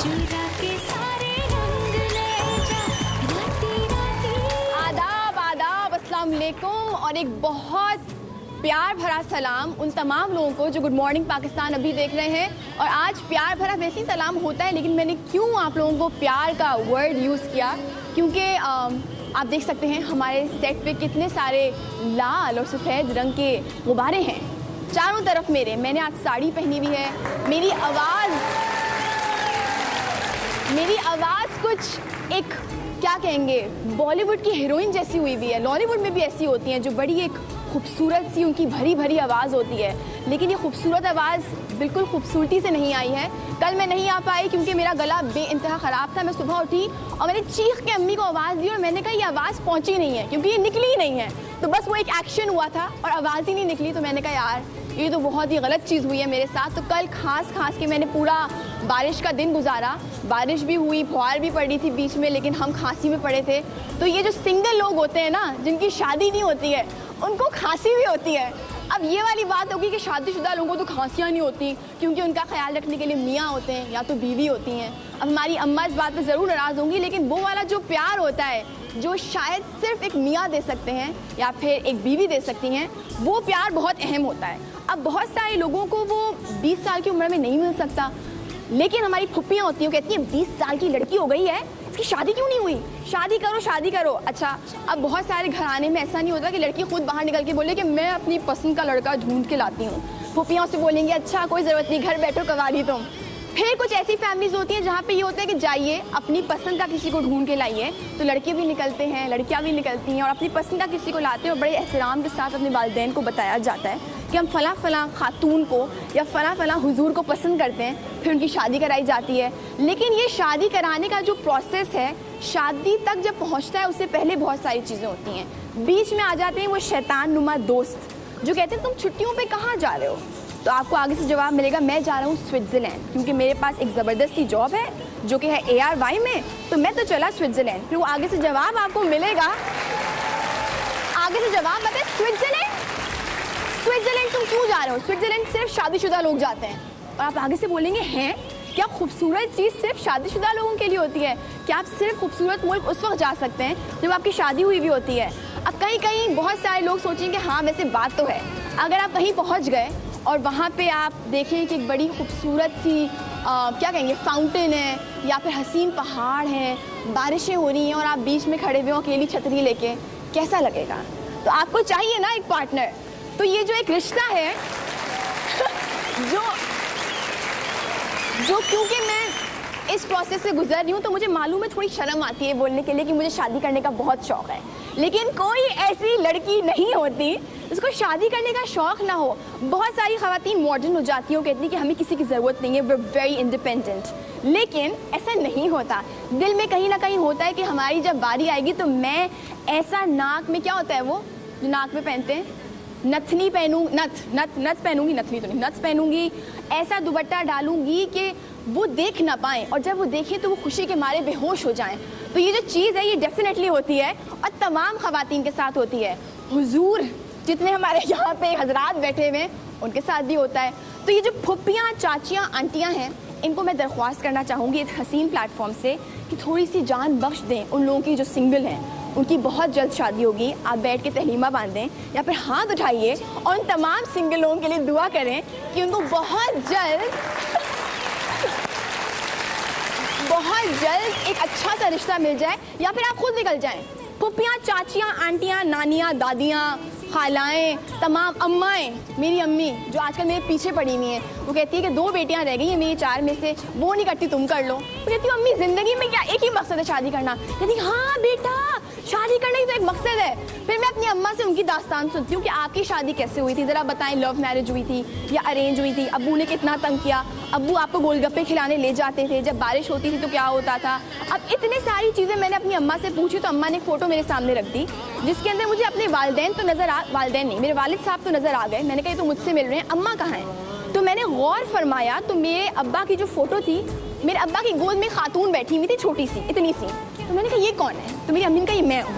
चुरा के सारे रंग ले जा, आदाब आदाब, अस्सलाम वालेकुम और एक बहुत प्यार भरा सलाम उन तमाम लोगों को जो गुड मॉर्निंग पाकिस्तान अभी देख रहे हैं। और आज प्यार भरा वैसे ही सलाम होता है, लेकिन मैंने क्यों आप लोगों को प्यार का वर्ड यूज़ किया, क्योंकि आप देख सकते हैं हमारे सेट पे कितने सारे लाल और सफ़ेद रंग के गुब्बारे हैं चारों तरफ मेरे। मैंने आज साड़ी पहनी हुई है। मेरी आवाज़ कुछ एक क्या कहेंगे बॉलीवुड की हीरोइन जैसी हुई हुई है। लॉलीवुड में भी ऐसी होती हैं जो बड़ी एक खूबसूरत सी उनकी भरी भरी आवाज़ होती है, लेकिन ये खूबसूरत आवाज़ बिल्कुल खूबसूरती से नहीं आई है। कल मैं नहीं आ पाई क्योंकि मेरा गला बेइंतहा ख़राब था। मैं सुबह उठी और मैंने चीख के अम्मी को आवाज़ दी और मैंने कहा ये आवाज़ पहुंची नहीं है क्योंकि ये निकली ही नहीं है। तो बस वो एक एक्शन हुआ था और आवाज़ ही नहीं निकली। तो मैंने कहा यार ये तो बहुत ही गलत चीज़ हुई है मेरे साथ। तो कल खास के मैंने पूरा बारिश का दिन गुजारा। बारिश भी हुई, फुहार भी पड़ी थी बीच में, लेकिन हम खांसी में पड़े थे। तो ये जो सिंगल लोग होते हैं ना, जिनकी शादी नहीं होती है, उनको खांसी भी होती है। अब ये वाली बात होगी कि शादीशुदा लोगों को तो खांसियाँ नहीं होती क्योंकि उनका ख्याल रखने के लिए मियाँ होते हैं या तो बीवी होती हैं। अब हमारी अम्मा इस बात पे ज़रूर नाराज़ होंगी, लेकिन वो वाला जो प्यार होता है जो शायद सिर्फ एक मियाँ दे सकते हैं या फिर एक बीवी दे सकती हैं, वो प्यार बहुत अहम होता है। अब बहुत सारे लोगों को वो 20 साल की उम्र में नहीं मिल सकता, लेकिन हमारी फुप्पियाँ होती हैं, कहती हैं 20 साल की लड़की हो गई है, इसकी शादी क्यों नहीं हुई, शादी करो शादी करो। अच्छा, अब बहुत सारे घराने में ऐसा नहीं होता कि लड़की खुद बाहर निकल के बोले कि मैं अपनी पसंद का लड़का ढूंढ के लाती हूँ। फुप्पियाँ उससे बोलेंगी अच्छा कोई ज़रूरत नहीं, घर बैठो कवाली तुम। फिर कुछ ऐसी फैमिलीज होती हैं जहाँ पे ये होता है कि जाइए अपनी पसंद का किसी को ढूंढ के लाइए। तो लड़के भी निकलते हैं, लड़कियाँ भी निकलती हैं और अपनी पसंद का किसी को लाते हैं और बड़े एहतराम के साथ अपने वालिदैन को बताया जाता है कि हम फ़लाँ खातून को या फ़लाँ हुजूर को पसंद करते हैं। फिर उनकी शादी कराई जाती है। लेकिन ये शादी कराने का जो प्रोसेस है, शादी तक जब पहुँचता है उससे पहले बहुत सारी चीज़ें होती हैं। बीच में आ जाते हैं वो शैतान नुमा दोस्त जो कहते हैं तुम छुट्टियों पर कहाँ जा रहे हो। तो आपको आगे से जवाब मिलेगा मैं जा रहा हूँ स्विट्ज़रलैंड, क्योंकि मेरे पास एक ज़बरदस्ती जॉब है जो कि है ARY में, तो मैं तो चला स्विट्ज़रलैंड। फिर वो आगे से जवाब आपको मिलेगा, आगे से जवाब बताए स्विट्ज़रलैंड तुम क्यों जा रहे हो, स्विट्ज़रलैंड सिर्फ शादीशुदा लोग जाते हैं। और आप आगे से बोलेंगे हैं क्या खूबसूरत चीज़ सिर्फ शादीशुदा लोगों के लिए होती है? क्या आप सिर्फ खूबसूरत मुल्क उस वक्त जा सकते हैं जब आपकी शादी हुई भी होती है? अब कहीं बहुत सारे लोग सोचेंगे हाँ वैसे बात तो है। अगर आप कहीं पहुँच गए और वहाँ पे आप देखें कि एक बड़ी खूबसूरत सी क्या कहेंगे फाउंटेन है या फिर हसीन पहाड़ हैं, बारिशें हो रही हैं और आप बीच में खड़े हुए हो अकेली छतरी लेके, कैसा लगेगा? तो आपको चाहिए ना एक पार्टनर। तो ये जो एक रिश्ता है जो क्योंकि मैं इस प्रोसेस से गुजर रही हूँ तो मुझे मालूम है थोड़ी शर्म आती है बोलने के लिए कि मुझे शादी करने का बहुत शौक़ है, लेकिन कोई ऐसी लड़की नहीं होती जिसको शादी करने का शौक़ ना हो। बहुत सारी ख़वातीन मॉडर्न हो जाती हैं, कहती हैं कि हमें किसी की ज़रूरत नहीं है, वी आर वेरी इंडिपेंडेंट, लेकिन ऐसा नहीं होता। दिल में कहीं ना कहीं होता है कि हमारी जब बारी आएगी तो मैं ऐसा नाक में क्या होता है वो जो नाक में पहनते हैं, नथनी पहनूंगी, नथ पहनूंगी, नथनी तो नहीं, नथ पहनूंगी, ऐसा दुपट्टा डालूंगी कि वो देख ना पाएँ और जब वो देखें तो वो खुशी के मारे बेहोश हो जाएं। तो ये जो चीज़ है ये डेफिनेटली होती है और तमाम ख़वातीन के साथ होती है। हुजूर जितने हमारे यहाँ पे हजरात बैठे हुए हैं उनके साथ भी होता है। तो ये जो फुप्पियाँ चाचियाँ आंटियाँ हैं, इनको मैं दरख्वास्त करना चाहूँगी इस हसीन प्लेटफॉर्म से कि थोड़ी सी जान बख्श दें उन लोगों की जो सिंगल हैं। उनकी बहुत जल्द शादी होगी, आप बैठ के तहलीमा बांधें या फिर हाथ उठाइए और उन तमाम सिंगल लोगों के लिए दुआ करें कि उनको बहुत जल्द एक अच्छा सा रिश्ता मिल जाए या फिर आप खुद निकल जाएं। फुप्पियाँ चाचियाँ आंटियाँ नानियाँ दादियाँ खालाएँ तमाम अम्माएँ, मेरी अम्मी जो आजकल मेरे पीछे पड़ी हुई हैं, वो कहती है कि 2 बेटियाँ रह गई हैं मेरी 4 में से, वो नहीं करती तुम कर लो। वो कहती हूँ अम्मी ज़िंदगी में क्या एक ही मकसद है शादी करना? कहती हाँ बेटा शादी करने की तो एक मकसद है। फिर मैं अपनी अम्मा से उनकी दास्तान सुनती हूँ कि आपकी शादी कैसे हुई थी, ज़रा बताएं, लव मैरिज हुई थी या अरेंज हुई थी, अब्बू ने कितना तंग किया, अब्बू आपको गोलगप्पे खिलाने ले जाते थे, जब बारिश होती थी तो क्या होता था। अब इतने सारी चीज़ें मैंने अपनी अम्मा से पूछी तो अम्मा ने एक फ़ोटो मेरे सामने रख दी जिसके अंदर मुझे अपने वालिदैन नहीं, मेरे वालिद साहब तो नज़र आ गए। मैंने कहा ये तो मुझसे मिल रहे हैं, अम्मा कहाँ हैं? तो मैंने गौर फरमाया तो मेरे अब्बा की जो फ़ोटो थी, मेरे अब्बा की गोद में खातून बैठी हुई थी छोटी सी, इतनी सी। तो मैंने कहा ये कौन है? तो मेरी अम्मी ने कहा ये मैं हूँ।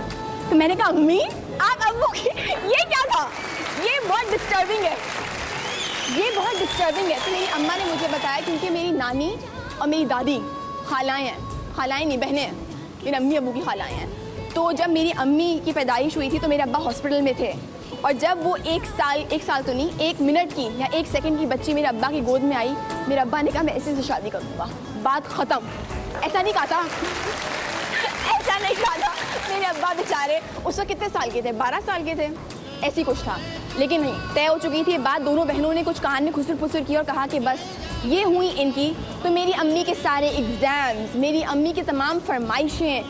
तो मैंने कहा अम्मी आप अब्बू की, ये क्या था? ये बहुत डिस्टर्बिंग है, ये बहुत डिस्टर्बिंग है। तो मेरी अम्मा ने मुझे बताया क्योंकि मेरी नानी और मेरी दादी खालाएँ हैं, खालाएँ नहीं बहनें हैं, मेरे अम्मी अबू की खालाएँ हैं। तो जब मेरी अम्मी की पैदाइश हुई थी तो मेरे अब्बा हॉस्पिटल में थे, और जब वो एक साल तो नहीं, 1 मिनट की या 1 सेकंड की बच्ची मेरे अब्बा की गोद में आई, मेरे अब्बा ने कहा मैं ऐसे से शादी करूँगा, बात ख़त्म। ऐसा नहीं कहा था ऐसा नहीं कहा था। मेरे अब्बा बेचारे उस वक्त कितने साल के थे, 12 साल के थे, ऐसी कुछ था। लेकिन नहीं, तय हो चुकी थी बात। दोनों बहनों ने कुछ कान में खुसर फुसर की और कहा कि बस ये हुई इनकी। तो मेरी अम्मी के सारे एग्ज़ाम्स, मेरी अम्मी की तमाम फरमाइशें,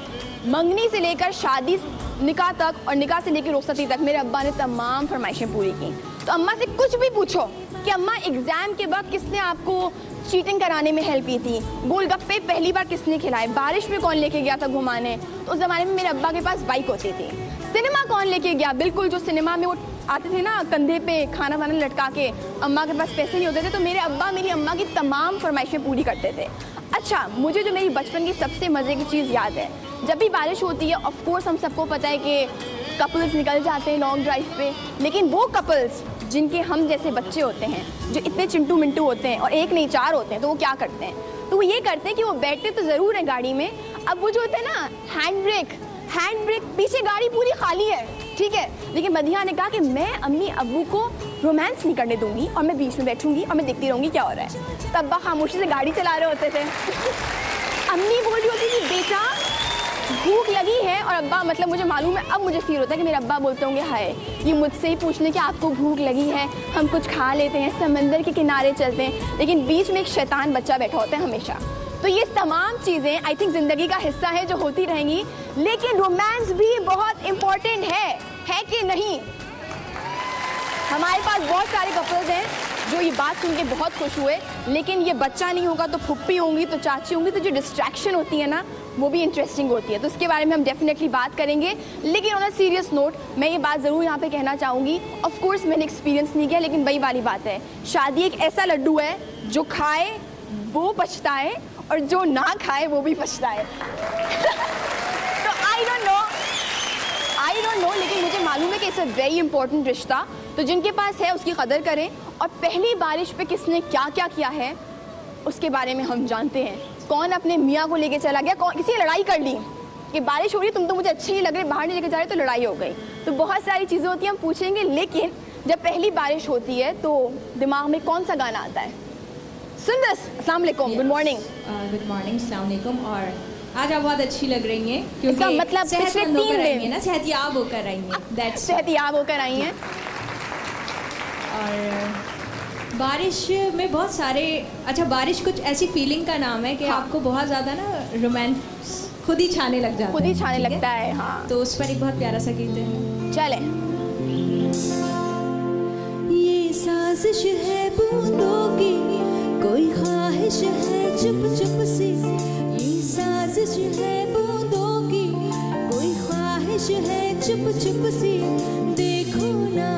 मंगनी से लेकर शादी निकाह तक और निकाह से लेकर रुखसती तक मेरे अब्बा ने तमाम फरमाइशें पूरी की। तो अम्मा से कुछ भी पूछो कि अम्मा एग्ज़ाम के वक्त किसने आपको चीटिंग कराने में हेल्प की थी, गोलगप्पे पहली बार किसने खिलाए, बारिश में कौन लेके गया था घुमाने। तो उस ज़माने में मेरे अब्बा के पास बाइक होती थी। सिनेमा कौन लेके गया, बिल्कुल जो सिनेमा में वो आते थे ना कंधे पे खाना वाना लटका के, अम्मा के पास पैसे नहीं होते थे तो मेरे अब्बा मेरी अम्मा की तमाम फरमाइशें पूरी करते थे। अच्छा, मुझे जो मेरी बचपन की सबसे मज़े की चीज़ याद है, जब भी बारिश होती है, ऑफ कोर्स हम सबको पता है कि कपल्स निकल जाते हैं लॉन्ग ड्राइव पे, लेकिन वो कपल्स जिनके हम जैसे बच्चे होते हैं, जो इतने चिंटू मिंटू होते हैं और एक नहीं 4 होते हैं, तो वो क्या करते हैं, तो वो ये करते हैं कि वो बैठते तो ज़रूर हैं गाड़ी में, अब वो जो होता है ना हैंड ब्रेक पीछे गाड़ी पूरी खाली है, ठीक है, लेकिन मदिहा ने कहा कि मैं अम्मी अब्बू को रोमांस नहीं करने दूंगी और मैं बीच में बैठूंगी और मैं देखती रहूंगी क्या हो रहा है। तब अब्बा खामोशी से गाड़ी चला रहे होते थे अम्मी बोल रही होती थी बेटा भूख लगी है, और अब्बा, मतलब मुझे मालूम है, अब मुझे फील होता है कि मेरे अब्बा बोलते होंगे हाय ये मुझसे ही पूछ लें कि आपको भूख लगी है, हम कुछ खा लेते हैं, समंदर के किनारे चलते हैं, लेकिन बीच में एक शैतान बच्चा बैठा होता है हमेशा। तो ये तमाम चीज़ें आई थिंक ज़िंदगी का हिस्सा है जो होती रहेंगी, लेकिन रोमांस भी बहुत इम्पॉर्टेंट है कि नहीं। हमारे पास बहुत सारे कपल्स हैं जो ये बात सुन के बहुत खुश हुए, लेकिन ये बच्चा नहीं होगा तो फुप्पी होंगी तो चाची होंगी, तो जो डिस्ट्रैक्शन होती है ना वो भी इंटरेस्टिंग होती है, तो उसके बारे में हम डेफिनेटली बात करेंगे। लेकिन ऑन अ सीरियस नोट मैं ये बात ज़रूर यहाँ पे कहना चाहूँगी, ऑफ कोर्स मैंने एक्सपीरियंस नहीं किया, लेकिन वही वाली बात है, शादी एक ऐसा लड्डू है जो खाए वो पछताए और जो ना खाए वो भी पछताए तो आई डोंट नो, लेकिन मुझे मालूम है कि इट्स अ वेरी इंपॉर्टेंट रिश्ता, तो जिनके पास है उसकी कदर करें। और पहली बारिश पे किसने क्या क्या किया है उसके बारे में हम जानते हैं। कौन अपने मियाँ को लेके चला गया, कौन किसी लड़ाई कर ली कि बारिश हो रही है, तुम तो मुझे अच्छे ही लग रहे, बाहर नहीं लेके जा रहे, तो लड़ाई हो गई। तो बहुत सारी चीज़ें होती हैं, हम पूछेंगे, लेकिन जब पहली बारिश होती है तो दिमाग में कौन सा गाना आता है? सुंदस, अस्सलाम वालेकुम, गुड मॉर्निंग। गुड मॉर्निंग, अस्सलाम वालेकुम। और आज आप बहुत अच्छी लग रही हैं, इसका मतलब पिछले 3 दिन ना सेहतियाब होकर आई हैं, दैट्स सेहतियाब होकर आई हैं। और बारिश में बहुत सारे, अच्छा बारिश कुछ ऐसी फीलिंग का नाम है कि आपको बहुत ज़्यादा ना रोमांस खुद ही छाने लग जाता है, खुद ही छाने लगता है। हाँ, तो उस पर एक बहुत प्यारा सा गीत है, चलें। ये साजिश है बूंदों की, कोई ख्वाहिश है चुप चुप सी, ये साजिश है बूंदों की, कोई ख्वाहिश है चुप चुप सी, देखो ना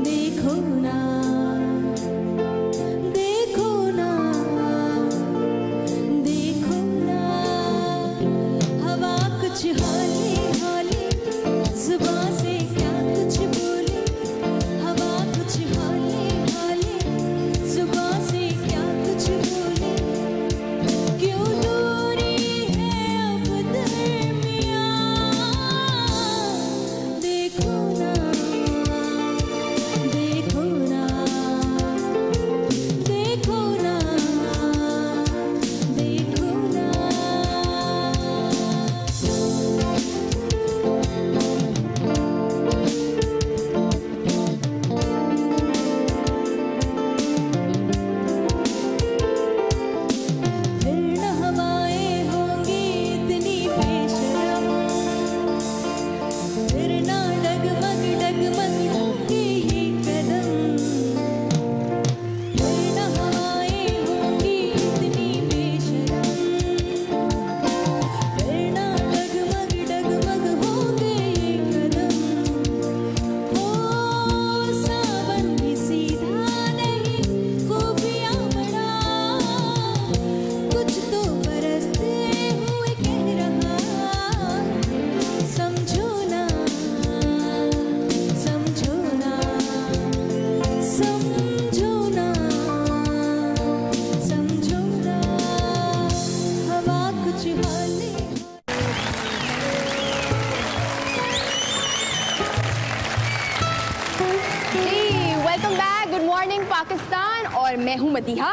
देखो ना देखो ना देखो ना, हवा कुछ हौली हौली, जुबां से क्या कुछ बोले, हवा कुछ हौली हौली, जुबां से क्या कुछ बोले, क्यों दूरी है अब दरमियां, देखो ना और मैं हूँ मदीहा।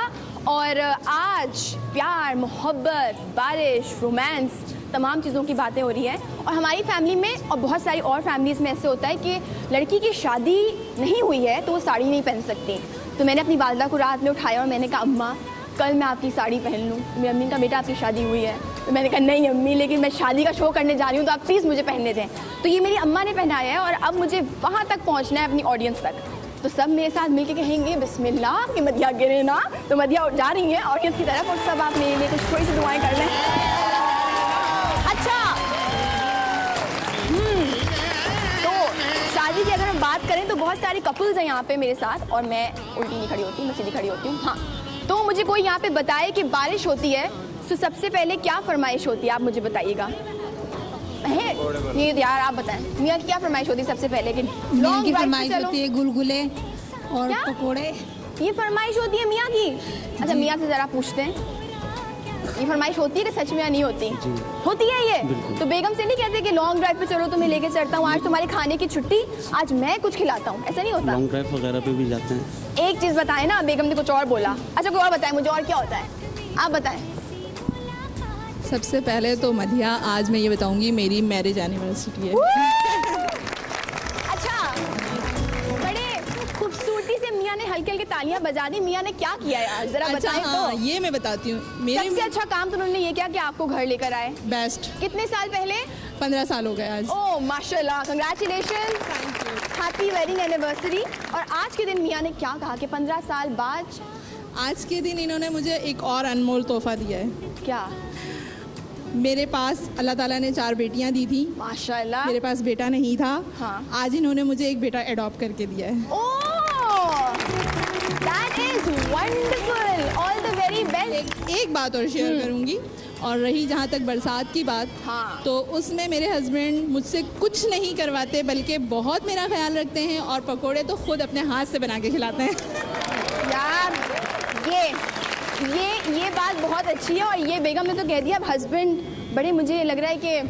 और आज प्यार, मोहब्बत, बारिश, रोमांस, तमाम चीज़ों की बातें हो रही हैं। और हमारी फैमिली में और बहुत सारी और फैमिलीज़ में ऐसे होता है कि लड़की की शादी नहीं हुई है तो वो साड़ी नहीं पहन सकती। तो मैंने अपनी वालदा को रात में उठाया और मैंने कहा अम्मा कल मैं आपकी साड़ी पहन लूँ। मेरी अम्मी का बेटा आपकी शादी हुई है। तो मैंने कहा नहीं अम्मी, लेकिन मैं शादी का शो करने जा रही हूँ तो आप प्लीज़ मुझे पहनने दें। तो ये मेरी अम्मा ने पहनाया है और अब मुझे वहाँ तक पहुँचना है अपनी ऑडियंस तक। तो सब मेरे साथ मिलके कहेंगे बिस्मिल्लाह कि मदिया गिरे ना। तो मदिया जा रही हैं ऑडियंस की तरफ और सब आप मेरे लिए कुछ थोड़ी सी दुआएं कर लें। अच्छा तो शादी की अगर हम बात करें तो बहुत सारे कपल्स हैं यहाँ पे मेरे साथ और मैं उल्टी नहीं खड़ी होती हूँ, मैं सीधी खड़ी होती हूँ। हाँ, तो मुझे कोई यहाँ पे बताए कि बारिश होती है तो सबसे पहले क्या फरमाइश होती है, आप मुझे बताइएगा। ये यार आप बताएं मियाँ की क्या फरमाइश होती है सबसे पहले? कि मियाँ की फरमाइश होती है गुलगुले और पकोड़े। ये फरमाइश होती है मियाँ की? अच्छा मियाँ से जरा पूछते हैं ये फरमाइश होती है कि सच में नहीं होती? होती है ये। तो बेगम से नहीं कहते कि लॉन्ग ड्राइव पे चलो तुम्हें लेके चलता हूँ, आज तुम्हारे खाने की छुट्टी, आज मैं कुछ खिलाता हूँ, ऐसा नहीं होता? लॉन्ग ड्राइव वगैरह पे भी जाते हैं। एक चीज़ बताएं ना, बेगम ने कुछ और बोला। अच्छा कोई और बताएं मुझे, और क्या होता है आप बताएं। सबसे पहले तो मदिया आज मैं ये बताऊंगी मेरी मैरिज एनिवर्सरी है। अच्छा बड़े खूबसूरती से मियाँ ने हल्के हल्के तालियां बजा दी। मियाँ ने क्या किया यार जरा अच्छा, बताएं। हाँ, तो ये मैं बताती हूँ। मेरे सबसे अच्छा काम तो उन्होंने ये किया कि आपको घर लेकर आए। बेस्ट। कितने साल पहले? 15 साल हो गए आज। ओह माशाल्लाह, कंग्रेचुलेशंस, हैप्पी वेडिंग एनिवर्सरी। और आज के दिन मियाँ ने क्या कहा कि 15 साल बाद? आज के दिन इन्होंने मुझे एक और अनमोल तोहफा दिया है। क्या? मेरे पास अल्लाह ताला ने 4 बेटियां दी थी, माशाल्लाह। मेरे पास बेटा नहीं था। हाँ। आज इन्होंने मुझे एक बेटा एडॉप्ट करके दिया है। Oh that is wonderful, all the very best. एक बात और शेयर करूंगी, और रही जहाँ तक बरसात की बात, हाँ। तो उसमें मेरे हस्बैंड मुझसे कुछ नहीं करवाते बल्कि बहुत मेरा ख्याल रखते हैं और पकोड़े तो खुद अपने हाथ से बना के खिलाते हैं। यार ये बात बहुत अच्छी है। और ये बेगम ने तो कह दिया अब हस्बैंड बड़े, मुझे लग रहा है कि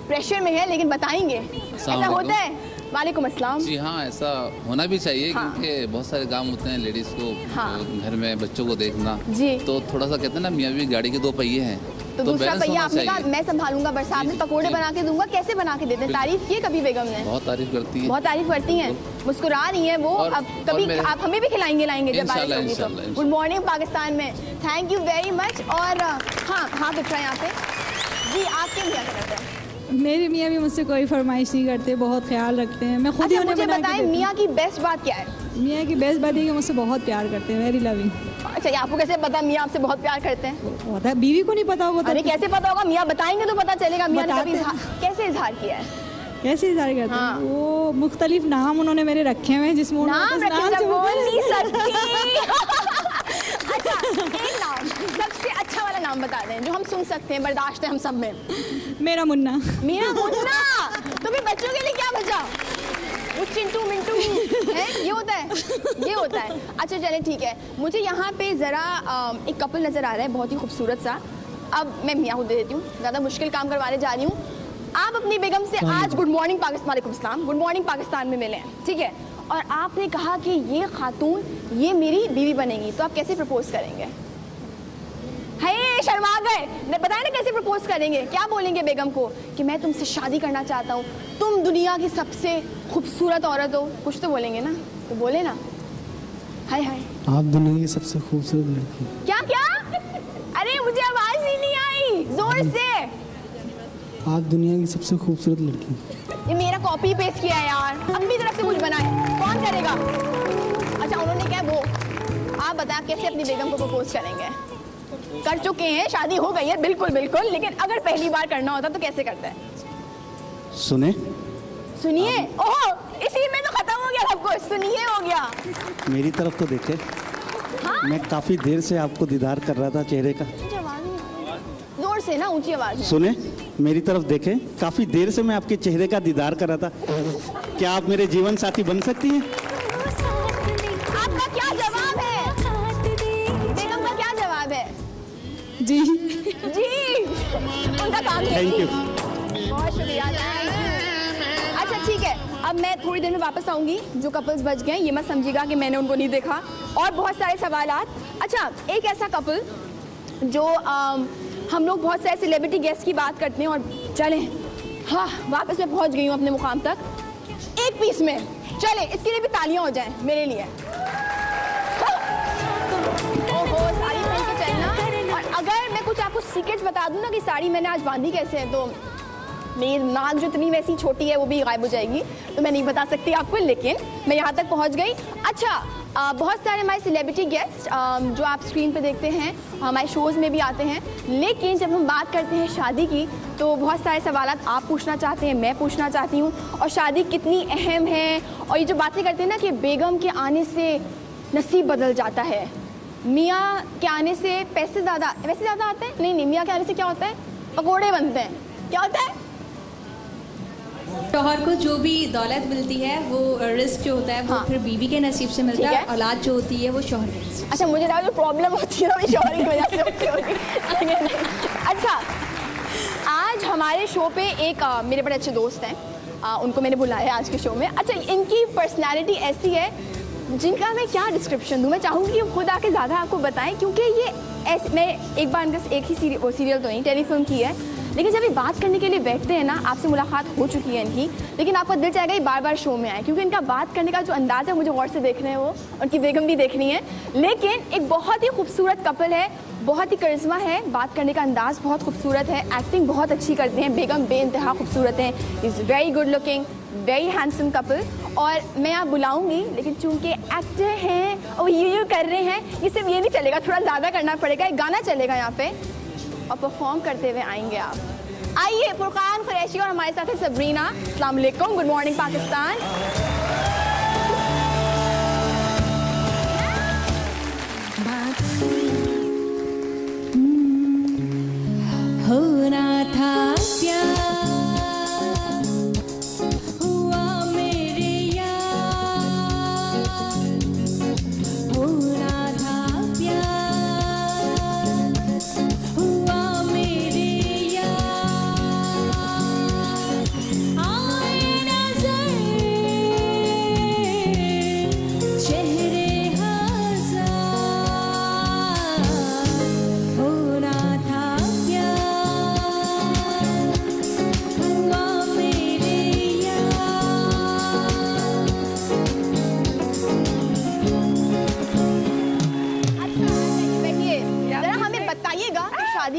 प्रेशर में है, लेकिन बताएंगे ऐसा होता है? वालेकुम अस्सलाम। जी हाँ, ऐसा होना भी चाहिए। हाँ। क्योंकि बहुत सारे काम होते हैं लेडीज़ को। हाँ। घर में बच्चों को देखना जी। तो थोड़ा सा कहते हैं ना मियाँ बीवी गाड़ी के 2 पहिए हैं, तो दूसरा बैलेंस पहिया होना आपने कहा चाहिए। मैं संभालूंगा, बरसात में पकोड़े बना के दूंगा। कैसे बना के देते हैं? तारीफ की कभी बेगम ने? बहुत तारीफ करती है। बहुत तारीफ करती हैं, मुस्कुरा रही हैं वो। अब कभी आप हमें भी खिलाएंगे लाएंगे जब बारिश होगी तो। इंशाल्लाह। गुड मॉर्निंग पाकिस्तान में, थैंक यू वेरी मच। और हाँ हाथ उठा यहाँ पे जी, आपके क्या करते हैं? मेरे मियाँ भी मुझसे कोई फरमाइश नहीं करते, बहुत ख्याल रखते हैं। मैं खुद ही अच्छा उन्हें मुझे बना के बताएं देती हूँ। मियाँ की बेस्ट बात क्या है? मियाँ की बेस्ट बात है कि मुझसे बहुत प्यार करते हैं, वेरी लविंग। अच्छा ये आपको कैसे पता मियाँ आपसे बहुत प्यार करते हैं? होता है, बीवी को नहीं पता होगा अरे तो कैसे पता होगा? मियाँ बताएंगे तो पता चलेगा। मियाँ ने कभी बताते कैसे इजहार किया है? कैसे इज़हार करते हैं? हाँ। वो मुख्तलिफ नाम उन्होंने मेरे रखे हुए हैं जिसमें नाम उन्होंने रखे नाम से बोल नहीं सकती। अच्छा एक नाम, सबसे अच्छा वाला नाम बता दें जो हम सुन सकते हैं, बर्दाश्त है हम सब में। मेरा मुन्ना। मेरा मुन्ना। तो फिर बच्चों के लिए क्या बचा? वो चिंटू मिंटू है, ये होता है, ये होता है। अच्छा चले ठीक है, मुझे यहाँ पे ज़रा एक कपल नज़र आ रहा है बहुत ही खूबसूरत सा। अब मैं मियाँ को दे देती हूँ, ज़्यादा मुश्किल काम करवाने जा रही हूँ। आप अपनी बेगम से आज गुड मॉर्निंग पाकिस्तान, वालेकुम सलाम, गुड मॉर्निंग पाकिस्तान में मिले हैं, ठीक है? और आपने कहा कि ये खातून ये मेरी बीवी बनेगी, तो आप कैसे प्रपोज करेंगे? है शर्मा गए, बताए ना कैसे प्रपोज करेंगे? क्या बोलेंगे बेगम को कि मैं तुमसे शादी करना चाहता हूँ, तुम दुनिया की सबसे खूबसूरत औरत हो, कुछ तो बोलेंगे ना? तो बोले ना, हाय हाय आप दुनिया की सबसे खूबसूरत लड़की। क्या क्या? अरे मुझे आवाज ही नहीं आई, जोर से। आप दुनिया की सबसे खूबसूरत लड़की। ये मेरा कॉपी पेस्ट किया है यार, अपनी तरफ से कुछ बनाए, कौन करेगा? अच्छा उन्होंने क्या वो, आप बताएं कैसे अपनी बेगम को प्रपोज करेंगे? कर चुके हैं, शादी हो गई है, बिल्कुल बिल्कुल, लेकिन अगर पहली बार करना होता तो कैसे करते हैं? सुने, सुनिए। ओह इसी में तो खत्म हो गया सब कुछ, सुनिए हो गया। मेरी तरफ तो देखे। हाँ? मैं काफी देर से आपको दीदार कर रहा था चेहरे का। मुझे आवाज नहीं आ रही। जोर से ना, ऊंची आवाज में। सुने, मेरी तरफ देखे, काफी देर से मैं आपके चेहरे का दीदार कर रहा था। क्या आप मेरे जीवन साथी बन सकती हैं? आपका क्या जवाब है? बेगम का क्या जवाब है? जी। जी उनका काम है। Thank you. बहुत शुक्रिया, थैंक यू। अच्छा ठीक है, अब मैं थोड़ी देर में वापस आऊंगी। जो कपल्स बच गए ये मत समझिएगा कि मैंने उनको नहीं देखा। और बहुत सारे सवालात। अच्छा, एक ऐसा कपल जो हम लोग बहुत सारे सेलिब्रिटी गेस्ट की बात करते हैं और चलें, हाँ वापस मैं पहुंच गई हूँ अपने मुकाम तक एक पीस में। चले, इसके लिए भी तालियां हो जाएं मेरे लिए। ओहो, साड़ी पहन के चलना। और अगर मैं कुछ आपको सीक्रेट्स बता दूं ना कि साड़ी मैंने आज बांधी कैसे है, तो मेरी नाक जो इतनी वैसी छोटी है वो भी गायब हो जाएगी, तो मैं नहीं बता सकती आपको, लेकिन मैं यहाँ तक पहुँच गई। अच्छा, बहुत सारे हमारे सेलिब्रिटी गेस्ट जो आप स्क्रीन पे देखते हैं हमारे शोज़ में भी आते हैं, लेकिन जब हम बात करते हैं शादी की तो बहुत सारे सवालात आप पूछना चाहते हैं, मैं पूछना चाहती हूँ, और शादी कितनी अहम है। और ये जो बातें करते हैं ना कि बेगम के आने से नसीब बदल जाता है, मियाँ के आने से पैसे वैसे ज़्यादा आते हैं, नहीं मियाँ के आने से क्या होता है, पकौड़े बनते हैं। क्या होता है? शौहर को जो भी दौलत मिलती है वो रिस्क जो होता है वो फिर बीवी के नसीब से मिलता है, औलाद जो होती है वो शौहर के नसीब। अच्छा, मुझे लगा जो प्रॉब्लम होती है वो शौहर की वजह से होती है। अच्छा, आज हमारे शो पे एक मेरे बड़े अच्छे दोस्त हैं, उनको मैंने बुलाया आज के शो में। अच्छा, इनकी पर्सनालिटी ऐसी है जिनका मैं क्या डिस्क्रिप्शन दूँ, मैं चाहूँगी कि खुद आके ज़्यादा आपको बताएं, क्योंकि ये ऐसे मैं एक बार इनका एक ही सीरियल तो नहीं, टेलीफिल्म की है, लेकिन जब ये बात करने के लिए बैठते हैं ना, आपसे मुलाकात हो चुकी है इनकी, लेकिन आपका दिल चाहेगा ये बार बार शो में आए, क्योंकि इनका बात करने का जो अंदाज़ है मुझे गौर से देखना है, वो उनकी बेगम भी देखनी है। लेकिन एक बहुत ही खूबसूरत कपल है, बहुत ही करिश्मा है, बात करने का अंदाज़ बहुत खूबसूरत है, एक्टिंग बहुत अच्छी करते हैं, बेगम बेइंतहा खूबसूरत हैं, is very good looking, very handsome couple. और मैं यहाँ बुलाऊंगी, लेकिन चूंकि एक्टर हैं और ये कर रहे हैं, ये सिर्फ ये नहीं चलेगा, थोड़ा ज़्यादा करना पड़ेगा। एक गाना चलेगा यहाँ पे और परफॉर्म करते हुए आएंगे आप। आइए, फुरकान कुरैशी और हमारे साथ है सबरीना। अस्सलाम वालेकुम, गुड मॉर्निंग पाकिस्तान। होना था प्यार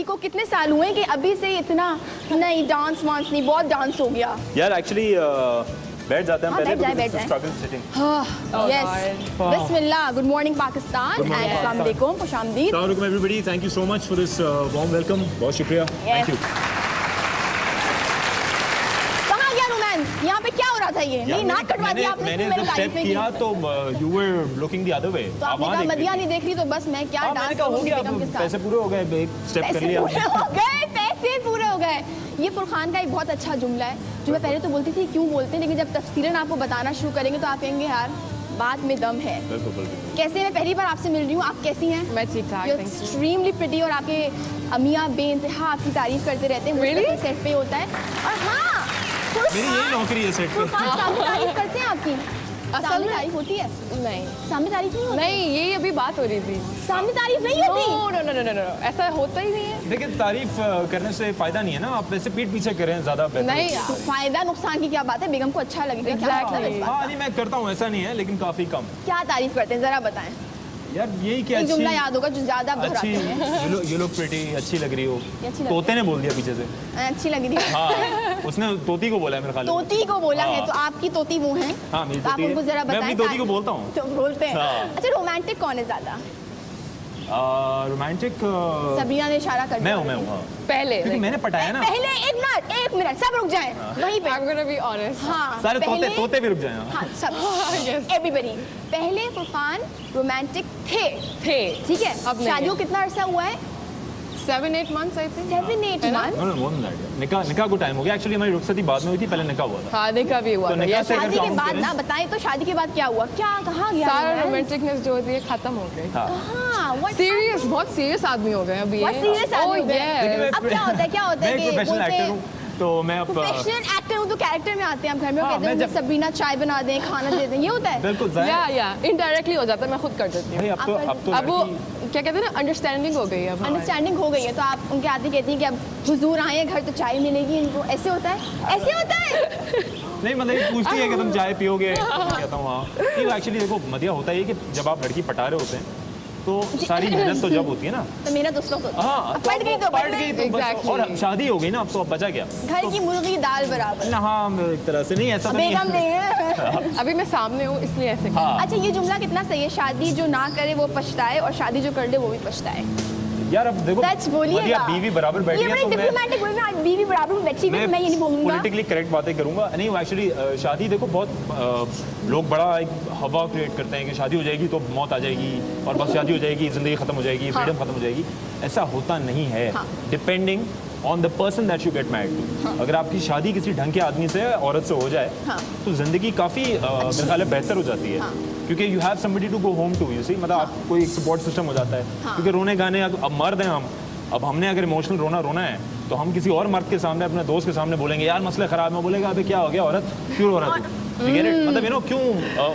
को कितने साल हुए कि अभी से इतना नहीं डांस वांस नहीं, बहुत डांस हो गया यार। एक्चुअली बैठ जाते हैं पहले, बैठ जाए। Yes, Bismillah, good morning Pakistan and अस्सलाम वालेकुम, खुशामदीद। अस्सलाम वालेकुम everybody, thank you so much for this warm welcome, बहुत शुक्रिया, थैंक यू। कहाँ गया रोमांस? यहाँ पे क्या हो रहा था? ये नहीं, नाक कटवा दिया आपने। मैंने जब स्टेप किया तो you were looking the other way. तो आपने कहा मदिया नहीं देख रही, तो बस मैं क्या डांस करूंगी बेगम के साथ। पैसे पूरे हो गए, एक स्टेप कर लिया, पैसे पूरे हो गए। ये फुरकान का एक बहुत अच्छा जुमला है जो मैं पहले तो बोलती थी क्यों बोलते हैं, लेकिन जब तफसीलन आपको बताना शुरू करेंगे तो आप कहेंगे यार बात में दम है। कैसे, मैं पहली बार आपसे मिल रही हूँ, आप कैसी हैं? मैं ठीक ठाक, एक्सट्रीमली प्रिटी, और आपके अमिया बेइंतहा आपकी तारीफ करते रहते हैं। really? सेट पे होता है। और हाँ, मेरी यही नौकरी है सेट पे। तारीफ करते हैं आपकी। सामने तारीफ होती है? नहीं, सामने तारीफ नहीं होती। नहीं, ये अभी बात हो रही थी, सामने तारीफ नहीं होती। नो, ऐसा होता ही नहीं है। देखिए, तारीफ करने से फायदा नहीं है ना, आप वैसे पीठ पीछे करें ज्यादा बेहतर। नहीं, तो फायदा नुकसान की क्या बात है? बेगम को अच्छा लगेगा। Exactly. हाँ नहीं, मैं करता हूँ, ऐसा नहीं है, लेकिन काफी कम। क्या तारीफ करते हैं जरा बताएं यार। यही क्या एक जुमला याद होगा जो ज्यादा दोहराते हैं। you look pretty, अच्छी लग रही हो। तोते ने बोल दिया पीछे से, अच्छी लग रही है। हाँ, उसने तोती को बोला है मेरे ख्याल में। तोती को बोला है, तो आपकी तोती वो है। हाँ, मेरी तो आप तोती है। उनको जरा बताएं। मैं अपनी तोती को बोलता हूँ। तो बोलते हैं। हाँ। अच्छा, रोमांटिक कौन है ज्यादा? रोमांटिक सबरीना ने इशारा कर दिया। मैं हूँ। पहले क्योंकि मैंने पटाया ना। पहले एक मिनट सब रुक जाएं वहीं पे। I'm gonna be honest. हाँ, सारे तोते भी रुक जाएं। हाँ, सब एवरीबॉडी। पहले फुरकान रोमांटिक थे, ठीक है। अब शादी को कितना अरसा हुआ है? 7-8 months I think. 7-8 months। निकाह को टाइम हो गया। एक्चुअली हमारी रुखसती बाद में हुई थी, पहले निकाह हुआ था। हाँ, निकाह भी हुआ था। शादी के बाद ना बताएं, तो शादी के बाद क्या हुआ? क्या कहाँ गया? सारा रोमांटिकनेस जो होती है खत्म हो गई। हाँ, सीरियस, बहुत सीरियस आदमी हो गए अभी। अब क्या होता है? मैं एक प्रोफेशनल एक्टर हूँ, तो मैं अब प्रोफेशनल एक्टर हूँ तो कैरेक्टर में आते हैं आप घर में, हाँ, कहते हैं सबरीना चाय बना दें, खाना दे दें, ये होता है। बिल्कुल या इनडायरेक्टली हो जाता है, मैं खुद कर देती हूँ। अब वो क्या कहते हैं ना, अंडरस्टैंडिंग हो गई है। अंडरस्टैंडिंग हो गई है, तो आप उनके आते कहती हैं कि अब हुजूर आए घर तो चाय मिलेगी इनको, ऐसे होता है, ऐसे होता है। नहीं मतलब ये पूछती है कि तुम चाय पियोगे, कहता हूँ हाँ। नहीं एक्चुअली देखो मदिया होता है कि जब आप लड़की पटा रहे होते हैं तो सारी मेहनत तो जब होती है ना, तो मेहनत उस वक्त होती है। हाँ पट गई तो बस, और शादी हो गई ना अब तो अब बचा क्या, घर की मुर्गी दाल बराबर। ना हाँ एक तरह से नहीं ऐसा तो नहीं हम नहीं है। अभी मैं सामने हूँ इसलिए ऐसे। अच्छा ये जुमला कितना सही है, शादी जो ना करे वो पछताए और शादी जो कर ले वो भी पछताए। यार अब देखो सच बोलिएगा, बीवी बराबर बैठी है तो डिप्लोमेटिक बोल मैं बीवी बराबर बैठी है, मैं ये नहीं बोलूंगा, पॉलिटिकली करेक्ट बातें करूंगा। नहीं एक्चुअली शादी देखो बहुत लोग बड़ा एक हवा क्रिएट करते हैं कि शादी हो जाएगी तो मौत आ जाएगी और बस शादी हो जाएगी जिंदगी खत्म हो जाएगी, फ्रीडम खत्म हो जाएगी। ऐसा होता नहीं है। Depending on the person that you get married to, अगर आपकी शादी किसी ढंग के आदमी से औरत से हो जाए तो जिंदगी काफी मेरे ख्याल में बेहतर हो जाती है, क्योंकि you have somebody to go home too, you see, मतलब आपको एक सपोर्ट सिस्टम हो जाता है। क्योंकि रोने गाने अब मर्द हैं हम, अब हमने अगर इमोशनल रोना है तो हम किसी और मर्द के सामने अपने दोस्त के सामने बोलेंगे यार मसले खराब है, बोलेगा अबे क्या हो गया औरत क्यों रो रहा तू, मतलब यू नो क्यों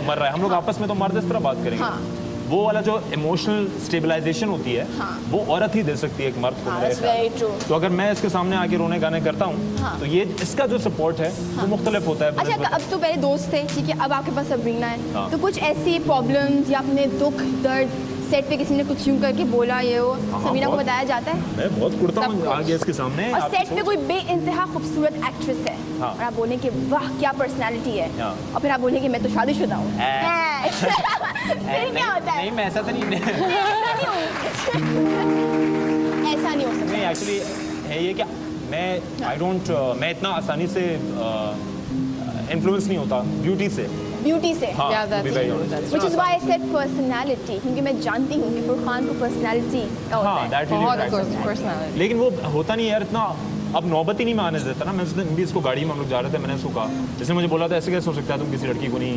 मर रहा है। हम लोग आपस में तो मर्द इस तरह बात करेंगे। वो वाला जो इमोशनल स्टेबलाइजेशन होती है वो औरत ही दे सकती है एक मर्द को। तो अगर मैं इसके सामने आके रोने गाने करता हूँ तो ये इसका जो सपोर्ट है वो मुख्तलिफ होता है। अच्छा अब तो पहले दोस्त थे, ठीक है, अब आपके पास सबरीना है, तो कुछ ऐसी प्रॉब्लम्स या अपने दुख दर्द सेट पे किसी ने कुछ यूं करके बोला ये हो, सबरीना को बताया जाता है? मैं बहुत कुड़ता हूँ आगे इसके सामने। और सेट पे कोई बेइंतहा खूबसूरत एक्ट्रेस है और आप बोले कि वाह क्या पर्सनालिटी है, और फिर आप बोले कि मैं तो शादीशुदा हूँ, फिर क्या होता है? नहीं मैं ऐसा तो नहीं ऐसा नहीं हो सकता। नहीं एक्चुअली है ये क्या, मैं इतना आसानी से इन्फ्लुएंस नहीं होता ब्यूटी से। Which is why I said personality, क्योंकि मैं जानती हूँ कि फरहान को पर्सनालिटी का होता है। लेकिन वो होता नहीं यार इतना, अब नौबत ही नहीं मैं आने देता ना। मैं उस दिन भी इसको गाड़ी में हम लोग जा रहे थे, मैंने उसको कहा, जैसे मुझे बोला था ऐसे कैसे हो सकता है तुम किसी लड़की को नहीं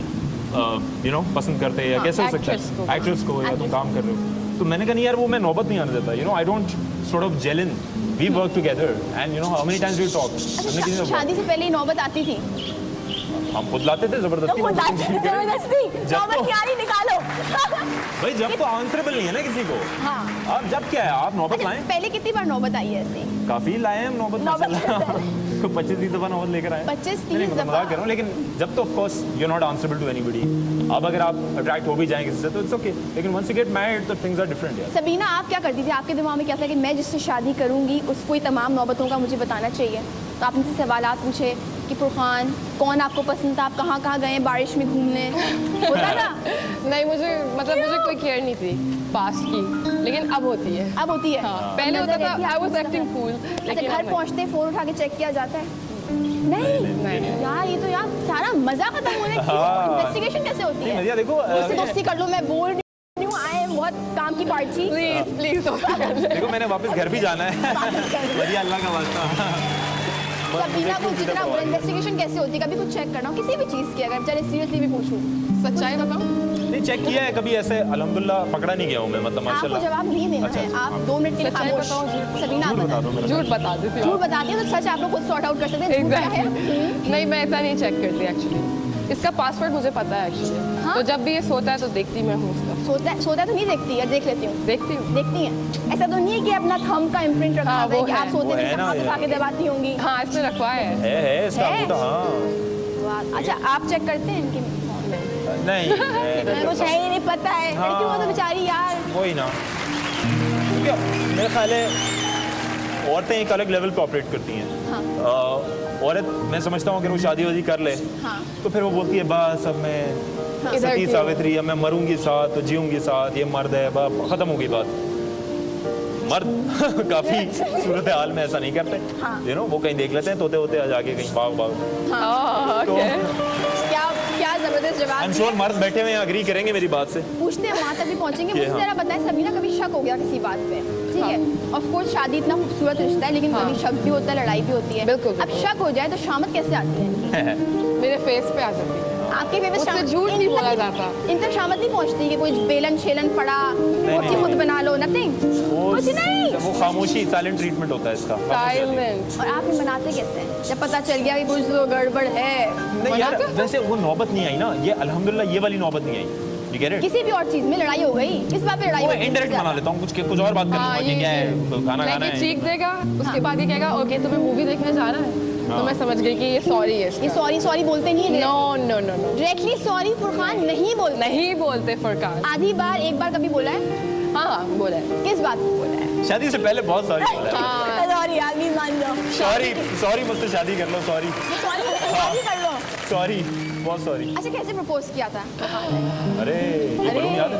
पसंद करते, या कैसे हो सकता है एक्ट्रेस को, या तुम काम कर रहे हो। तो मैंने कहा नहीं यार वो मैं नौबत नहीं आने देता, I don't sort of gel in, we work together and how many times we talk। शादी से पहले ही नौबत आती थी? हम खुद लाते थे जबरदस्ती। नौबत यारी निकालो भाई, जब तो आंसरेबल नहीं है ना किसी को। हाँ। अब जब क्या है आप नौबत लाएं। पहले कितनी बार नौबत आई है ऐसी? काफी लाए हैं हम नौबत। 25-30 दफा नौबत लेकर आए। 25-30 दफा मजाक कर रहा हूँ, लेकिन जब तो of course you are not answerable to anybody. अब अगर आप अट्रैक्ट हो भी जाएं किसी से तो इट्स ओके, लेकिन वंस यू गेट मैरिड तो थिंग्स आर डिफरेंट यार। सबीना आप क्या करती थी, आपके दिमाग में क्या था कि मैं जिससे शादी करूंगी उसको ही तमाम नौबतों का मुझे बताना चाहिए, तो आपने से सवालात पूछे कि फरहान कौन आपको पसंद था, आप कहाँ कहाँ गए बारिश में घूमने, होता था? नहीं मुझे कोई केयर नहीं थी पास की, लेकिन अब होती है। अब होती है? पहले होता था आई वाज एक्टिंग कूल। अच्छा घर पहुँचते फ़ोन उठा के चेक किया जाता है? नहीं यार ये तो यार सारा मजा खत्म होने की इन्वेस्टिगेशन कैसे होती है? देखो उससे दोस्ती कर लो, मैं बोल रही हूँ आए बहुत काम की पार्टी। प्लीज देखो मैंने वापस घर भी जाना है। बढ़िया अल्लाह का वास्ता। सबीना को जितना बोले इन्वेस्टिगेशन कैसे होती है, कभी कुछ चेक करना हो किसी भी चीज़ की, अगर चले सीरियसली भी पूछूं, सच्चाई बताऊं? नहीं चेक किया है कभी ऐसे, अल्हम्दुलिल्लाह पकड़ा नहीं गया हूँ मैं, मतलब माशाल्लाह। आपको जवाब नहीं देना है, आप 2 मिनट के लिए खामोश। सबीना झूठ बता देती हूँ। झूठ बताती है तो सच आप लोग खुद सॉर्ट आउट कर सकते हैं। एग्जैक्टली। नहीं मैं ऐसा नहीं चेक करती एक्चुअली, इसका पासवर्ड मुझे पता है एक्चुअली। तो जब भी ये सोता है तो देखती मैं हूँ उसका। सोता है तो नहीं देखती है, देख लेती हूँ। देखती हैं। ऐसा तो नहीं है कि अपना थंब का इम्प्रिंट रखा है कि आप सोते हैं हाथ उठा के दबाती होंगी? हाँ इसमें रखवा है इसका अंगूठा। हाँ अच्छा आप चेक करते हैं इनकी? नहीं कुछ है ही नहीं पता है, लड़की वो तो बेचारी यार कोई ना, मेरे ख्याल है औरतें एक अलग लेवल पे ऑपरेट करती हैं। औरत मैं समझता हूँ अगर वो शादी वादी कर ले तो फिर वो बोलती है बस अब मैं सती सावित्री, अब मैं मरूंगी साथ तो जीऊंगी साथ, ये मर्द है, खत्म हो गई बात। मर्द काफी सूरत हाल में ऐसा नहीं करते, वो कहीं देख लेते हैं तोते होते आ जाके कहीं बाग। तो क्या जबरदस्त जवाब। I'm sure मर्द बैठे हुए अग्री करेंगे मेरी बात से। पूछते हैं वहाँ तक भी पहुँचेंगे। मुझे जरा बताएं सबीना, कभी शक हो गया किसी बात पे? ठीक है, ऑफ कोर्स शादी इतना खूबसूरत रिश्ता है, लेकिन कभी शक भी होता है, लड़ाई भी होती है। बिल्कुल। अब शक हो जाए तो शामत कैसे आती है? मेरे फेस पे आ जाती है। आपके फेवरेट उससे झूठ नहीं बोला जाता। इन तक शामत नहीं पहुंचती कि कोई बेलन शेलन पड़ा मोटी खुद बना लो, नथिंग, कुछ नहीं। वो खामोशी साइलेंट ट्रीटमेंट होता है इसका। साइलेंट। और आप ये बनाते कैसे हैं जब पता चल गया कि कुछ तो गड़बड़ है? नहीं यार, वैसे वो नौबत नहीं आई ना, ये अल्हम्दुलिल्लाह ये वाली नौबत नहीं आई। You get it? किसी भी और चीज में लड़ाई हो गई, किस बात पे लड़ाई हो गई? इनडायरेक्ट बना लेता हूँ, कुछ और बात कर लूंगा कि क्या है, खाना खाना है। चीख देगा, उसके बाद ये कहेगा ओके तुम्हें मूवी देखने जाना है, तो मैं समझ गई कि ये सॉरी है। ये सॉरी बोलते नहीं है। No no no no, directly sorry Furqan नहीं बोलते फुरकान। आधी बार, एक बार कभी बोला है? हाँ बोला है। किस बात पे बोला है? शादी से पहले बहुत सॉरी बोला है। सॉरी आदमी मान जाओ। सॉरी मुझसे शादी कर लो, सॉरी कर लो। सॉरी, बहुत सॉरी। अच्छा कैसे प्रपोज किया था? अरे ये बलून याद है?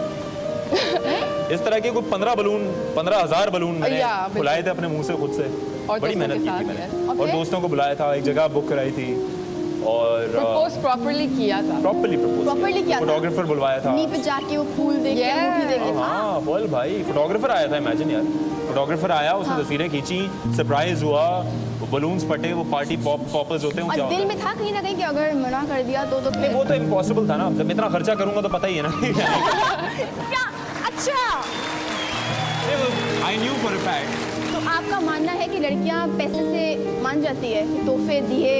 इस तरह के कोई 15,000 बलून मैंने फुलाए थे अपने मुंह से खुद से। बड़ी मेहनत की थी मैंने, और दोस्तों को बुलाया था, एक जगह बुक कराई थी, और प्रपोज प्रॉपर्ली किया था। प्रॉपर्ली किया था। फोटोग्राफर बुलवाया था, नी पे जाके वो फूल देख के मूवी देखे। हाँ बोल भाई, फोटोग्राफर आया था, इमेजिन यार, फोटोग्राफर आया, उसने तस्वीरें खींची, सरप्राइज हुआ, वो बलून्स फटे, वो पार्टी पॉपर्स होते हैं। और दिल में था कहीं ना कहीं कि अगर मना कर दिया तो नहीं, वो तो इम्पॉसिबल था ना, जब इतना खर्चा करूंगा तो पता ही है ना। क्या? अच्छा, I knew for a fact. तो आपका मानना है कि लड़कियां पैसे से मान जाती है कि तोहफे दिए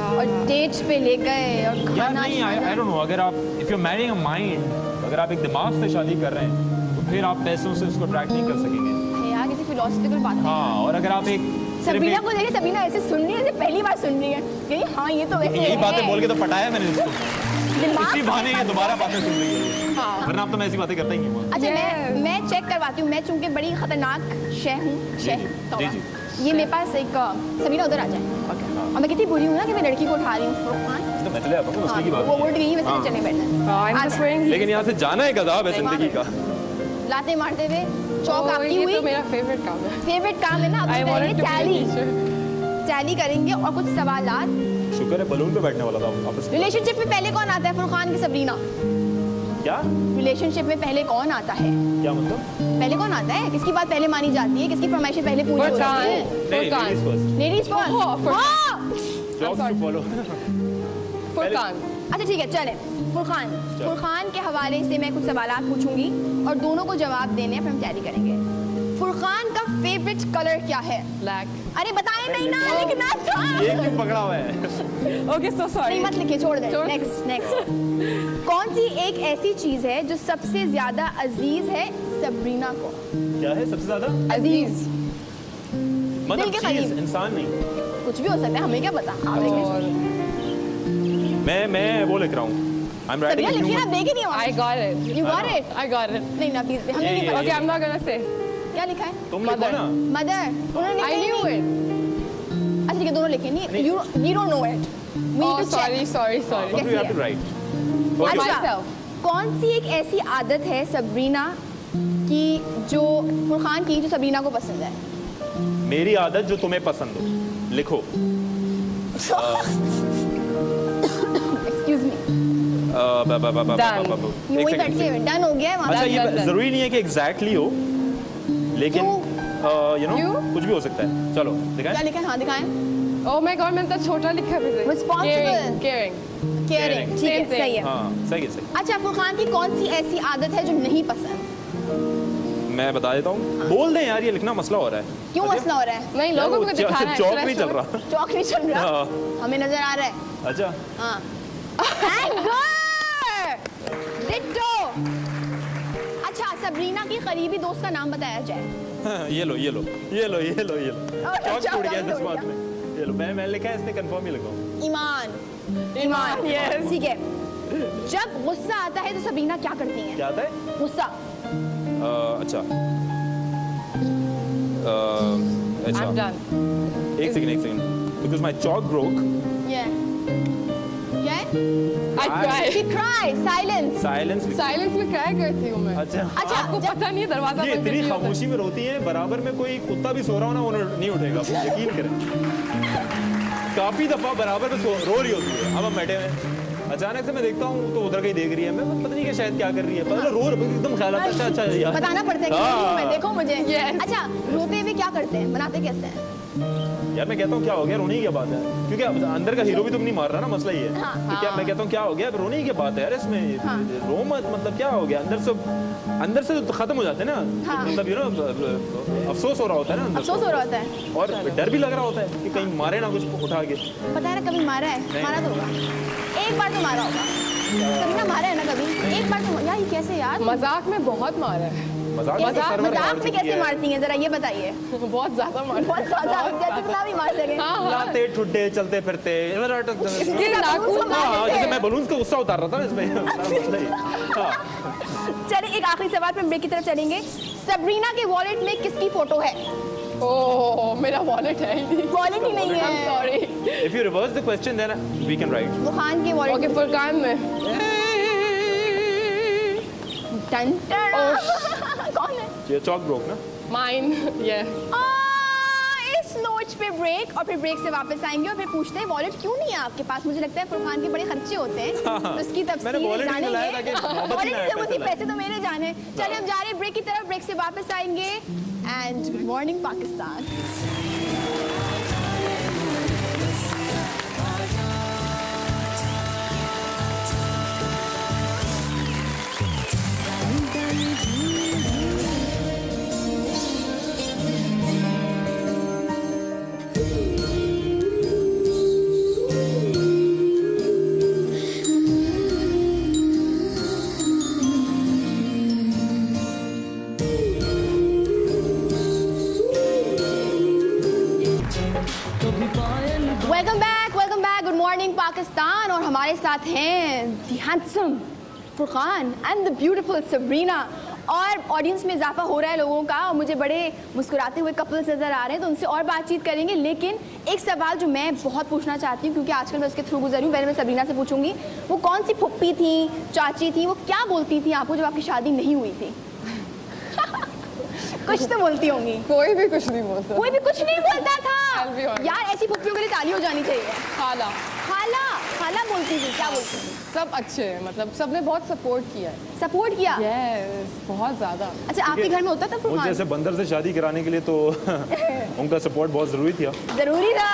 और डेट्स पे ले गए और खाना? नहीं, आई डोंट नो, अगर आप if you marrying a mind, अगर आप एक दिमाग से शादी कर रहे हैं तो फिर आप पैसों से उसको ट्रैक नहीं कर सकेंगे। यार किसी फिलोसफिकल बात है। हाँ, और अगर आप एक सबीना को देखिए, सबीना ऐसे सुन रही है, ऐसे पहली बार सुन रही है कि हाँ ये तो वैसे यही बातें बोल के तो पटाया मैंने इसको, इसी बहाने ये दोबारा बातें सुन रही है। हाँ। वरना आप तो मैं ऐसी बातें करता ही नहीं हूँ। अच्छा मैं चेक करवाती हूँ, मैं चूंकि बड़ी खतरनाक ये मेरे पास एक सबीना उधर आ जाए, और मैं कितनी बुरी हूँ ना कि मैं लड़की को उठा रही हूँ फुरकान। तो मैं चले आता हूँ, उसकी की बात वो उठ गई, वैसे चले बैठना। लेकिन यहाँ से जाना एक अज़ाब है जिंदगी का। लाते मारते हुए चौक आपकी हुई। तो मेरा फेवरेट काम है। फेवरेट काम है ना, टैली करेंगे और कुछ सवालात। शुक्र है बलून पे बैठने वाला था वापस। रिलेशनशिप में पहले कौन आता है, फुरकान की सबरीना? क्या रिलेशनशिप में पहले कौन आता है? क्या मतलब? पहले कौन आता है? किसकी बात पहले मानी जाती है? किसकी फरमाइशें पहले पूरी होती है? Ladies first. फुरकान। अच्छा ठीक है, चले फुरकान के हवाले से मैं कुछ सवालात पूछूंगी और दोनों को जवाब देने हैं, फिर हम तैयारी करेंगे। फुरकान का फेवरेट कलर क्या है? ब्लैक। अरे बताएं नहीं ना, लिखना था। ये क्यों पकड़ा हुआ है? Okay so sorry. मत लिखे, छोड़ दे। नेक्स्ट कौन सी एक ऐसी चीज है जो सबसे ज्यादा अजीज है सबरीना को? क्या है सबसे ज्यादा अजीज? मतलब चीज, इंसान नहीं, कुछ भी हो सकता है, हमें क्या पता। मैं वो लिख रहा हूँ। I'm writing a लिखिए ना, human. देख ही नहीं। I got it. You got it? I got it. नहीं ना प्लीज, हमने नहीं पढ़ा। Okay, I'm not gonna say. क्या लिखा है? तुम लिखो ना। मदर। उन्होंने लिखा I ही knew नहीं। it. अच्छा ठीक है, दोनों लिखे नहीं। You don't know it. We Oh, need to check. sorry. What do you have to write? Okay. अच्छा, कौन सी एक ऐसी आदत है सबरीना की जो फुरकान की जो सबरीना को पसंद है? मेरी आदत जो तुम्हें पसंद हो, लिखो। Excuse me. ये वही बैठ के डन हो गया है वहाँ। अच्छा ये जरूरी नहीं है कि एग्जैक्टली हो, लेकिन यू नो कुछ भी हो सकता है। चलो दिखाएं। क्या लिखा है? हाँ दिखाएं। Oh my God, मैंने तो छोटा लिखा भी है। Responsible. Caring. ठीक है, सही है। हाँ सही है। अच्छा फुरकान की कौन सी ऐसी आदत है जो नहीं पसंद? मैं बता देता हूँ, बोल दें यार, ये लिखना मसला हो रहा है। क्यों मसला हो रहा है? नहीं, लोगों को दिखाना है। चौक नहीं चल रहा। चौक नहीं चल रहा, हमें नजर आ रहा है। अच्छा हाँ। डिट्टो। अच्छा सबरीना की करीबी दोस्त का नाम बताया जाए। ये लो चौक टूट गया इस बात में। ये लो, मैं लिखा है, इसने कंफर्म ही लिखा। ईमान। यस ठीक है। जब गुस्सा आता है तो सबरीना क्या करती हैं? क्या आता है? गुस्सा। अच्छा I'm done. एक second because my chalk broke. Yeah. I cried. She cried. Silence. Silence में cry करती हूँ मैं। अच्छा आपको पता नहीं है, दरवाजा ये बंद इतनी करती हूँ। खामोशी में रोती है, बराबर में कोई कुत्ता भी सो रहा हो ना, वो नहीं उठेगा, यकीन करें। काफी दफा बराबर में रो रही होती है। अब हम बैठे हैं, अचानक से मैं देखता हूँ तो उधर कहीं देख रही है, मैं पता नहीं कि शायद क्या कर रही है, पता रो एकदम ख्याल आता है। अच्छा यार बताना पड़ता है कि मैं देखो मुझे। अच्छा रोते हुए क्या करते हैं, बनाते कैसे हैं? यार मैं कहता हूँ क्या हो गया, रोने की क्या बात है, क्योंकि अब अंदर का हीरो भी तुम नहीं मार रहा ना, मसला ये है। तो क्या मैं कहता हूँ क्या हो गया, रोने की क्या बात है यार इसमें, रो मत, मतलब क्या हो गया, अंदर से तो खत्म हो जाते हैं ना, मतलब यू नो अफसोस हो रहा होता है ना, अफसोस हो रहा होता है और डर भी लग रहा होता है कि कहीं मारे ना कुछ उठा के। पता है ना कभी मारा है, मारा तो होगा, एक बार तो मारा होगा, कभी ना मारा है ना कभी, एक बार तो। यार ये कैसे यार, मजाक में बहुत मारा है। मजाक में कैसे मारती हैं जरा ये बताइए। बहुत ज्यादा मार, बहुत ज्यादा, कितना भी मार सके। लाते ठुड्डे चलते फिरते, जैसे मैं बलून्स का गुस्सा उतार रहा था इसमें। चलिए एक आखिरी सवाल पे ब्रेक की तरफ चलेंगे। सबरीना के वॉलेट में किसकी फोटो है? ओह मेरा वॉलेट है ही नहीं। वॉलेट ही नहीं है, sorry. If you reverse the question then we can write. Furqan के वॉलेट। ओके फुरकान में। कौन है? ये चॉक ब्रोक ना? माइन, ये। इस नोट पे ब्रेक और फिर ब्रेक से वापस आएंगे और फिर पूछते हैं वॉलेट क्यों नहीं है आपके पास। मुझे लगता है फुरकान के बड़े खर्चे होते हैं तो उसकी तफसील जानेंगे। वॉलेट की जरूरत नहीं, पैसे तो मेरे जाने। चलिए हम जा रहे हैं ब्रेक की तरफ, ब्रेक से वापस आएंगे। And good morning Pakistan. Welcome back, good morning Pakistan. और हमारे साथ हैं the handsome Furqan and the beautiful Sabrina. और ऑडियंस में इजाफा हो रहा है लोगों का और मुझे बड़े मुस्कुराते हुए कपल्स नज़र आ रहे हैं तो उनसे और बातचीत करेंगे। लेकिन एक सवाल जो मैं बहुत पूछना चाहती हूँ क्योंकि आजकल मैं उसके थ्रू गुजरी हूँ, पहले मैं सबरीना से पूछूंगी वो कौन सी फुप्पी थी, चाची थी, वो क्या बोलती थी आपको जब आपकी शादी नहीं हुई थी? कुछ तो बोलती होंगी। कोई भी कुछ नहीं बोलता। कोई भी कुछ नहीं बोलता था यार। ऐसी फुप्पियों के लिए ताली हो जानी चाहिए। खाला खाला खाला बोलती थी, क्या बोलती थी? सब अच्छे हैं, मतलब सबने बहुत सपोर्ट किया है। सपोर्ट किया? यस, बहुत ज़्यादा। अच्छा आपके घर में होता था फुरकान? जैसे बंदर से शादी कराने के लिए तो उनका सपोर्ट बहुत जरूरी था। जरूरी था।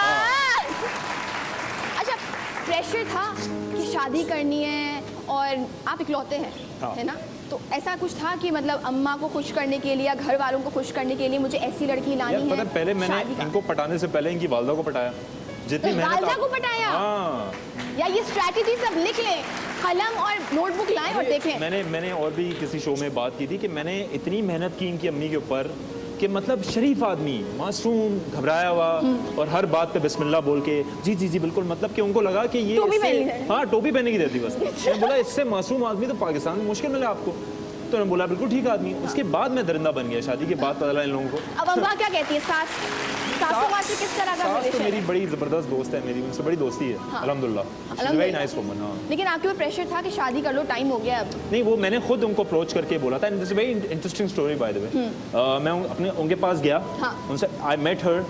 अच्छा प्रेशर था कि शादी करनी है और आप इकलौते हैं, है ना? तो ऐसा कुछ था कि मतलब अम्मा को खुश करने के लिए या घर वालों को खुश करने के लिए मुझे ऐसी लड़की लानी है? पता पहले मैंने इनको पटाने से पहले इनकी वालदा को पटाया। जितनी मेहनत वालदा को पटाया? या ये स्ट्रैटेजी सब लिख लें, कलम और नोटबुक लाएं और देखें। मैंने और भी किसी शो में बात की थी कि मैंने इतनी मेहनत की इनकी अम्मी के ऊपर कि मतलब शरीफ आदमी, मासूम, घबराया हुआ और हर बात पे बिस्मिल्लाह बोल के जी जी जी बिल्कुल, मतलब कि उनको लगा कि ये हाँ टोपी पहने की रहती बस। मैंने बोला इससे मासूम आदमी तो पाकिस्तान में मुश्किल मिला आपको। तो उन्होंने बोला बिल्कुल ठीक आदमी। उसके बाद मैं दरिंदा बन गया, शादी के बाद पता लगा इन लोगों को। अब अम्मा क्या कहती है? सास किस तरह का रिलेशन? तो मेरी बड़ी जबरदस्त दोस्त है, मेरी उनसे बड़ी दोस्ती है। हाँ। अल्हम्दुलिल्लाह वेरी नाइस वुमन। हाँ लेकिन आपके ऊपर प्रेशर था कि शादी कर लो, टाइम हो गया अब? नहीं, वो मैंने खुद उनको अप्रोच करके बोला था। This is very interesting story by the way. मैं अपने उनके पास गया, उनसे I met her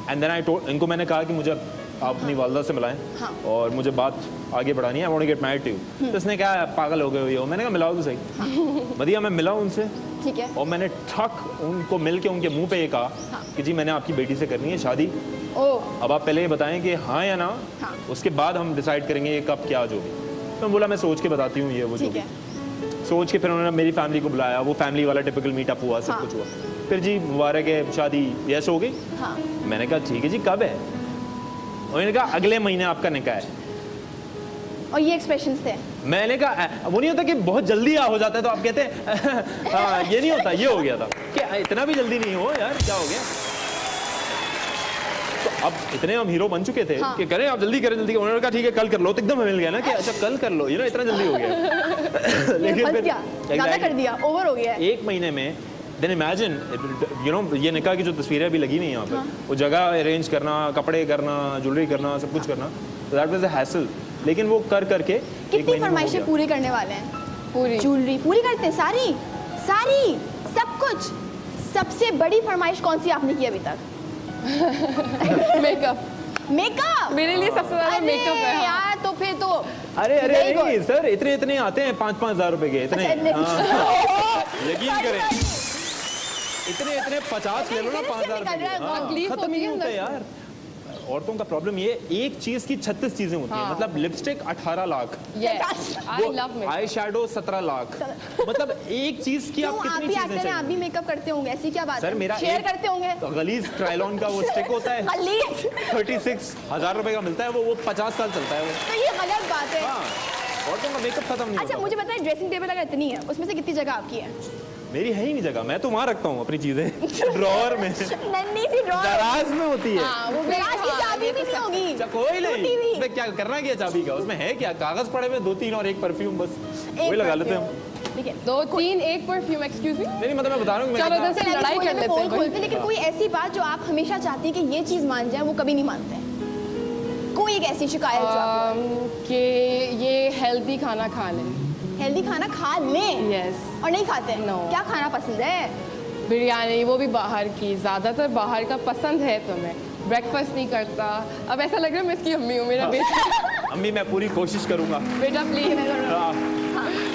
and then I told, इनको मैंने कहा कि मुझे आप अपनी वालदा से मिलाएं और मुझे बात आगे बढ़ानी है, I want to get married to you. तो उसने कहा पागल हो गए हो? मैंने कहा मिलाओ तो सही। बढ़िया, मैं मिला उनसे, ठीक है, और मैंने ठक उनको मिल के उनके मुंह पे ये कहा कि जी मैंने आपकी बेटी से करनी है शादी। अब आप पहले ये बताएं कि हाँ या ना, उसके बाद हम डिसाइड करेंगे ये कब क्या जो भी। तो बोला मैं सोच के बताती हूँ ये वो जो। सोच के फिर उन्होंने मेरी फैमिली को बुलाया, वो फैमिली वाला टिपिकल मीटअप हुआ, सब कुछ हुआ। फिर जी मुबारक है शादी, यस हो गई। मैंने कहा ठीक है जी, कब है? उन्होंने कहा अगले महीने आपका निकाह है। और ये एक्सप्रेशंस थे। मैंने कहा वो नहीं होता कि बहुत जल्दी हो जाता है तो आप कहते हैं हाँ ये नहीं होता, ये हो गया था कि इतना भी जल्दी नहीं हो यार, क्या हो गया? तो अब इतने हम हीरो बन चुके थे कि करें आप जल्दी करें, जल्दी। उन्होंने कहा ठीक है कल कर लो, तो एकदम मिल गया ना कि अच्छा कल कर लो, ये ना इतना जल्दी हो गया। लेकिन फिर ज़्यादा कर दिया, ओवर हो गया। एक महीने में देन इमेजिन यू नो ये निकाह की जो तस्वीरें भी लगी हुई हैं यहाँ पर, वो जगह अरेंज करना, कपड़े करना, ज्वेलरी करना, सब कुछ करना, दैट वाज अ हैसल। लेकिन वो कर करके कितनी फरमाइशें पूरी करने वाले हैं? पूरी ज्वेलरी पूरी करते हैं, सारी सारी सब कुछ। सबसे बड़ी फरमाइश कौन सी आपने की अभी तक? मेकअप। मेकअप मेरे लिए सबसे ज्यादा मेकअप है यार। तो फिर तो अरे नहीं सर, इतने आते हैं 5-5 हज़ार रुपए के, इतने। यकीन करें इतने 50 ले लो ना 5,000 तकलीफ खत्म ही होती नहीं है होते अंदर यार। औरतों का प्रॉब्लम ये एक चीज की 36 चीजें होती हैं। मतलब lipstick 18 lakh, I love me, eye shadow 17 lakh, मतलब एक चीज की आप आप कितनी भी चीजें एक्टर हैं, आप भी मेकअप करते होंगे, ऐसी क्या बात सर है? मेरा शेयर करते होंगे। गलीज ट्रायलॉन का वो स्टिक होता है, गलीज 36,000 रुपए का मिलता है, वो 50 साल चलता है वो। तो ये गलत बात है। हाँ, औरतों का मेकअप खत्म नहीं अच्छा होता। मुझे बताएं, ड्रेसिंग टेबल अगर इतनी है, उसमें से कितनी जगह आपकी है? मेरी है ही नहीं जगह, मैं तो वहाँ रखता हूँ अपनी चीजें ड्रॉअर में, नन्ही सी ड्रॉअर, दराज में होती है। वो भी दराज की चाबी भी नहीं होगी। अच्छा, कोई टूटी नहीं, हुई। उसमें क्या करना क्या चाबी का, उसमें है क्या, कागज पड़े हुए 2-3 और एक परफ्यूम, बस वही लगा लेते हैं हम। ठीक है, 2-3 एक परफ्यूम, एक्सक्यूज मी। नहीं मतलब मैं बता रहा हूँ कि मैं चलो कितना- इधर से लड़ाई कर लेते हैं खोलते, लेकिन कोई ऐसी बात जो आप हमेशा चाहती है कि ये चीज मान जाए, वो कभी नहीं मानते हैं? कोई एक ऐसी शिकायत जो आपको कि ये हेल्दी खाना खा लें। हेल्दी खाना खा लें यस, और नहीं खाते? No. क्या खाना पसंद है? बिरयानी, वो भी बाहर की, ज़्यादातर बाहर का पसंद है तुम्हें। ब्रेकफास्ट नहीं करता। अब ऐसा लग रहा है मैं इसकी अम्मी हूँ, मेरा बेटा। अम्मी मैं पूरी कोशिश करूंगा। बेटा प्लीज।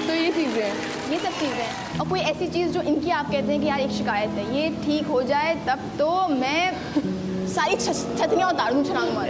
तो ये चीज़ें, ये सब चीज़ें, और कोई ऐसी चीज़ जो इनकी आप कहते हैं कि यार एक शिकायत है, ये ठीक हो जाए तब तो मैं सारी छतरियाँ उतार दूँ, छलांग मार।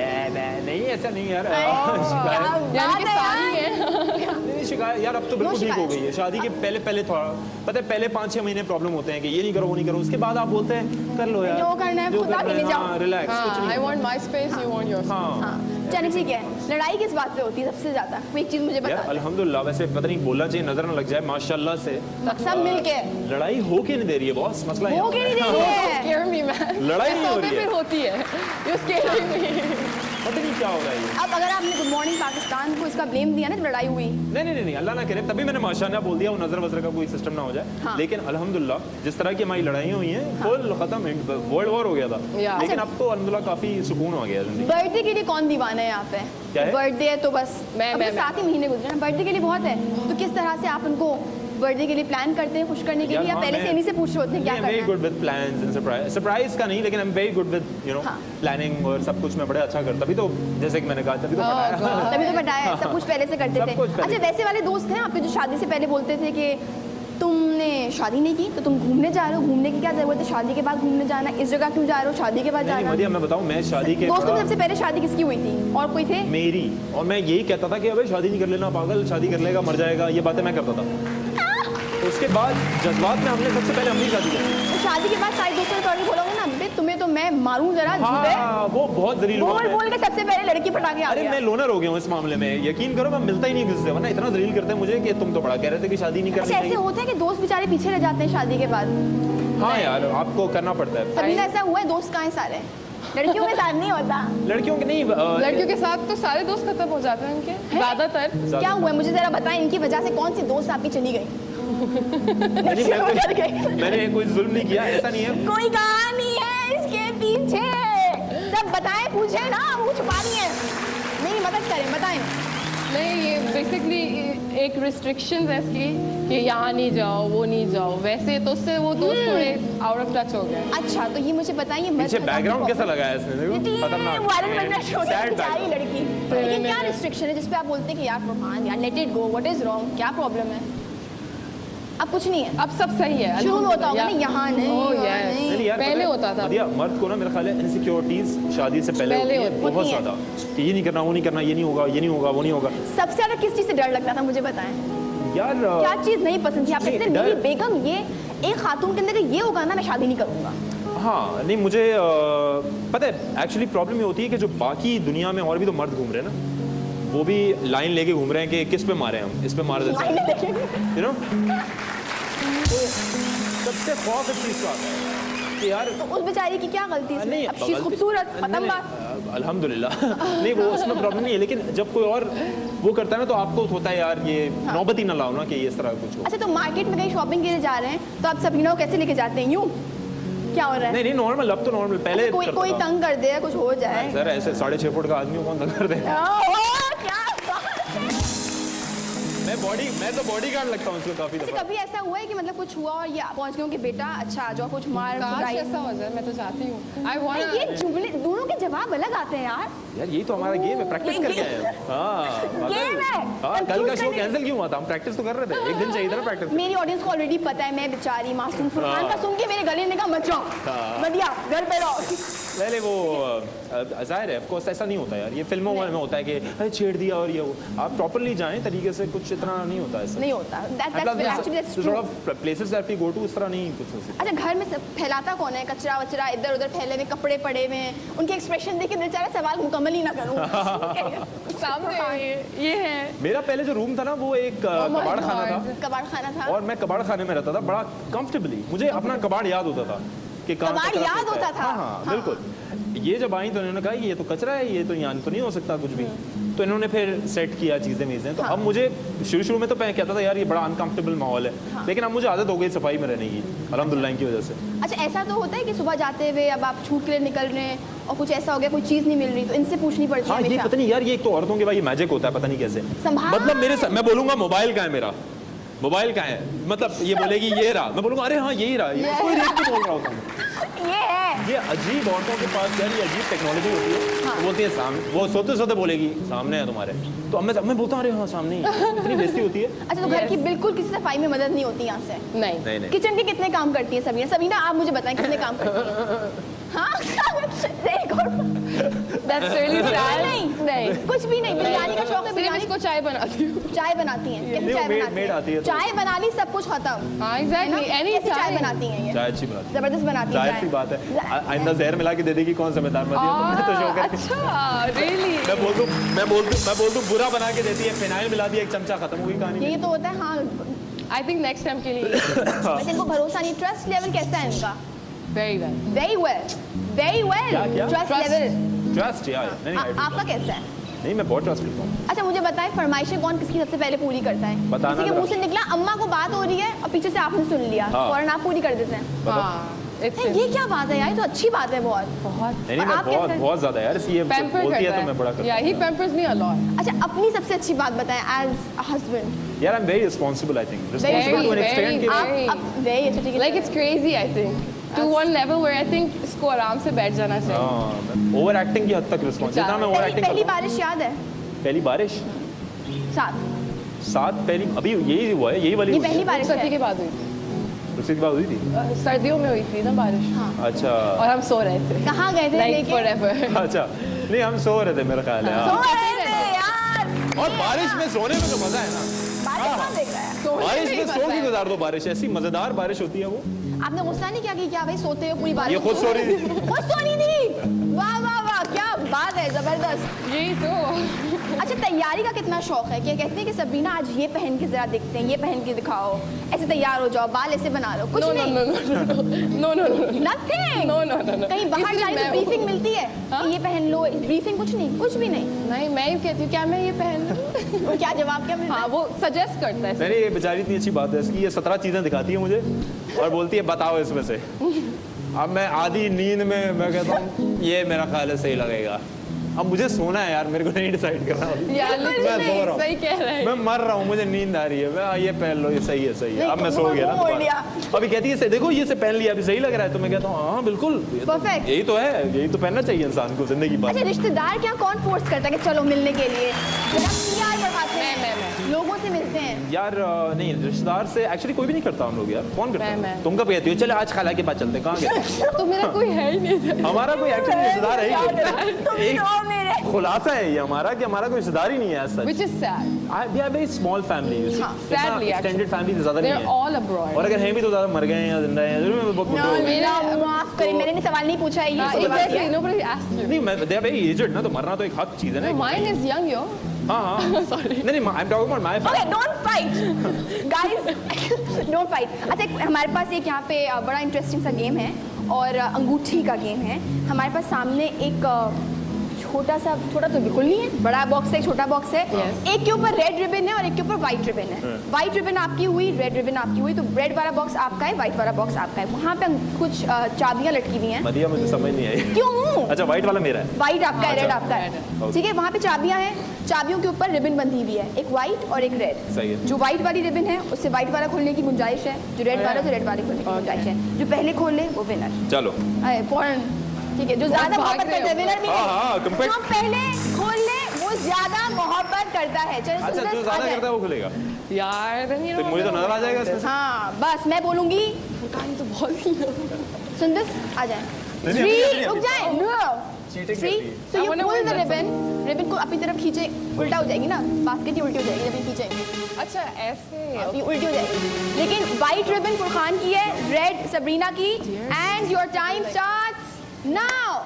नहीं ऐसा नहीं यार, क्या यानी कि बात है सारी यार। है। नहीं शिकायत यार, अब तो बिल्कुल ठीक हो शिकायत। गई है। शादी के पहले थोड़ा पता है, पहले 5-6 महीने प्रॉब्लम होते हैं कि ये नहीं करो वो नहीं करो, उसके बाद आप बोलते हैं कर लो यार, जो करना है खुदा के लिए जाओ। रिलैक्स, कुछ हाँ, नहीं। I want my space, you want yours. हाँ चलिए ठीक है, लड़ाई किस बात पे होती है सबसे ज्यादा? कोई एक चीज मुझे यार बता। अल्हम्दुलिल्लाह, वैसे पता नहीं बोलना चाहिए, नजर ना लग जाए, माशाल्लाह से सब मिलके लड़ाई हो के नहीं दे रही है बॉस, मसला हो के नहीं दे रही है। Scare me, man. लड़ाई नहीं हो ऐसा रही है। फिर होती है। You scaring me. पता नहीं क्या हो रहा है ये। अब अगर आपने गुड मॉर्निंग पाकिस्तान को इसका ब्लेम दिया ना जब लड़ाई हुई, नहीं अल्लाह ना करे, तभी मैंने माशाल्लाह बोल दिया, वो नजर वजर का कोई सिस्टम ना हो जाए। हाँ। लेकिन अल्हम्दुलिल्लाह जिस तरह की हमारी लड़ाइयाँ हुई हैं, फुल खत्म, वर्ल्ड वॉर हो गया था, Yeah. लेकिन अब तो अल्हम्दुलिल्लाह काफी सुकून हो गया जिंदगी। बर्थडे के लिए कौन दीवाना है यहाँ पे? क्या है? बर्थडे है तो बस मैं- अब तो 7 ही महीने गुजरे ना, बर्थडे के लिए बहुत है। तो किस तरह से आप उनको बर्थडे के लिए प्लान करते हैं खुश करने के लिए, या पहले से इन्हीं से पूछ रहे होते हैं क्या करना वेरी है? Good with plans and surprise का नहीं, लेकिन I am very good with हाँ। प्लानिंग और सब कुछ मैं बड़े अच्छा करता, तभी तो जैसे कि मैंने कहा तभी तो बताया। तभी तो बताया, सब कुछ पहले से करते सब थे। कुछ पहले। अच्छा, वैसे वाले दोस्त हैं आपके जो शादी से पहले बोलते थे कि तुमने शादी नहीं की तो तुम घूमने जा रहे हो, घूमने की क्या जरूरत है, शादी के बाद घूमने जाना, इस जगह क्यों जा रहे हो, शादी के बाद नहीं जाना? मदिया, मैं बताऊं, मैं शादी के दोस्तों में बाद- सबसे पहले शादी किसकी हुई थी, और कोई थे? मेरी, और मैं यही कहता था कि अबे शादी नहीं कर लेना पागल, शादी कर लेगा मर जाएगा, ये बातें मैं करता था। उसके बाद जज्बात में हमने सबसे पहले अपनी शादी की। तो शादी के बाद सारे दोस्तों ने तौर बोलोगे ना, बे तुम्हें तो मैं मारूं जरा झूठे, हाँ, वो बहुत जलील हुआ बोल मैं। बोल के सबसे पहले लड़की पटा के आ अरे गया। मैं लोनर हो गया हूँ इस मामले में, यकीन करो मैं मिलता ही नहीं किसी से, वरना इतना जलील करते हैं मुझे कि तुम तो बड़ा कह रहे थे कि शादी नहीं अच्छा, करनी ऐसे चाहिए। होता है कि दोस्त बेचारे पीछे रह जाते हैं शादी के बाद? हाँ यार, आपको करना पड़ता है। सभी का ऐसा हुआ है? दोस्त कहाँ हैं सारे? लड़कियों के साथ नहीं होता। लड़कियों के नहीं, लड़कियों के साथ तो सारे दोस्त खत्म हो जाते हैं उनके, ज्यादातर। क्या हुआ है मुझे जरा बताएं, इनकी वजह से कौन सी दोस्त आपकी चली गई? मैंने कोई जुल्म नहीं किया, ऐसा नहीं है। कोई कहानी है इसके पीछे, सब बताएं, पूछे ना, वो छुपा रही है। मेरी मदद करें, बताएं। नहीं, ये बेसिकली एक रिस्ट्रिक्शंस है इसकी कि यहाँ नहीं जाओ, वो नहीं जाओ, वैसे तो उससे वो दोस्त थोड़े आउट ऑफ टच हो गए। अच्छा, तो ये मुझे बताइए, पीछे बैकग्राउंड कैसा लगा है इसने, देखो खतरनाक, Sad बेचारी लड़की, लेकिन क्या रिस्ट्रिक्शन है जिसपे आप बोलते हैं कि यार फरमान यार let it go, what is wrong, क्या प्रॉब्लम है? अब कुछ नहीं है, अब सब सही है। शुरू में होता होगा ना, यहाँ नहीं, Oh, वहाँ yes. नहीं। नहीं यार, पहले होता था। मदिया, मर्द को ना मेरा ख्याल है इनसिक्योरिटीज शादी से पहले होती है बहुत होती हैं। ज्यादा, कि ये नहीं करना, वो नहीं करना, ये नहीं होगा, ये नहीं होगा, वो नहीं होगा। सबसे ज्यादा किस चीज से डर लगता था मुझे बताएं? यार क्या चीज नहीं पसंद थी? आप कहते थे डर- मेरी बेगम, ये एक खातून के अंदर ये होगा ना, मैं शादी नहीं करूंगा। हाँ नहीं, मुझे पता है एक्चुअली प्रॉब्लम ये होती है कि जो बाकी दुनिया में और भी तो मर्द घूम रहे हैं ना, वो भी लाइन लेके घूम रहे हैं कि किस पे मारे हम, इस पे मार देते लाइन हैं, लेके। You know. तो सबसे खौफ इस चीज का आता है कि यार तो उस बेचारी की क्या गलती है? नहीं, अब शीज गलती- खूबसूरत, नहीं, खत्म नहीं, बात। अल्हम्दुलिल्लाह नहीं, वो उसमें प्रॉब्लम नहीं है, लेकिन जब कोई और वो करता है ना, तो आपको होता है यार ये नौबत ही ना लाओ ना कि ये इस तरह कुछ हो। अच्छा, तो मार्केट में कहीं शॉपिंग के लिए जा रहे हैं तो आप सबीना को कैसे लेके जाते हैं? यूं? क्या हो रहा है? नहीं नहीं, नॉर्मल, अब तो नॉर्मल, पहले कोई करता कोई था। तंग कर दे, कुछ हो जाए। सर ऐसे 6.5 फुट का आदमी को कौन तंग कर दे? क्या बात है? मैं तो बॉडी गार्ड लगता हूँ उसको काफी अच्छा, दफा। कभी ऐसा हुआ है कि मतलब कुछ हुआ और ये पहुंच गए हो कि बेटा अच्छा आ जाओ, कुछ मार काश कुटाई? ऐसा हो जाए, मैं तो चाहती हूँ। I नहीं, wanna- ये जुमले दोनों के जवाब अलग आते हैं यार। यार यही तो हमारा गेम है, प्रैक्टिस करके आए हैं। हाँ, कल का शो कैंसिल क्यों हुआ था? हम प्रैक्टिस तो कर रहे थे, एक दिन चाहिए था ना प्रैक्टिस। मेरी ऑडियंस को ऑलरेडी पता है, मैं बेचारी मासूम फरहान का सुन के मेरे गले ने कहा मत जाओ, बढ़िया घर पे रहो। पहले वो जाहिर है, ऑफकोर्स ऐसा नहीं होता यार, ये फिल्मों में होता है कि अरे छेड़ दिया और ये वो, आप प्रॉपरली जाएं तरीके से, कुछ इतना नहीं होता ऐसा। नहीं होता, places that we go to उस तरह नहीं कुछ हो सकता। अच्छा, घर में फैलाता कौन है कचरा वचरा, इधर उधर फैले हुए कपड़े पड़े हुए हैं, उनके एक्सप्रेशन देख के बेचारा सवाल मुकम्मल ही ना करूं। सामने ये है मेरा पहले जो रूम था ना, वो एक कबाड़ खाना था, और मैं कबाड़ खाने में रहता था बड़ा कंफर्टेबली। मुझे अपना कबाड़ याद होता था कि कबाड़ याद होता था। हाँ, बिल्कुल। ये जब आई तो इन्होंने कहा ये तो कचरा है, ये तो यहाँ तो नहीं हो सकता कुछ भी, तो इन्होंने फिर सेट किया चीज़ें मीज़ें। तो अब मुझे शुरू में तो मैं कहता था यार ये बड़ा अनकंफर्टेबल माहौल है, लेकिन अब मुझे आदत हो गई सफाई में रहने की, अल्हम्दुलिल्लाह की वजह से। अच्छा, ऐसा तो होता है कि सुबह जाते हुए अब आप छूट के लिए निकल रहे हैं और कुछ ऐसा हो गया, कोई चीज़ नहीं मिल रही, तो इनसे पूछनी पड़ती है। हाँ, ये पता नहीं यार, ये एक तो औरतों के भाई मैजिक होता है, पता नहीं कैसे। मतलब मैं बोलूँगा मोबाइल का है मेरा, मोबाइल का है, मतलब ये बोलेगी ये रहा, मैं बोलूँगा अरे हाँ यही रहा, ये कोई देख के बोल रहा होता हूँ। ये अजीब औरतों के पास यार ये अजीब टेक्नोलॉजी होती है। हाँ। बोलती है सामने, वो सोते सोते बोलेगी सामने है तुम्हारे, तो अब मैं बोलता हूँ अरे हाँ सामने ही, इतनी बेइज्जती होती है। अच्छा, तो घर की बिल्कुल किसी सफाई में मदद नहीं होती यहाँ से? नहीं। किचन के कितने काम करती है सबीना? आप मुझे बताएं कितने काम करती है? हाँ That's really sad. नहीं, कुछ भी नहीं। बिरयानी का शौक है, बिरयानी को चाय बनाती हूँ। चाय बनाती हैं? कैसे चाय बनाती हैं? चाय बना ली, सब कुछ खत्म। हाँ, एग्जैक्टली। एनी चाय बनाती हैं ये? चाय अच्छी बनाती है, जबरदस्त बनाती है। जाहिर सी बात है, आइंदा जहर मिला के दे देगी, कौन समझदार मत है, तुमने तो शौक है। अच्छा, रियली? मैं बोल दूं बुरा बना के देती है, फिनाइल मिला दिया, एक चमचा, खत्म हो गई कहानी। ये तो होता है। हाँ, आई थिंक नेक्स्ट टाइम के लिए। वैसे इनको भरोसा नहीं, ट्रस्ट लेवल कैसा है इनका? Very well. Trust level. Trust यार, आपका कैसा है? नहीं, मैं बहुत ट्रस्ट करता हूँ। अच्छा, मुझे बताएं, फरमाइशें कौन किसकी सबसे पहले पूरी करता है? किसी के मुंह से निकला अम्मा को बात हो रही है और पीछे से आपने सुन लिया, फौरन आप पूरी कर देते हैं। ये क्या बात है यार, तो अच्छी बात है बहुत। नहीं, मैं बहुत ज्यादा यार, ये बोलती है तो मैं बड़ा करता हूं। Yeah, he pampers me a lot. अच्छा, अपनी सबसे अच्छी बात बताएं एज अ हस्बैंड। यार, I'm very responsible, I think. Responsible to an extent कि like it's crazy, I think. To one level where I think इसको आराम से बैठ जाना चाहिए। ओवर एक्टिंग की हद तक रिस्पॉन्स, जितना मैं ओवर एक्टिंग। पहली बारिश याद है? पहली बारिश? साथ पहली, अभी यही हुआ है, यही वाली पहली बारिश सर्दी के बाद हुई थी। दूसरी बात हुई थी, सर्दियों में हुई थी ना बारिश। अच्छा। और हम सो रहे थे। कहाँ गए थे? Like forever. अच्छा, नहीं हम सो रहे थे मेरा ख्याल है। सो रहे थे यार। और बारिश में सोने में तो मजा है ना। बारिश में सो के गुजार दो, बारिश ऐसी मजेदार बारिश होती है वो। आपने गुस्सा नहीं किया कि क्या भाई सोते हो पूरी बारिश? ये खुद सो रही थी। खुद सो रही थी। वाह वाह वाह, क्या बात है, जबरदस्त। यही तो। अच्छा, तैयारी का कितना शौक है? क्या कहते हैं कि सबीना आज ये पहन के जरा दिखते हैं, ये पहन के दिखाओ, ऐसे तैयार हो जाओ, बाल ऐसे बना लो, कुछ नहीं? No, nothing. नो। कहीं बाहर जाने की ब्रीफिंग मिलती है कि ये पहन लो, ब्रीफिंग कुछ नहीं, कुछ भी नहीं? नहीं, मैं ही कहती हूँ क्या मैं ये पहन लूं? और क्या जवाब क्या मिलता है? हाँ, वो सजेस्ट करता है। अरे ये बेचारी इतनी अच्छी बात है इसकी, ये 17 चीजें दिखाती है मुझे और बोलती है बताओ इसमें से। अब मैं आधी नींद में मैं कहता हूँ ये मेरा ख्याल है सही लगेगा। अब मुझे सोना है यार, मेरे को नहीं डिसाइड करना। मैं सो रहा हूँ, सही कह रहा है। मैं मर रहा हूँ, मुझे नींद आ रही है, मैं ये पहन लो, ये सही है। अब मैं सो गया ना, अभी कहती है देखो ये से पहन लिया, अभी सही लग रहा है, तो मैं कहता हूँ हाँ बिल्कुल परफेक्ट, यही तो है, यही तो पहनना चाहिए इंसान को जिंदगी भर। अच्छा, रिश्तेदार क्या कौन फोर्स करता है कि चलो मिलने के लिए? लोगों से मिलते हैं यार? नहीं, रिश्तेदार से एक्चुअली कोई भी नहीं करता हम लोग यार। कौन करता है? तुम कब कहती हो चले आज खाला के पास चलते? कहाँ गए? तो मेरा कोई है ही नहीं। हमारा कोई एक्चुअली रिश्तेदार है ही नहीं। खुलासा है ये हमारा कि हमारा कोई रिश्तेदार ही नहीं है ऐसा। Which is sad. We are very small family. Sadly, extended family ज़्यादा नहीं है। They're all abroad. और अगर हैं भी तो ज़्यादा मर गए हैं या जिंदा हैं। मेरा माफ करिए, मैंने सवाल नहीं पूछा है ये। Exactly, nobody asked you. नहीं, they are very aged ना, तो मरना तो एक हक चीज़ है ना। Mine is young, yo. हाँ। Sorry. नहीं, I'm talking about my family. Okay, don't fight, guys. Don't fight. अच्छा, हमारे पास एक यहाँ पे बड़ा इंटरेस्टिंग सा गेम है और अंगूठी का गेम है। हमारे पास सामने एक छोटा तो बिल्कुल नहीं है, बड़ा बॉक्स है, छोटा बॉक्स है। एक के ऊपर रेड रिबन है और एक के ऊपर व्हाइट रिबन है। व्हाइट रिबन आपकी हुई, रेड रिबन आपकी हुई, तो रेड वाला बॉक्स आपका है, व्हाइट वाला बॉक्स आपका है। वहाँ पे कुछ चाबियां लटकी हुई हैं। मदिया, मुझे समझ नहीं आई। क्यों? अच्छा, व्हाइट वाला मेरा है, व्हाइट आपका है, रेड आपका है, ठीक है। वहाँ पे चाबियां हैं, चाबियों के ऊपर रिबन बंधी हुई है, एक व्हाइट और एक रेड। सही है। जो व्हाइट वाली रिबन है उससे व्हाइट वाला खोलने की गुंजाइश है, जो रेड वाला तो रेड वाले खोलने की गुंजाइश है। जो पहले खोल ले वो विनर। चलो फौरन ठीक है, जो ज्यादा मोहब्बत करता है विनर भी हाँ, हाँ, नहीं। compete- जो पहले खोल ले वो ज्यादा मोहब्बत करता है। चलो अच्छा, जो ज्यादा करता है वो खुलेगा। यार then you तो know, मुझे तो नजर आ जाएगा इसमें से। हाँ बस मैं बोलूंगी फुरकान तो बहुत ही सुंदर आ जाए। नहीं, Three, अभी- रुक जाए। Cheating Three, करती है। so you I wanna pull win the that ribbon को अपनी तरफ खींचे, उल्टा हो जाएगी ना, बास्केट ही उल्टी हो जाएगी जब ये खींचेंगे। अच्छा ऐसे ये उल्टी हो जाएगी। लेकिन व्हाइट रिबन फुरकान की है, रेड सबरीना की, and your time starts now.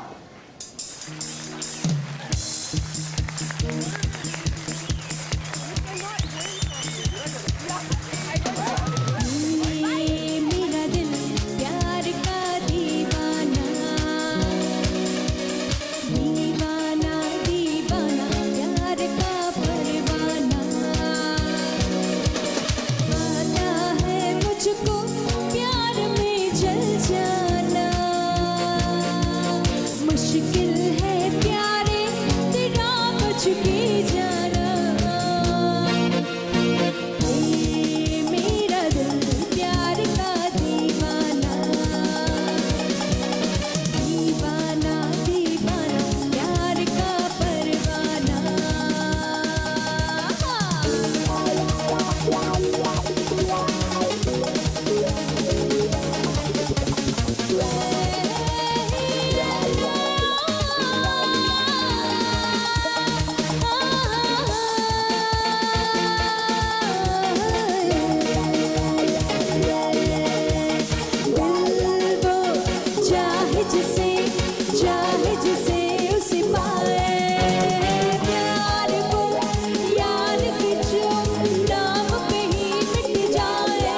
मेरा दिल प्यार का दीवाना दीवाना दीवाना प्यार का परवाना आता है मुझको प्यार में जल जाना मुश्किल है प्यारे तेरा मुझ के जाना मेरा दिल प्यार का दीवाना दीवाना दीवाना प्यार का परवाना चाहे जिसे उसे पाए प्यार को यार की जो नाम पे ही मिट जाए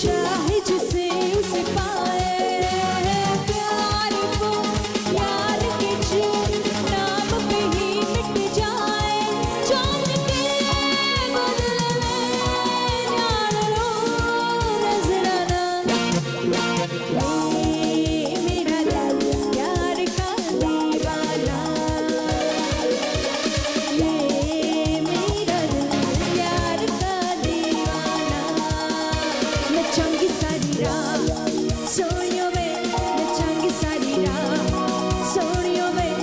चाहे जिसे उसे पाए प्यार को यार के जो नाम पे ही मिट जाए जान के बदले में यार रो नजराना मेरा दिल प्यार का दीवाना मेरा दिल प्यार का दीवाना नचांगी सारी रात सोनियों में नचांगी सारी रात सोनियों में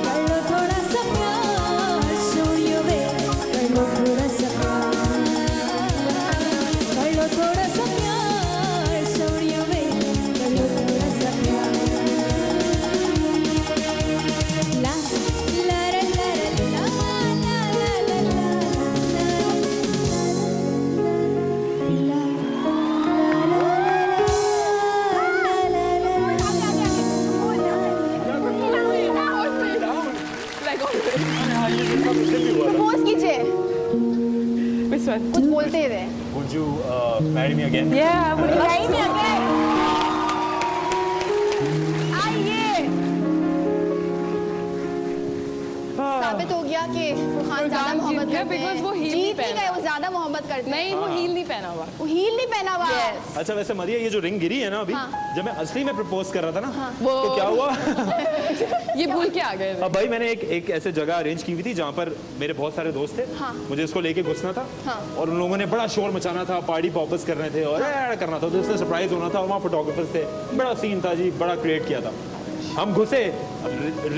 कर लो थोड़ा सा प्यार सोनियों में कर लो थोड़ा सा प्यार कर लो थोड़ा सा प्यार सोनियों में कर लो थोड़ा सा प्यार ला ला ला ला ला ला ला ला प्रपोज कीजिए, Which one? कुछ बोलते हुए। Would you marry me again? Yeah, I would love नहीं to. नहीं अगले आइए। साबित हो गया कि फुरकान ज्यादा फुरकान मोहब्बत जीत गया करते because वो हैं। heel जीत नहीं नहीं पहना। गए, वो ज्यादा मोहब्बत करते हैं। नहीं वो हील नहीं पहना हुआ वो हील नहीं पहना हुआ। Yes. अच्छा वैसे मदिया ये जो रिंग गिरी है ना अभी, हाँ। जब मैं असली में प्रपोज कर रहा था ना, वो- तो क्या हुआ? ये भूल के आ गए थे। अब भाई मैंने एक ऐसे जगह अरेंज की हुई थी जहाँ पर मेरे बहुत सारे दोस्त थे, हाँ। मुझे इसको लेके घुसना था, हाँ। और उन लोगों ने बड़ा शोर मचाना था, पार्टी पॉपर्स करने थे और करना था, तो इसलिए सरप्राइज होना था और वहाँ फोटोग्राफर्स थे, बड़ा सीन था जी, बड़ा क्रिएट किया था। हम घुसे,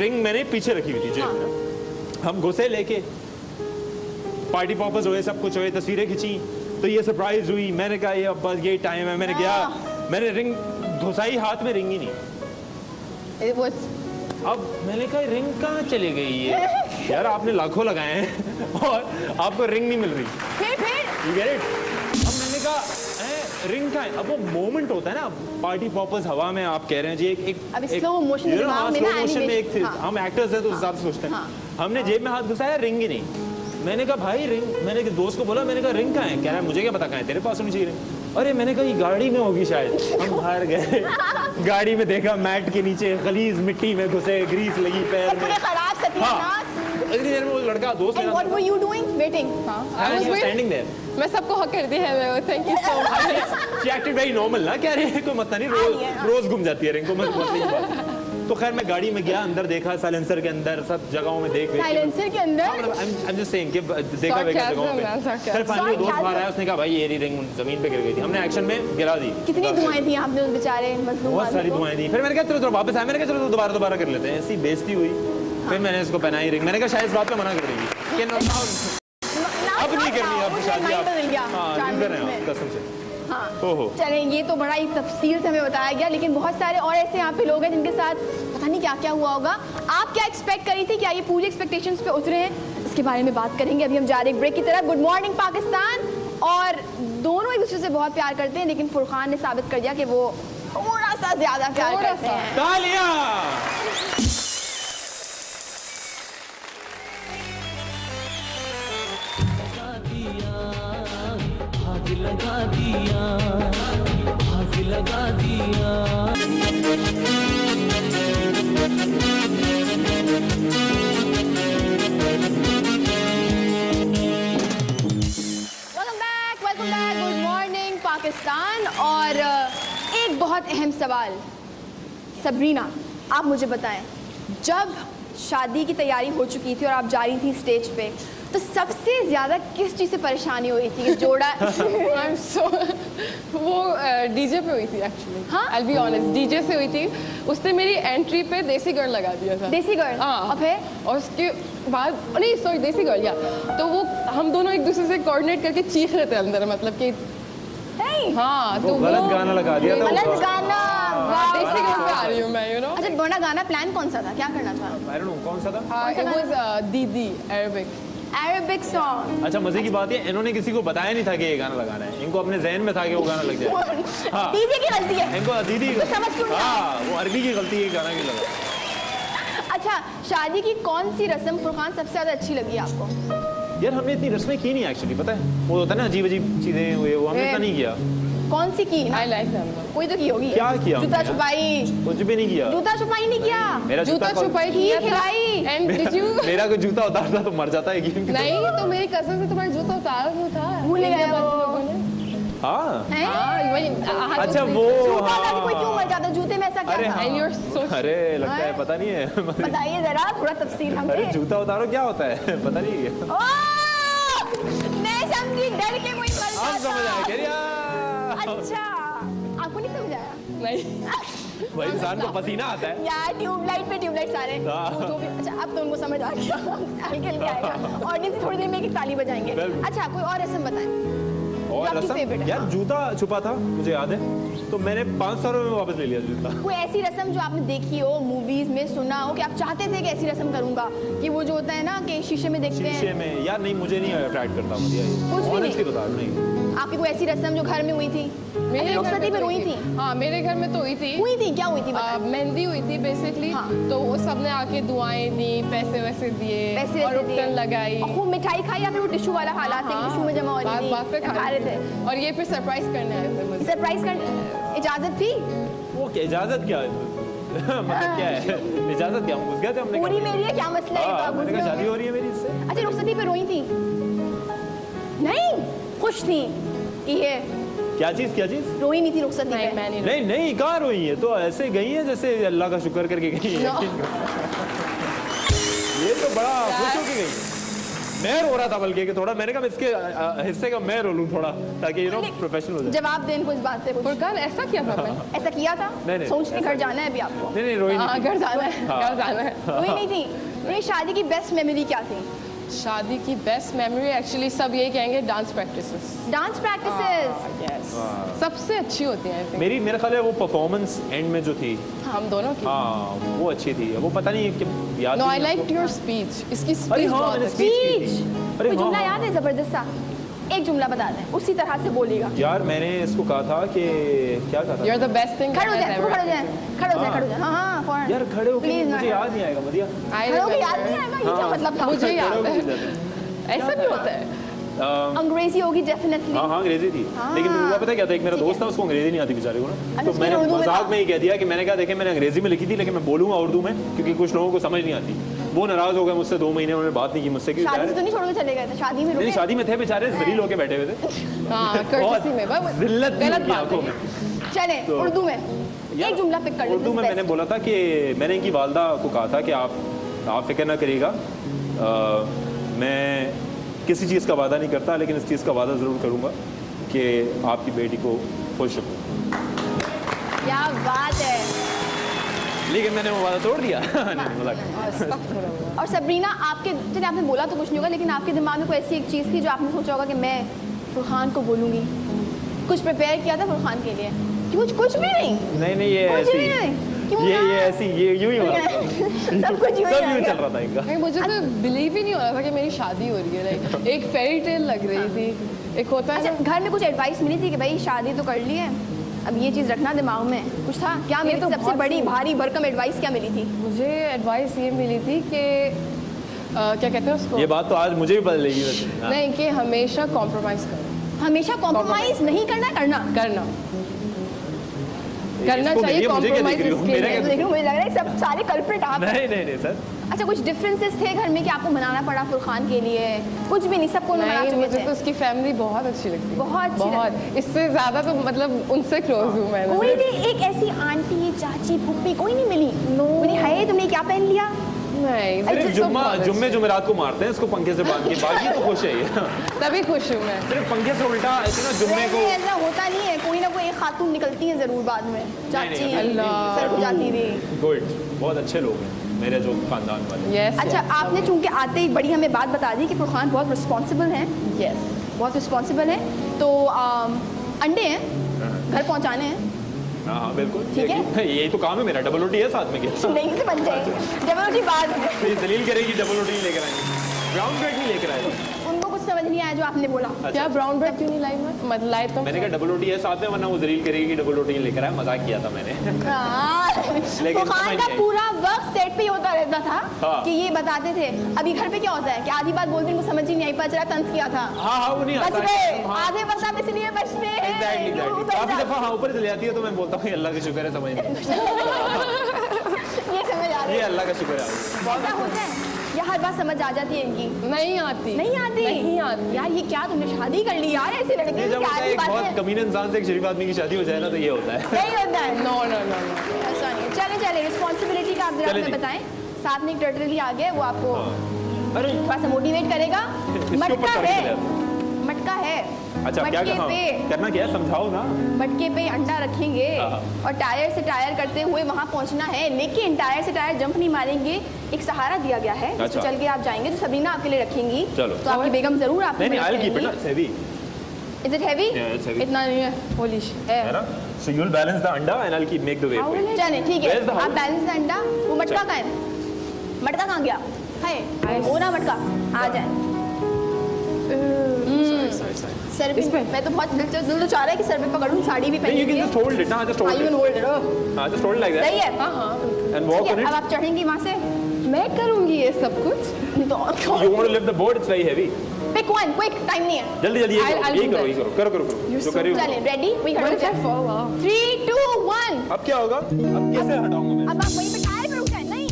रिंग मैंने पीछे रखी हुई थी जेब में ना। हम घुसे लेके, पार्टी पॉपर्स हुए, सब कुछ हुए, तस्वीरें खींची, तो ये सरप्राइज हुई। मैंने कहा ये अब बस यही टाइम है, मैंने गया, मैंने रिंग घुसाई, हाथ में रिंग ही नहीं। It was अब मैंने कहा रिंग कहाँ चली गई ये? यार आपने लाखों लगाए हैं और आपको रिंग नहीं मिल रही। फिर You get it? अब मैंने कहा रिंग कहाँ है? अब वो मोमेंट होता है ना, पार्टी पॉपर्स हवा में आप कह रहे हैं जी, अब slow motion you know, दिमाग में slow ना motion में एक animation, हाँ। हम एक्टर्स हैं तो उस हिसाब से सोचते हैं। हाँ। हमने जेब में हाथ घुसाया, रिंग ही नहीं। मैंने कहा भाई रिंग, मैंने एक दोस्त को बोला, मैंने कहा रिंग कहाँ है? कह रहा है मुझे क्या पता कहाँ है, तेरे पास होनी चाहिए रिंग। अरे मैंने कहा ये गाड़ी में होगी शायद। हम बाहर गए, गाड़ी में देखा मैट के नीचे गलीज मिट्टी में घुसे, ग्रीस लगी पैर में। पूरे खराब सत्यानाश। इतनी देर में वो लड़का दोस्त And what were you doing? Waiting. I was waiting. Standing there. मैं सबको हक कर दी है मैं, thank you so much. She acted very normal ना, कह रहे हैं कोई मसला नहीं, रोज घूम जाती है रिंग को, मत बोलने की बात। तो खैर मैं गाड़ी में गया, अंदर देखा, साइलेंसर के अंदर सब जगहों में देख साइलेंसर के अंदर I'm just saying कि देखा वेगा जगहों पे। फिर फाइनली दोस्त बाहर आया, उसने कहा भाई ये रिंग जमीन पे गिर गई थी, हमने एक्शन में गिरा दी। कितनी दुआएं थी आपने उस बेचारे मजलूम? बहुत सारी दुआएं दी। फिर मैंने कहा चलो वापस आया, मैंने कहा चलो दोबारा कर लेते हैं। ऐसी बेइज्जती हुई, फिर मैंने इसको पहनाई रिंग। मैंने कहा शायद इस बात पे मना कर देंगी कि अब नहीं करनी, अब शादी आप कसम से। हाँ चलें, ये तो बड़ा ही तफसील से हमें बताया गया, लेकिन बहुत सारे और ऐसे यहाँ पे लोग हैं जिनके साथ पता नहीं क्या क्या हुआ होगा। आप क्या एक्सपेक्ट करी थी, क्या ये पूरी एक्सपेक्टेशंस पे उतरे हैं, इसके बारे में बात करेंगे। अभी हम जा रहे हैं ब्रेक की तरफ। Good morning Pakistan. और दोनों एक दूसरे से बहुत प्यार करते हैं, लेकिन फुरकान ने साबित कर दिया कि वो थोड़ा सा ज्यादा प्यार करते हैं। तालियां। लगा दिया, आग लगा दिया। Welcome back, good morning Pakistan. और एक बहुत अहम सवाल, सबरीना आप मुझे बताएं, जब शादी की तैयारी हो चुकी थी और आप जा रही थी स्टेज पे, तो सबसे ज्यादा किस चीज से परेशानी हुई थी कि जोड़ा वो डीजे पे हुई थी एक्चुअली। हाँ? I'll be honest, डीजे से हुई थी। उसने मेरी एंट्री पे देसी गर्ल लगा दिया था। देसी गर्ल? हाँ। और फिर और उसके बाद नहीं सॉरी देसी गर्ल या तो वो हम दोनों एक दूसरे से कोऑर्डिनेट करके चीख रहे थे अंदर, मतलब कि हाँ तो गलत गाना लगा दिया था। गलत गाना। देसी गर्ल पे आ रही हूँ मैं, यू नो। अच्छा बड़ा गाना प्लान कौन सा था, क्या करना था? I don't know, कौन सा था? It was दीदी अरेबिक सॉन्ग। अच्छा मजे की बात है, इन्होंने किसी को बताया नहीं था कि ये गाना लगाना है, इनको अपने जहन में था कि वो गाना लग जाए। हाँ। दीदी की गलती है, इनको दीदी तो समझ क्यों नहीं? हाँ वो अरबी की गलती है, गाना की लगा। अच्छा शादी की कौन सी रस्म फुरकान सबसे ज्यादा अच्छी लगी आपको? यार हमने इतनी रस्में की नहीं एक्चुअली, पता है वो होता है ना अजीब अजीब चीजें हुए, वो हमने इतना नहीं किया। कौन सी की? I like them. कोई तो की होगी। क्या किया? जूता छुपाई? कुछ भी नहीं किया। जूता छुपाई नहीं किया? मेरा जूता छुपाई खिलाई। And did you? मेरा कोई जूता उतारता तो मर जाता है गेम। नहीं तो मेरी कजन से तुम्हारा जूता उतारा हुआ था। भूल गए वो। हाँ हैं? अच्छा वो जूता उतार कोई क्यों मर जाता? जूते में ऐसा क्या था? And you're so अरे लगता है पता नहीं है। बताइए जरा थोड़ा तफसील अरे हमें। जूता उतारो क्या होता है पता नहीं है। नहीं समझी, डर के कोई मर जाता। समझ आया। अच्छा आपको नहीं समझ आया? नहीं भाई इंसान को पसीना आता है यार, ट्यूबलाइट सारे वो जो भी। अच्छा अब तो उनको समझ आ गया, हल्के हल्के आएगा। ऑडियंस थोड़ी देर में एक ताली बजाएंगे। अच्छा कोई और रस्म बताएं और रस्म। यार जूता छुपा था मुझे याद है, तो मैंने 500 रुपये में वापस ले लिया जूता। कोई ऐसी रस्म जो आपने देखी हो, मूवीज में सुना हो कि आप चाहते थे कि ऐसी रस्म करूंगा, कि वो जो होता है ना कि शीशे में देखते हैं? शीशे में यार नहीं, मुझे नहीं अट्रैक्ट करता मुझे कुछ भी नहीं। बता नहीं। आपकी कोई ऐसी रस्म जो घर में हुई थी? मेरे रुखसती पे हुई थी? हाँ मेरे घर में तो हुई थी। क्या हुई थी? मेहंदी हुई थी बेसिकली। हाँ। तो वो सबने आके दुआएं दी, पैसे वैसे दिए और उपटन लगाई, खूब मिठाई खाई, या फिर वो टिश्यू वाला हालात थे, टिश्यू में जमा हो रही थी, बात पे खा रहे थे? और ये फिर सरप्राइज करने आए थे मुझे। सरप्राइज करने इजाजत थी? वो क्या इजाजत क्या है? मतलब क्या है इजाजत क्या? हम घुस गए थे, हमने पूरी मेरी है, क्या मसला है? मैंने कहा शादी हो रही है मेरी इससे। अच्छा रुखसती पे रोई थी? नहीं खुश थी? ये क्या चीज रोई नहीं थी रुखसती पे? नहीं कहाँ रोई है, तो ऐसे गई है जैसे अल्लाह का शुक्र करके गई है। ये तो बड़ा खुश होके गई। मैं रो रहा था बल्कि कि थोड़ा, मैंने कहा इसके हिस्से का मैं रो लूं थोड़ा, ताकि यू नो प्रोफेशनल हो जाए। जवाब दें इनको इस बात से। फुरकान ऐसा किया था मैंने? ऐसा किया था? नहीं, सोच के घर जाना है अभी आपको? नहीं रोई नहीं। घर जाना है, घर जाना है। रोई नहीं थी? मेरी शादी की बेस्ट मेमोरी क्या थी? शादी की बेस्ट मेमोरी एक्चुअली सब यही कहेंगे dance practices. Dance practices yes सबसे अच्छी होती है। मेरा ख्याल है वो परफॉर्मेंस एंड में जो थी हम दोनों की, हाँ वो अच्छी थी। वो पता नहीं कि याद। No I like your speech. इसकी स्पीच बहुत अच्छी। कोई जुमला याद है जबरदस्त सा? एक जुमला बता दें, उसी तरह से बोलेगा। यार मैंने इसको कहा था कि क्या कहा था? You're the best thing. खड़े हो जाए। हाँ फौरन। यार खड़े हो के मुझे याद नहीं आएगा मदिया। खड़े हो के याद नहीं आएगा, ये क्या मतलब था? मुझे याद है। ऐसा भी होता है। अंग्रेजी होगी डेफिनेटली। हाँ अंग्रेजी थी। लेकिन हुआ पता क्या था, एक मेरा दोस्त था उसको अंग्रेजी नहीं आती बेचारे को ना, तो मैंने मजाक में ही कह दिया कि मैंने कहा देखे मैंने अंग्रेजी में लिखी थी लेकिन मैं बोलूंगा उर्दू में, क्योंकि कुछ लोगों को समझ नहीं आती। वो नाराज हो गए मुझसे, 2 महीने उन्होंने बात नहीं की मुझसे। शादी तो नहीं छोड़ के चले गए थे? शादी में नहीं, शादी में थे बेचारे, जलील होके बैठे हुए थे। हाँ, जिल्लत गलत बात है। चले उर्दू में एक जुमला पिक कर उर्दू में मैंने बोला था कि मैंने इनकी वालदा को कहा था कि आप फिक्र ना करिएगा, मैं किसी चीज़ का वादा नहीं करता, लेकिन इस चीज़ का वादा ज़रूर करूँगा कि आपकी बेटी को खुश रखूँ। क्या बात है। लेकिन मैंने वो वादा तोड़ दिया। और सबरीना, आपके चलिए आपने बोला तो कुछ नहीं होगा, लेकिन आपके दिमाग में कोई ऐसी एक चीज़ थी जो आपने सोचा होगा कि मैं फुरखान को बोलूँगी, कुछ प्रिपेयर किया था फुरखान के लिए? कुछ भी नहीं। नहीं ये ऐसी ये ऐसी ये यूं ही हो रहा था। सब कुछ यूं चल रहा था इनका। नहीं, मुझे तो बिलीव ही नहीं हो रहा था कि मेरी शादी हो रही है। लाइक एक फेरी टेल लग रही थी। एक होता है अच्छा, घर में कुछ एडवाइस मिली थी कि भाई शादी तो कर ली है, अब ये चीज़ रखना दिमाग में, कुछ था क्या? मेरी तो सबसे बड़ी भारी भरकम एडवाइस क्या मिली थी? मुझे एडवाइस ये मिली थी कि क्या कहते हैं उसको, ये बात तो आज मुझे भी पता लगी वैसे। नहीं, कि हमेशा कॉम्प्रोमाइज़ करो। हमेशा कॉम्प्रोमाइज़ नहीं करना, करना चाहिए कॉम्प्रोमाइज़। मुझे लग रहा है सब सारे कल्प्रिट आप। नहीं सर। अच्छा, कुछ डिफरेंसेस थे घर में कि आपको मनाना पड़ा फुरखान के लिए? कुछ भी नहीं, सबको मना चुके थे। मुझे तो उसकी फैमिली बहुत अच्छी लगती है, बहुत। इससे ज़्यादा तो मतलब उनसे क्लोज हूँ मैं। कोई भी एक ऐसी आंटी, चाची, फूफी कोई नहीं मिली? बोली हाय तुमने क्या पहन लिया? नहीं, सिर्फ जुम्मेरात को मारते हैं इसको पंखे से बांध के, बाकी तो खुश है ये। तभी खुश हूँ मैं। सिर्फ पंखे से उल्टा ऐसे ना जुम्मे को। ऐसा होता नहीं है, कोई ना कोई एक खातून निकलती है जरूर बाद में, चाची सर को जाती थी। गुड, बहुत अच्छे लोग हैं मेरे जो खानदान वाले। अच्छा, आपने चूंकि आते ही बड़ी हमें बात बता दी कि फुरखान बहुत रिस्पॉन्सिबल हैं। बहुत रिस्पॉन्सिबल है, तो अंडे हैं घर पहुंचाने हैं। हाँ बिल्कुल, ठीक है, यही तो काम है मेरा। डबल रोटी है साथ में क्या? नहीं से बन जाएगी डबल रोटी बाद में। ये दलील करेगी डबल रोटी नहीं लेकर आएंगे, ब्राउन ब्रेड नहीं लेकर आए। उनको कुछ समझ नहीं आया जो आपने बोला। क्या ब्राउन ब्रेड क्यों नहीं लाई? मतलब लाई तो मैंने कहा डबल रोटी है साथ में, वरना वो दलील करेगी डबल रोटी नहीं लेकर आया। मजाक किया था मैंने। फुरखान का पूरा वक्त सेट पे होता रहता था कि ये बताते थे। अभी घर पे क्या होता है कि आधी बात बोलते उनको समझ ही नहीं आई, पता चला तंज किया था। हाँ वो नहीं बच गए, आधे वक्त इसलिए बचते हैं। काफी दफा हाँ ऊपर चली जाती है तो मैं बोलता हूँ अल्लाह का शुक्र है समझ नहीं। ये समझ आ रही है, ये अल्लाह का शुक्र है। ऐसा होता है या हर बात समझ आ जाती है इनकी? नहीं आती यार ये क्या तुमने शादी कर ली यार ऐसे लड़के? जब एक बहुत कमीने इंसान से एक शरीफ आदमी की शादी हो जाए ना तो ये होता है। नहीं होता है। नो ऐसा नहीं है। चले रिस्पॉन्सिबिलिटी का आप जरा बताएं। साथ में एक टर्टली आ गया, वो आपको थोड़ा सा मोटिवेट करेगा। मटका है। अच्छा, क्या करना क्या है समझाओ ना। मटके पे अंडा रखेंगे और टायर से टायर करते हुए वहां पहुंचना है, लेकिन टायर से टायर जंप नहीं मारेंगे। एक सहारा दिया गया है, तो चल के आप जाएंगे, जो सबरीना आपके लिए रखेंगी। तो आपकी बेगम जरूर आपको नहीं I'll keep it, it's heavy. Is it heavy? Yeah, it's heavy. इतना नहीं है, होली है ना। So you'll balance the अंडा and I'll keep make the way. चलें ठीक है, आप बैलेंस द अंडा। वो मटका कहाँ है? मटका कहाँ गया है? वो ना मटका आ जाए सर पे। मैं तो बहुत दिल तो चाह रहा है कि सर पे पकड़ूं, साड़ी भी पहनी है। just hold it ना, just hold it. You can hold it. हाँ just hold it like that. सही है। हाँ। And walk on it. अब आप चढ़ेंगी वहाँ से? मैं करूँगी ये सब कुछ। You want to lift the board? It's very heavy. Pick one, quick, time नहीं है। जल्दी ये करो। जो करिए। चलें, ready? वही खड़े हो जाए। 3, 2, 1। अब क्या होगा? अब कैसे हटाऊंगा मैं? अब आप वहीं पे टायर पे रुक जाए। नहीं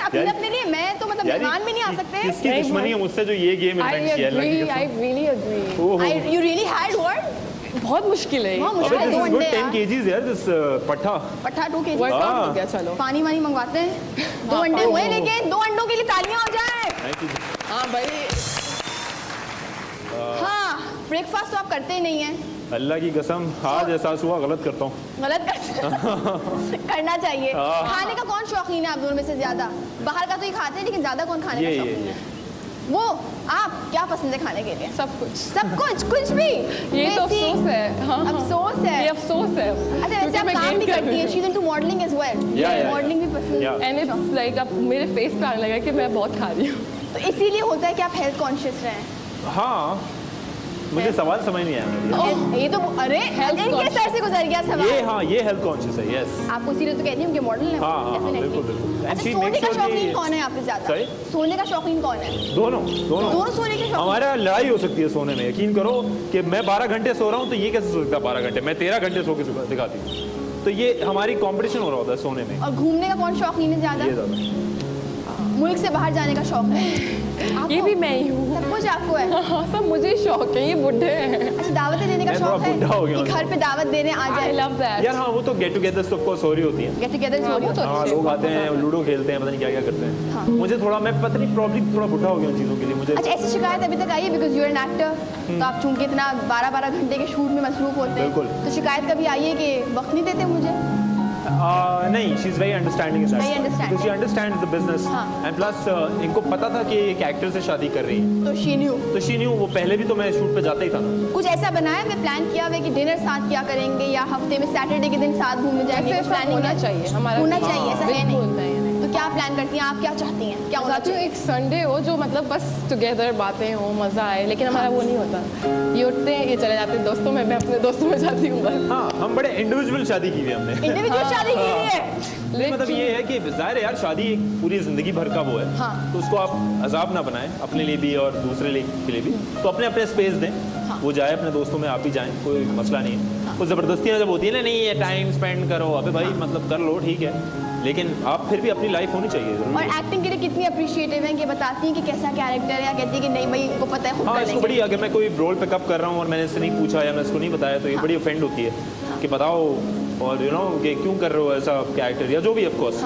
अपने लिए मैं तो मतलब मेहमान भी नहीं आ सकते। किसकी दुश्मनी है मुझसे जो ये गेम इन्वेंट किया है? I really agree. You really had what? बहुत मुश्किल है। बहुत मुश्किल है। 10 kgs यार दिस पट्ठा 2 kg। वर्कआउट हो गया। चलो पानी वानी मंगवाते हैं। 2 अंडे हुए, लेकिन 2 अंडों के लिए तालियां हो जाए। हाँ भाई। हाँ, ब्रेकफास्ट तो आप करते ही नहीं हैं। अल्लाह की कसम आज एहसास हुआ गलत करता हूँ। गलत करना चाहिए। खाने का कौन शौकीन है आप दोनों में से ज्यादा? बाहर का तो ये खाते हैं, लेकिन ज्यादा कौन खाने का शौकीन है? वो आप क्या पसंद है खाने के लिए? सब कुछ कुछ भी। ये तो अफसोस है। हाँ, अफसोस है। ये अफसोस है। अच्छा, वैसे आप काम भी करती हैं। She is into modelling as well. Modelling भी पसंद है। एंड इट्स लाइक अब मेरे फेस पे आने लगा कि मैं बहुत खा रही हूँ। तो इसीलिए होता है कि आप हेल्थ कॉन्शियस रहें। हाँ, मुझे सवाल समझ नहीं आया। ये तो अरे इनके सर से गुजर गया सवाल। ये हेल्थ कॉन्शियस है। यस, आपको इसीलिए तो कहती हूँ कि मॉडल है। हाँ, बिल्कुल। अच्छा, सोने का शौकीन कौन है आपसे ज्यादा? सोने का शौकीन कौन है? दोनों सोने के शौकीन। हमारा लड़ाई हो सकती है सोने में। यकीन करो कि मैं 12 घंटे सो रहा हूँ तो ये कैसे सो सकता है 12 घंटे? मैं 13 घंटे सो के दिखाती हूँ। तो ये हमारी कंपटीशन हो रहा होता है सोने में। और घूमने का कौन शौकीन है ज्यादा? मुल्क से बाहर जाने का शौक है? ये भी मैं ही हूँ। सब कुछ आपको है? हाँ, सब मुझे शौक है। ये बुढ़े हैं। अच्छा, दावतें देने का शौक है कि घर पे दावत देने आ जाए? I love that. यार हाँ, वो तो गेट टुगेदर्स तो ऑफ कोर्स हो रही होती है। गेट टुगेदर्स हो रही होती है। हाँ, लोग आते हैं, लूडो खेलते हैं, पता नहीं क्या करते हैं। हाँ। मुझे थोड़ा, मैं पता नहीं, प्रॉब्लम थोड़ा बुढ़ा हो गया उन चीज़ों के लिए मुझे। अच्छा, ऐसी शिकायत अभी तक आई है? Because you are an actor, तो आप चूंकि इतना 12-12 घंटे के शूट में मसरूफ होते हैं, तो शिकायत कभी आई है कि वक्त नहीं देते मुझे? नहीं, she is very understanding in that. Very understanding. She understands the business and plus इनको पता था कि एक एक्टर से शादी कर रही है। तो शी न्यू। वो पहले भी तो मैं शूट पे जाता ही था ना। कुछ ऐसा बनाया है, प्लान किया हुआ है कि डिनर साथ क्या करेंगे या हफ्ते में सैटरडे के दिन साथ घूमने जाएंगे? ऐसा प्लानिंग होना चाहिए हमारा। होना चाहिए, ऐसा है बिल्कुल नहीं। तो क्या प्लान करती हैं आप? क्या चाहती हैं? क्या होना चाहिए? एक संडे हो जो मतलब बस टुगेदर बातें हो, मजा आए, लेकिन हमारा वो नहीं होता। ये उठते हैं, ये चले जाते हैं दोस्तों में, मैं अपने दोस्तों में जाती हूँ बस। हाँ, हम बड़े इंडिविजुअल शादी की हुई हमने। इंडिविजुअल शादी की हुई है। मतलब ये है कि जाहिर है यार, शादी एक पूरी जिंदगी भर का वो है। तो उसको आप अजाब ना बनाएं, अपने लिए भी और दूसरे के लिए भी। तो अपने अपने स्पेस दें। वो जाए अपने दोस्तों में, आप भी जाएं, कोई मसला नहीं है। वो जबरदस्तियाँ जब होती है ना, नहीं ये टाइम स्पेंड करो, अबे भाई मतलब कर लो, ठीक है, लेकिन आप फिर भी अपनी लाइफ होनी चाहिए। और एक्टिंग के लिए कितनी अप्रिशिएटिव है कि बताती हैं कि कैसा कैरेक्टर है, या कहती है कि नहीं भाई को पता है खुद कर लेंगे। इसको बड़ी, अगर मैं कोई रोल पिकअप कर रहा हूँ और मैंने इससे नहीं पूछा या मैं इसको नहीं बताया तो ये बड़ी ऑफेंड होती है कि बताओ, और यू नो कि क्यों कर रहे हो ऐसा कैरेक्टर या जो भी, ऑफ कोर्स।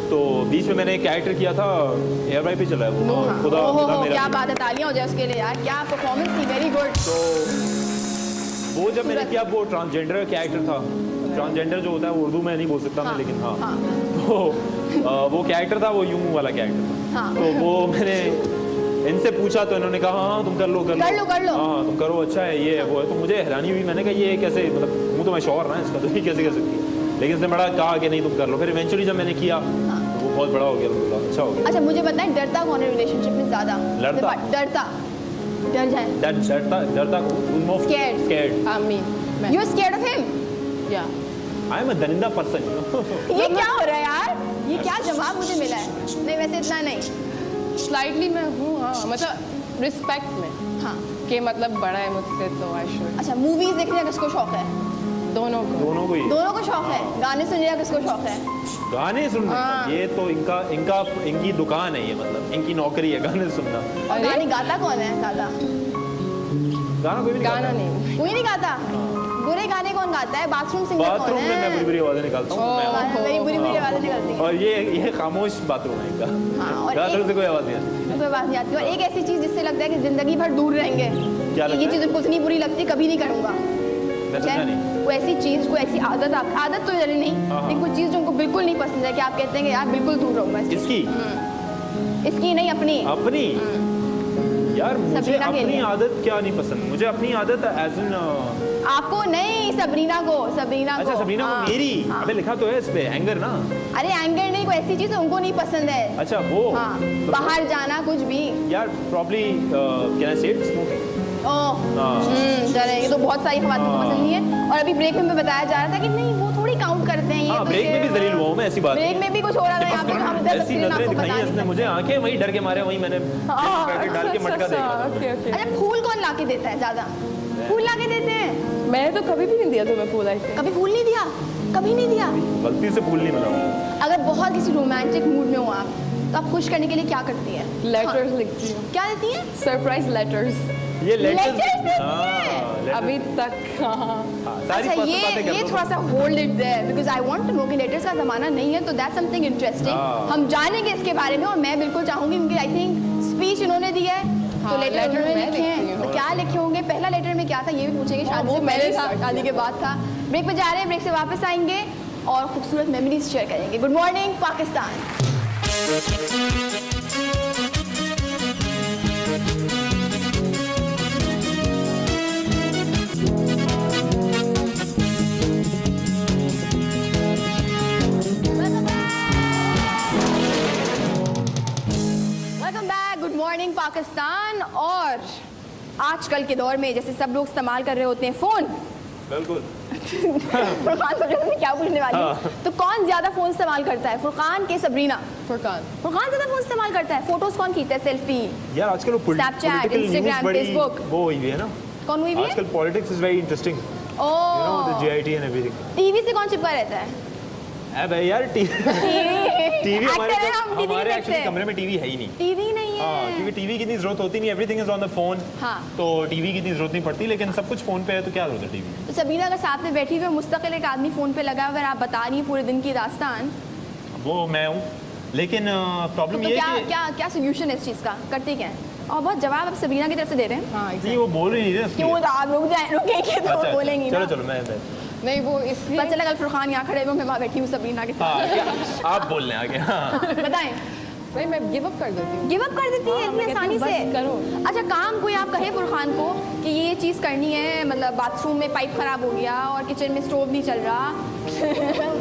तो बीच में मैंने एक कैरेक्टर किया था, एयर वाई पे चला है वो। खुदा मेरा, क्या बात है, तालियां हो जाए उसके लिए यार, क्या परफॉर्मेंस थी, वेरी गुड। तो वो जब मैंने किया, वो ट्रांसजेंडर कैरेक्टर था। ट्रांसजेंडर जो होता है वो उर्दू में नहीं बोल सकता मैं, लेकिन हाँ, तो वो कैरेक्टर था, वो यूं वाला कैरेक्टर था। तो वो मैंने इनसे पूछा तो इन्होंने कहा हाँ तुम कर लो। हाँ तुम करो, अच्छा है, ये है वो है। तो मुझे हैरानी हुई, मैंने कहा ये कैसे, मतलब मुँह तो मैं शौहर ना इसका, तो ये कैसे कर सकती है? लेकिन इसने बड़ा कहा कि नहीं तुम कर लो। फिर इवेंचुअली जब मैंने किया तो वो बहुत बड़ा हो गया, अच्छा हो गया। अच्छा, मुझे बताएं, डरता कौन है रिलेशनशिप में ज्यादा? डर जाए। डरता You're scared of him? Yeah. I am a दरिंदा पर्सन। ये क्या हो रहा है यार? ये क्या जवाब मुझे मिला है? नहीं, वैसे इतना नहीं, स्लाइटली मैं हूँ। हाँ, मतलब रिस्पेक्ट में। हाँ, कि मतलब बड़ा है मुझसे तो आई शुड। अच्छा, मूवीज देखने का किसको शौक है? दोनों को शौक है। गाने सुनने का किसको शौक है? गाने सुनने का ये तो इनकी दुकान है, ये मतलब इनकी नौकरी है गाने सुनना। और गाने गाता कौन है दादा? गाना कोई भी नहीं, कोई नहीं गाता। बुरे गाने कौन गाता है? बाथरूम सिंगर कौन है? बाथरूम में मैं बुरी आवाजें निकालता हूँ। मेरी बुरी आवाजें निकलती हैं। और ये खामोश बाथरूम है इनका। और बाथरूम से कोई आवाज नहीं आती। कोई आवाज नहीं आती। और एक ऐसी चीज जिससे लगता है कि जिंदगी भर दूर रहेंगे, क्या लगता है? ये चीज उनको इतनी बुरी लगती, कभी नहीं करूंगा। कोई ऐसी चीज, कोई ऐसी आदत, आदत तो जरूरी नहीं, लेकिन कोई चीज जो उनको बिल्कुल नहीं पसंद है कि आप कहते हैं कि यार बिल्कुल दूर रहूंगा इसकी नहीं, अपनी यार मुझे अपनी आदत क्या नहीं पसंद? मुझे अपनी आदत एज एन आपको नहीं, सब्रीना को। अच्छा, सब्रीना को मेरी। अबे लिखा तो है इस पे एंगर ना। अरे एंगर नहीं, कोई ऐसी चीज उनको नहीं पसंद है। अच्छा वो तो बाहर जाना कुछ भी यार, प्रॉब्ली कैन आई से इट, स्मोकिंग। ये तो बहुत सारी ख्वातीन को पसंद नहीं है। और अभी ब्रेक में बताया जा रहा था कि नहीं वो थोड़ी काउंट करते हैं। ये ब्रेक में भी जलील हुआ हूं मैं, ऐसी बात। ब्रेक में भी कुछ हो रहा था यहाँ पे, हम ऐसी नजरें दिखाई हैं इसने मुझे, आंखें वहीं डर के मारे, वहीं मैंने पैकेट डाल के मटका देखा। अच्छा, फूल कौन लाके देता है ज्यादा? फूल लाके देते हैं? मैंने तो कभी भी नहीं दिया तुम्हें फूल। कभी फूल नहीं दिया? कभी नहीं दिया? गलती से फूल नहीं मिला। अगर बहुत किसी रोमांटिक मूड में हो आप, तो आप खुश करने के लिए क्या करती हैं? लेटर्स लिखती हूँ। क्या देती हैं? Surprise letters. ये लेटर्स देती हैं? अभी तक अच्छा, ये थोड़ा सा hold it there because I want to know कि लेटर्स का ज़माना नहीं है, तो दैट्स समथिंग इंटरेस्टिंग। हम जानेंगे इसके बारे में, और मैं बिल्कुल चाहूँगी, क्योंकि आई थिंक स्पीच इन्होंने दी है, तो लेटर उन्होंने लिखे हैं, तो क्या लिखे होंगे? पहला लेटर में क्या था ये भी पूछेंगे। शादी से पहले था, शादी के बाद था। ब्रेक पे जा रहे हैं, ब्रेक से वापस आएंगे और खूबसूरत मेमोरीज शेयर करेंगे। Good morning Pakistan. Welcome back, good morning Pakistan. और आजकल के दौर में जैसे सब लोग इस्तेमाल कर रहे होते हैं फोन, बिल्कुल फुरकान सोचा मैं क्या पूछने वाली हूँ, तो कौन ज्यादा फोन इस्तेमाल करता है, फुरकान के सबरीना? फुरकान ज्यादा फोन इस्तेमाल करता है। फोटोज कौन खींचता है? सेल्फी यार आजकल वो Snapchat, Instagram, Facebook। वो हुई है ना, कौन हुई भी है? आजकल politics is very interesting, you know the GIT and everything. TV से कौन चिपका रहता है? अब यार टीवी हमारे एक्चुअली एक्टर कमरे में टीवी है ही नहीं। टीवी नहीं है। हाँ, क्योंकि टीवी की इतनी जरूरत होती नहीं, everything is on the phone. हाँ। तो टीवी की इतनी जरूरत नहीं पड़ती, लेकिन सब कुछ फोन पे है तो क्या जरूरत है टीवी? तो सबीना अगर साथ में बैठी हुई है, मुस्तकिल एक आदमी फोन पे लगा, अगर आप बता रही हैं पूरे दिन की दास्तान, वो मैं हूँ, लेकिन प्रॉब्लम तो ये क्या है कि क्या क्या सोल्यूशन है इस चीज का? करती क्या है? और बहुत जवाब अब सबीना की तरफ से दे रहे हैं। हाँ नहीं, वो बोल रही नहीं क्यों? आप रुक जाए, रुकेंगे तो अच्छा, बोलेंगी ना। चलो चलो मैं नहीं, वो इसलिए पता चला कल फुरकान यहाँ खड़े हुए, मैं वहाँ बैठी हूँ सबीना के हाँ, साथ। क्या आप बोल रहे हैं आगे? हाँ बताएं। नहीं, मैं गिव अप कर देती हूँ। गिव अप कर देती है इतनी आसानी से? करो। अच्छा, काम कोई आप कहे फुरकान को कि ये चीज़ करनी है, मतलब बाथरूम में पाइप खराब हो गया और किचन में स्टोव नहीं चल रहा।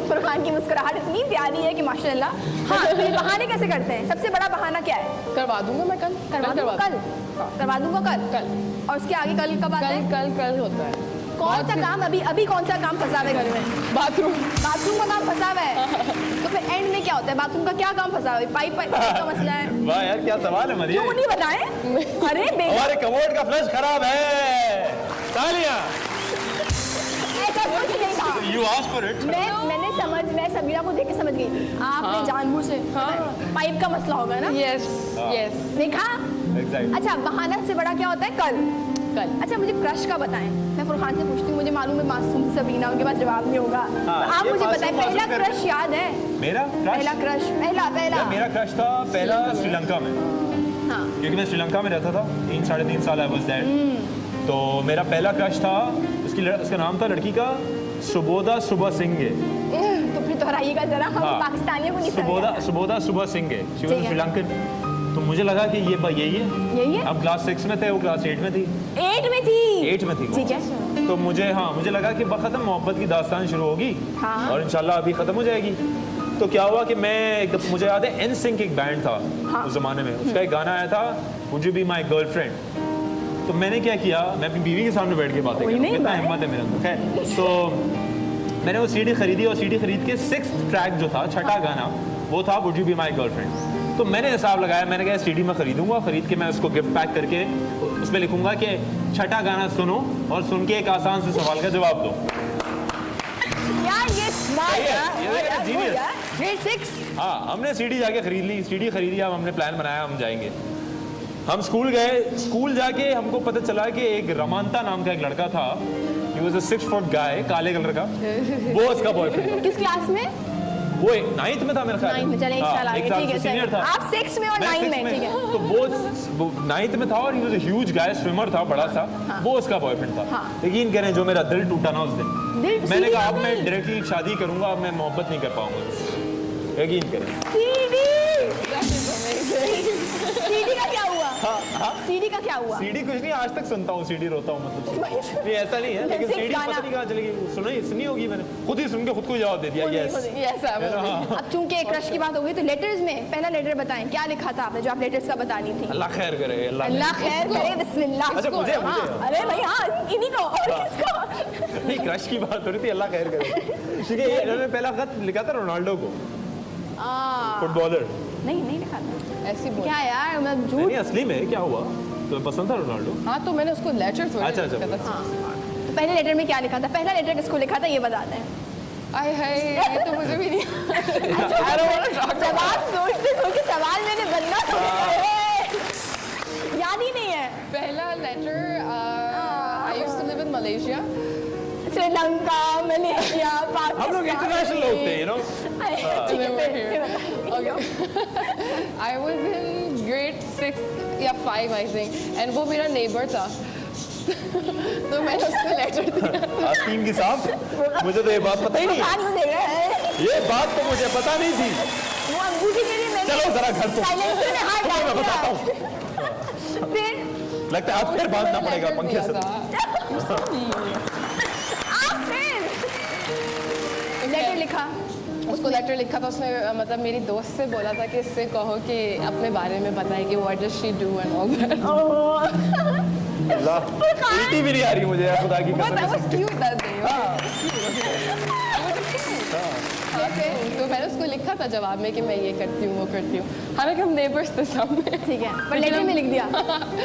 फुरकान की मुस्कुराहट इतनी प्यारी है कि माशाल्लाह। हाँ, तो ये बहाने कैसे करते हैं? सबसे बड़ा बहाना क्या है? करवा दूंगा मैं कल। करवा दूंगा कल। करवा दूंगा कल। और उसके आगे कल कब आता है? कल होता है। कौन सा काम अभी कौन सा काम फंसा हुआ है घर में? बाथरूम का काम फंसा हुआ है। तो फिर एंड में क्या होता है? बाथरूम का क्या काम फंसा हुआ है? पाइप का मसला है। वाह यार, क्या सवाल है मरियम। क्यों नहीं बताएं? अरे हमारे कमोड का फ्लश खराब है। तालियां। ऐसा कुछ नहीं था। You asked for it. मैं सबीरा को देख के समझ गई। आपने जानबूझ से पाइप का मसला होगा ना? यस देखा? Exactly. अच्छा, बहाना से बड़ा क्या होता है? कल। अच्छा, मुझे क्रश का बताएं। मैं फुरकान से पूछती हूँ, मुझे मालूम है मासूम सबीना, उनके पास जवाब नहीं होगा। तो आप मुझे बताएं, पहला क्रश याद है? मेरा पहला क्रश पहला मेरा क्रश था पहला श्रीलंका में। हाँ। क्योंकि मैं श्रीलंका में रहता था 3-3.5 साल, आई वाज देयर। तो मेरा पहला क्रश था, उसका नाम था लड़की का सुबोधा सुबह सिंह। तो फिर दोहराइएगा जरा, हम पाकिस्तानियों को नहीं समझ। सुबोधा सुबह सिंह, शी वाज श्रीलंकन। तो मुझे लगा कि ये यही है। अब क्लास 6 में थे, वो क्लास 8 में थी। 8 में थी। ठीक है। तो मुझे लगा कि बखत्म मोहब्बत की दास्तान शुरू होगी। हाँ। और इंशाल्लाह अभी खत्म हो जाएगी। तो क्या हुआ कि मैं मुझे याद है NSYNC एक बैंड था उस जमाने में, उसका एक गाना आया था would you be my girlfriend. तो मैंने क्या किया, मैं अपनी बीवी के सामने बैठ के बातें कर रहा हूं, कितना हिम्मत है मेरे अंदर। खैर, तो मैंने वो CD खरीदी और CD खरीद के 6th ट्रैक जो था, छठा गाना, वो था would you be my girlfriend. तो मैंने हिसाब लगाया, मैंने कहा CD में खरीदूंगा, खरीद के मैं उसको गिफ्ट पैक करके उसमें लिखूंगा कि छठा गाना सुनो और सुन के एक आसान से सवाल का जवाब दो। यार ये स्मार्ट है। ग्रेड 6। हाँ, हमने CD जाके खरीद ली, CD खरीदी, अब हमने प्लान बनाया हम जाएंगे। हम स्कूल गए, स्कूल जाके हमको पता चला कि एक रमांता नाम का एक लड़का था, he was a 6 foot guy, काले कलर का, वो उसका बॉयफ्रेंड। किस क्लास में? वो 9th में था मेरे ख्याल। 9th में, चले एक साल आगे, ठीक है, सीनियर था। आप 6 में और 9 में, ठीक है। तो वो 9th में था और he was a huge guy, swimmer था, बड़ा सा। वो उसका बॉयफ्रेंड था। यकीन करें, जो मेरा दिल टूटा ना उस दिन, मैंने कहा अब मैं डायरेक्टली शादी करूंगा, अब मैं मोहब्बत नहीं कर पाऊंगा। यकीन करें। CD का क्या हुआ? CD का क्या हुआ? CD कुछ नहीं, आज तक सुनता हूँ CD, रोता हूँ मतलब। नहीं ऐसा नहीं है, लेकिन CD पता नहीं कहाँ चली गई, सुनी होगी मैंने, खुद ही सुन के खुद को जवाब दे दिया। यस। अब चूंकि क्रश की बात हो गई, तो लेटर्स में पहला लेटर बताएं, क्या लिखा था आपने जो आप लेटर्स का बतानी थी? अल्लाह खैर करे। अल्लाह खैर करे, बिस्मिल्लाह। अच्छा, मुझे अरे भाई, हाँ, इन्हीं को और किसको? नहीं, क्रश की बात हो रही थी, अल्लाह खैर करे। ठीक है, इन्होंने पहला खत लिखा था रोनाल्डो को, फुटबॉलर। नहीं लिखा था ऐसी क्या यार, मैं झूठ। नहीं, असली में क्या हुआ, तुम्हें पसंद था रोनाल्डो? हाँ, तो मैंने उसको लेटर अच्छा। तो पहले लेटर में क्या लिखा था? पहला लेटर किसको लिखा था ये बताते हैं। आय हाय, ये तो मुझे भी नहीं। जवाब सोचते सवाल मैंने बनना याद ही नहीं है। पहला letter I used to live in Malaysia, Sri Lanka, Malaysia, Pakistan. हम लोग इंटरनेशनल लोग थे, I was in grade 6 या 5 I think, and वो मेरा नेबर था। तो मैंने उसको लेटर दिया। आस्तीन की साहब, मुझे तो ये बात पता ही नहीं। ये बात तो मुझे पता नहीं थी। वो अंगूठी मेरी मैंने चलो जरा घर तो साइलेंसर में हाथ डाल मैं बताता हूँ। फिर लगता है आप फिर बांधना पड़ेगा पंखे से। लेटर लिखा, उसको लेटर लिखा था उसने, मतलब मेरी दोस्त से बोला था कि इससे कहो कि अपने बारे में बताए कि what does she do and all that. उल्टी भी नहीं आ रही मुझे यार, खुदा की कसम। तो मैंने उसको लिखा था जवाब में कि मैं ये करती हूँ वो करती हूँ, हालांकि हम नेबर्स थे सामने। ठीक है, पर लेटर में लिख दिया।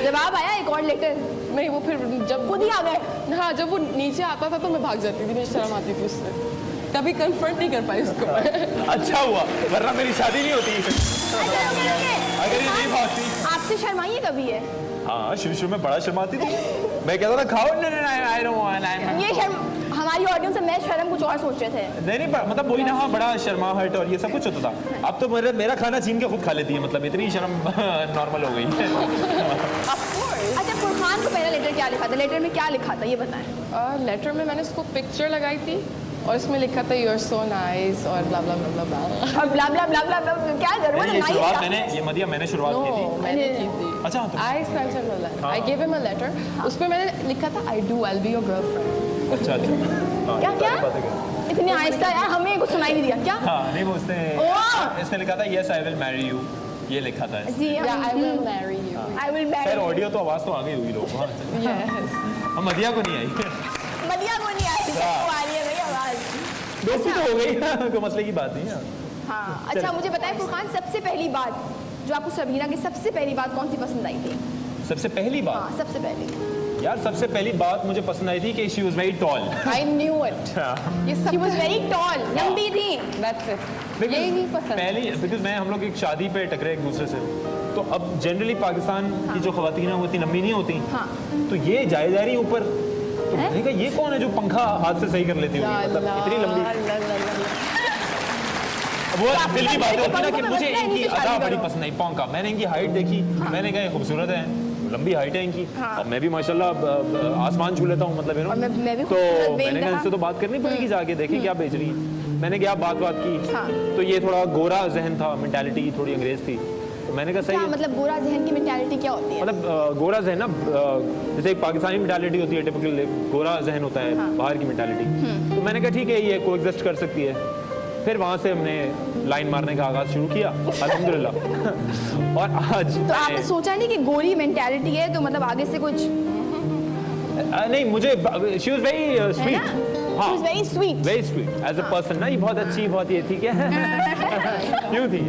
जवाब आया एक और लेटर? नहीं, वो फिर जब खुद ही आ गए। हाँ, जब वो नीचे आता था तो मैं भाग जाती थी, मुझे शर्म आती थी उससे, कभी कन्फर्ट नहीं कर पाई उसको। अच्छा हुआ, वरना मेरी शादी नहीं होती अगर ये नहीं भागती। आपसे शर्माइए कभी है? हाँ, शुरू में बड़ा शर्माती थी। मैं कहता था खाओ, ये शर्म हमारी ऑडियंस में शर्म कुछ और सोच रहे थे। नहीं, मतलब वही ना, हाँ, बड़ा शर्माहट और ये सब कुछ होता था। अब तो मेरा खाना छीन के खुद खा लेती है, मतलब इतनी शर्म नॉर्मल हो गई है। अच्छा, फुरखान को पहला लेटर क्या लिखा था? लेटर में क्या लिखा था ये बताएं। लेटर में मैंने उसको पिक्चर लगाई थी और इसमें लिखा था यू आर सो नाइस और ब्ला ब्ला ब्ला ब्ला ब्ला और ब्ला ब्ला ब्ला ब्ला ब्ला। क्या जरूरत है? शुरुआत मैंने शुरुआत की थी। मैंने की थी। अच्छा, I sent him a letter, I give him a letter, उसमें मैंने लिखा था I do, I will be your girlfriend. अच्छा, क्या क्या इतनी आहिस्ता यार, हमें कुछ सुनाई नहीं दिया क्या? हाँ, नहीं, वो इसने लिखा था yes I will marry you, ये लिखा था। जी, I will marry you, I will marry. खैर ऑडियो तो आवाज तो आ गई हुई लोग। हम मदिया को नहीं आई। मदिया को नहीं आई, सबको आ रही है भाई आवाज। दोस्ती तो हो गई, कोई मसले की बात नहीं है। हाँ, अच्छा मुझे बताएं फुरखान, सबसे पहली बात जो आपको सबीना की सबसे पहली बात कौन सी पसंद आई थी? सबसे पहली बात? हाँ, सबसे पहली यार, सबसे पहली बात मुझे पसंद आई थी कि she was very tall. I knew it. She was very tall, लंबी थी। दैट्स इट, यही पसंद पहली, बिकॉज मैं हम लोग एक शादी पे टकरे एक दूसरे से, तो अब जनरली पाकिस्तान की जो खवातीन है वो इतनी लंबी नहीं होती। हाँ। तो ये जाए जा रही ऊपर, तो मैंने कहा ये कौन है जो पंखा हाथ से सही कर लेती होगी, मतलब इतनी लंबी। वो दिल की बात होती है ना कि मुझे इनकी अदा बड़ी पसंद आई, पंखा। मैंने इनकी हाइट देखी, मैंने कहा खूबसूरत है, लंबी हाइट है इनकी, और मैं भी माशाल्लाह आसमान छू लेता हूँ, मतलब तो मैंने कहा इससे तो बात करनी पड़ेगी, जाके देखें क्या बेच रही है। मैंने क्या बात की, तो ये थोड़ा गोरा जहन था, मेंटालिटी थोड़ी अंग्रेज थी, तो मैंने कहा सही है। मतलब गोरा जहन की मेंटालिटी क्या होती है? मतलब गोरा जहन ना, जैसे एक पाकिस्तानी मेंटालिटी होती है टिपिकल, गोरा जहन होता है बाहर की मेंटालिटी। तो मैंने कहा ठीक है, ये कोएग्जिस्ट कर सकती है। फिर वहाँ से हमने लाइन मारने का आगाज शुरू किया, अल्हम्दुलिल्लाह। और आज तो आपने सोचा नहीं कि गोरी मेंटालिटी है तो मतलब आगे से कुछ नहीं, मुझे शी वाज वेरी स्वीट। हाँ, very sweet as a person ना, ये बहुत अच्छी, बहुत ये थी क्या क्यों थी?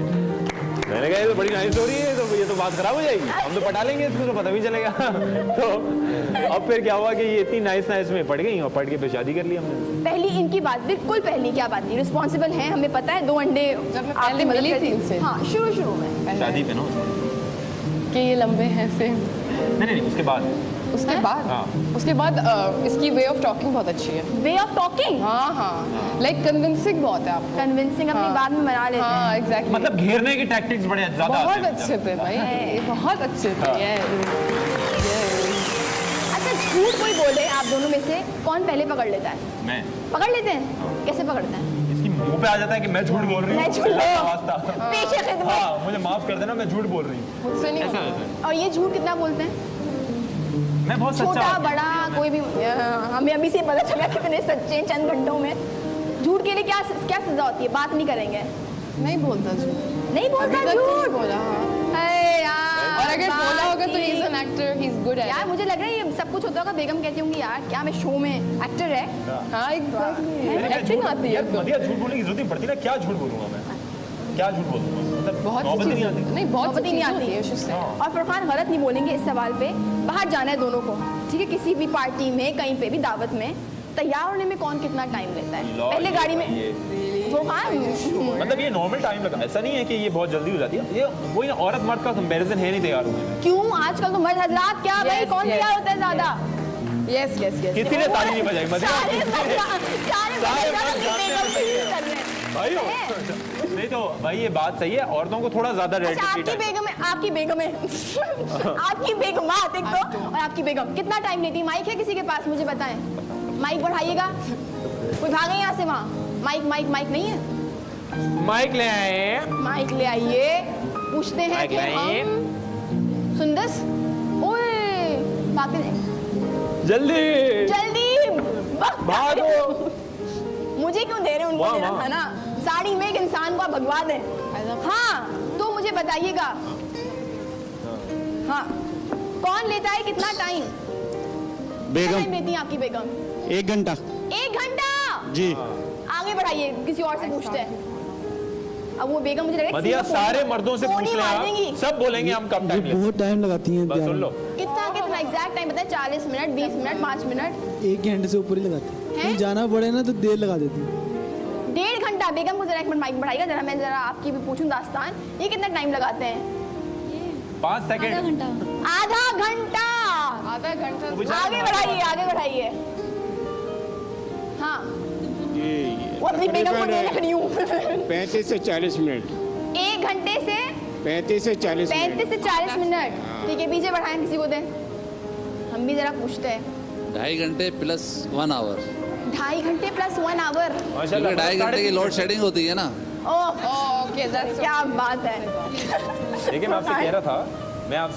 मैंने कहा ये तो बड़ी नाइस स्टोरी है, तो ये तो बात खराब हो जाएगी, हम तो पटा लेंगे इसको, तो पता भी चलेगा। तो अब फिर क्या हुआ कि ये इतनी नाइस में पड़ गई और पढ़ के फिर शादी कर ली हमने। पहली इनकी बात, बिल्कुल पहली क्या बात थी? रिस्पॉन्सिबल है, हमें पता है, 2 अंडे आपने मिली थी इनसे। हाँ, शुरू में शादी पे ना, कि ये लंबे हैं से। नहीं, उसके बाद उसके बाद इसकी वे ऑफ टॉकिंग बहुत अच्छी है। Way of talking? हाँ, लाइक कन्विंसिंग बहुत है आपको। कन्विंसिंग अपनी बात में बना लेते हैं। एग्जैक्टली, मतलब घेरने के टैक्टिक्स बड़े ज्यादा बहुत अच्छे थे भाई, बहुत अच्छे थे। अच्छा, झूठ कोई बोले आप दोनों में से कौन पहले पकड़ लेता है? मैं। पकड़ लेते हैं? कैसे पकड़ते हैं? इसकी मुंह पे आ जाता है कि मैं झूठ बोल रही हूँ, हाँ, मुझे माफ कर देना, मैं झूठ बोल रही हूँ, मुझसे नहीं। और ये झूठ कितना बोलते हैं? मैं बहुत छोटा बड़ा कोई भी, हमें अभी से पता चला कितने सच्चे चंद घंटों में। झूठ के लिए क्या सजा होती है? बात नहीं करेंगे, नहीं बोलता झूठ, नहीं बोलता झूठ बोला। और अगर बोला होगा तो he is an actor, he is good at. यार मुझे लग रहा है ये सब कुछ होता होगा, बेगम कहती होंगी यार क्या मैं शो में एक्टर है। हाँ, एग्जैक्टली, एक्टिंग आती है। मदिया, झूठ बोलने की जरूरत नहीं पड़ती ना, क्या झूठ बोलूंगा मैं, क्या झूठ बोलूंगा, मतलब बहुत नौबत नहीं आती। नहीं, बहुत नहीं आती है। और फुरखान गलत नहीं बोलेंगे इस सवाल पे, बाहर जाना है दोनों को, ठीक है, किसी भी पार्टी में, कहीं पे भी दावत में, तैयार होने में कौन कितना टाइम लेता है? पहले गाड़ी में फुरकान मतलब ये नॉर्मल टाइम लगा, ऐसा नहीं है कि ये बहुत जल्दी हो जाती है। ये वही ना, औरत मर्द का कंपैरिजन है नहीं तैयार हुए। क्यों आजकल तो मर्द हजरात क्या भाई कौन तैयार होता है ज्यादा? Yes yes yes. किसी ने ताली नहीं बजाई? भाई नहीं तो भाई ये बात सही है, औरतों को थोड़ा ज्यादा रेट। आपकी बेगम है, आपकी बेगम है आपकी बेगमात एक तो, और आपकी बेगम कितना टाइम लेती है? माइक है किसी के पास? मुझे बताएं, माइक बढ़ाइएगा। कोई भागे यहाँ से वहाँ। माइक माइक माइक नहीं है? माइक ले आए, माइक ले आइए। पूछते हैं कि हम सुंदस ओए भागते हैं, जल्दी जल्दी भागो। मुझे क्यों दे रहे हैं उनको देना था ना? साड़ी में एक इंसान को आप भगवा दें। हाँ तो मुझे बताइएगा, हाँ कौन लेता है कितना टाइम? बेगम टाइम लेती है आपकी बेगम? 1 घंटा। 1 घंटा जी। आगे बढ़ाइए, किसी और से पूछते हैं। अब वो बेगम मुझे लग रहा है सारे मर्दों से पूछ लें, सब बोलेंगे हम कम टाइम लेते। बहुत टाइम लगाती हैं। बस सुन लो कितना कितना एग्जैक्ट टाइम बताए? 40 मिनट, 20 मिनट, 5 मिनट? 1 घंटे से ऊपर ही लगाती है। कहीं जाना पड़े ना तो देर लगा देती है। 1.5 घंटा। बेगम को जरा एक मिनट माइक बढ़ाइएगा जरा, मैं जरा आपकी भी पूछूं दास्तान, ये कितना टाइम लगाते हैं? 5 सेकंड। आधा घंटा। आधा घंटा। आगे बढ़ाइए, आगे बढ़ाइए। हाँ वो अपनी बेगम को देख रही हूँ 35 से 40 मिनट। 1 घंटे से 35 से 40 मिनट। 35 से 40 मिनट। ठीक है, पीछे बढ़ाएं, किसी को दें। हम भी जरा पूछते हैं। 2.5 घंटे प्लस 1 आवर। 2.5 घंटे प्लस 1 आवर। 2.5 घंटे की लोड शेडिंग होती है ना। ओके, क्या बात है। देखिए मैं आपसे कह रहा था,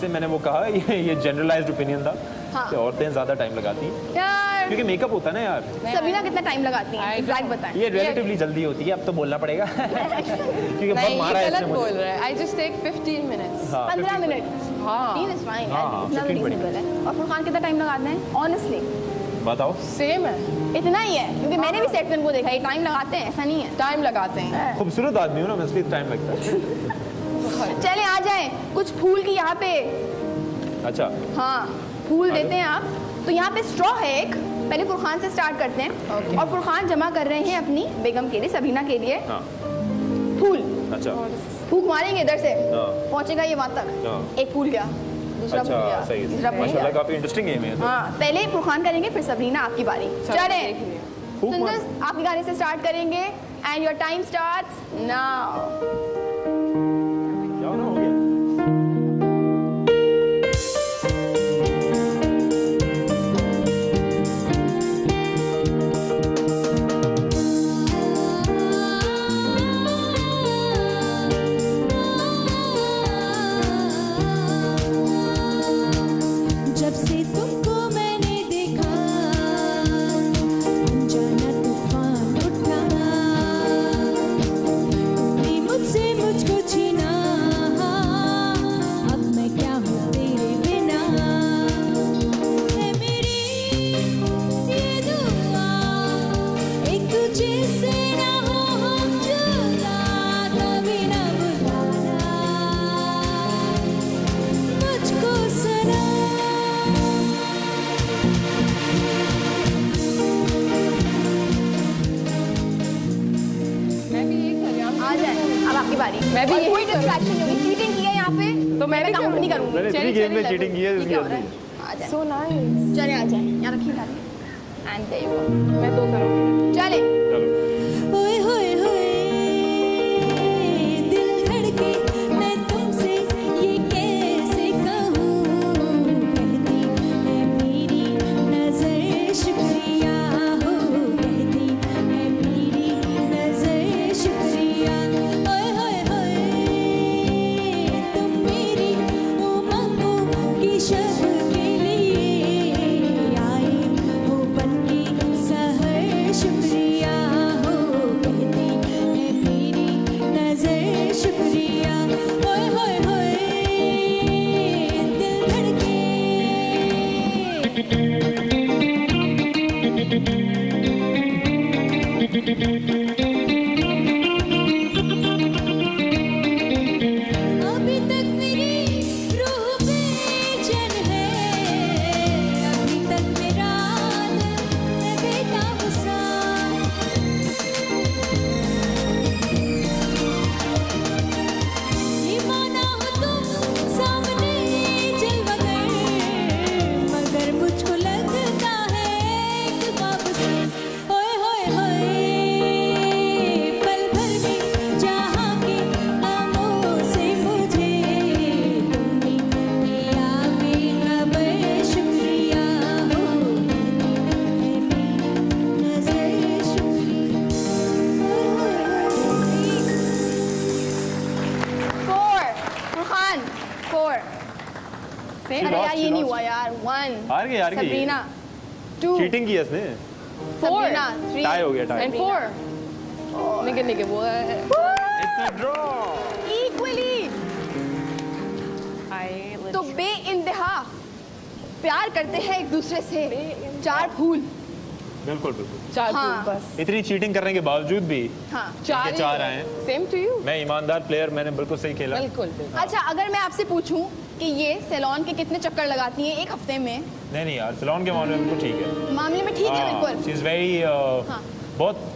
मैंने वो कहा ये जनरलाइज्ड ओपिनियन था कि औरतें ज्यादा टाइम लगाती हैं यार, क्योंकि मेकअप होता है ना यार। सबीना कितना टाइम लगाती हैं? एग्जैक्ट बताएं। ये रिलेटिवली जल्दी होती है, अब तो बोलना पड़ेगा क्योंकि बहुत मारा है गलत बोल रहा है। I just take 15 minutes. 15 minute. हाँ 15 इज फाइन यार, इतना रीजनेबल है। और फुरकान कितना टाइम लगाते हैं ऑनेस्टली? बताओ। सेम है, इतना ही है, क्योंकि मैंने भी सेट को देखा, ये टाइम लगाते हैं, ऐसा नहीं है। टाइम लगाते हैं। खूबसूरत आदमी हूँ ना, इसलिए टाइम लगता है। चले आ जाए कुछ फूल की यहाँ पे। अच्छा हाँ फूल देते हैं आप। तो यहाँ पे स्ट्रॉ है एक, पहले फुरकान से स्टार्ट करते हैं। और फुरकान जमा कर रहे हैं अपनी बेगम के लिए, सबीना के लिए फूल। अच्छा फूक मारेंगे इधर से, पहुंचेगा ये वहां तक। एक फूल गया, दूसरा फूल गया, तीसरा फूल गया। काफी इंटरेस्टिंग गेम है। हाँ पहले फुरकान करेंगे, फिर सबीना आपकी बारी। चले सुंदर आपकी गाने से स्टार्ट करेंगे and your time starts now. मैं भी कोई डिस्ट्रैक्शन नहीं, चीटिंग की है यहाँ पे तो मैं भी काउंट नहीं करूँगी। मैंने गेम में चीटिंग की है। So nice. चले आ जाए, यहाँ रखिए गाड़ी एंड देयर यू गो। मैं 2 करूँगी। चले ओए होए होए दिल धड़के, मैं तुमसे ये कैसे कहूँ, कहती है मेरी नजर शुक्रिया हो, कहती है मेरी नजर शुक्रिया। ओए होए होए तुम मेरी उमंगों की शब के लिए आए हो, बन के सहर शुक्रिया हो। 4 अरे यार ये नहीं हुआ यार 1 हार गई सबरीना 2 चीटिंग की इसने 4 टाई हो गया टाई And 4 निके what it's a draw equally तो बेइंतहा प्यार करते हैं एक दूसरे से 4 फूल बिल्कुल बिल्कुल 4 हाँ। बस इतनी चीटिंग करने के बावजूद भी हाँ 4 आए हैं सेम टू यू मैं ईमानदार प्लेयर मैंने बिल्कुल सही खेला बिल्कुल अच्छा अगर मैं आपसे पूछूं कि ये सैलून के कितने चक्कर लगाती हैं एक हफ्ते में नहीं यार सैलून के मामले में बिल्कुल ठीक है मामले में ठीक है बिल्कुल शी इज वेरी बहुत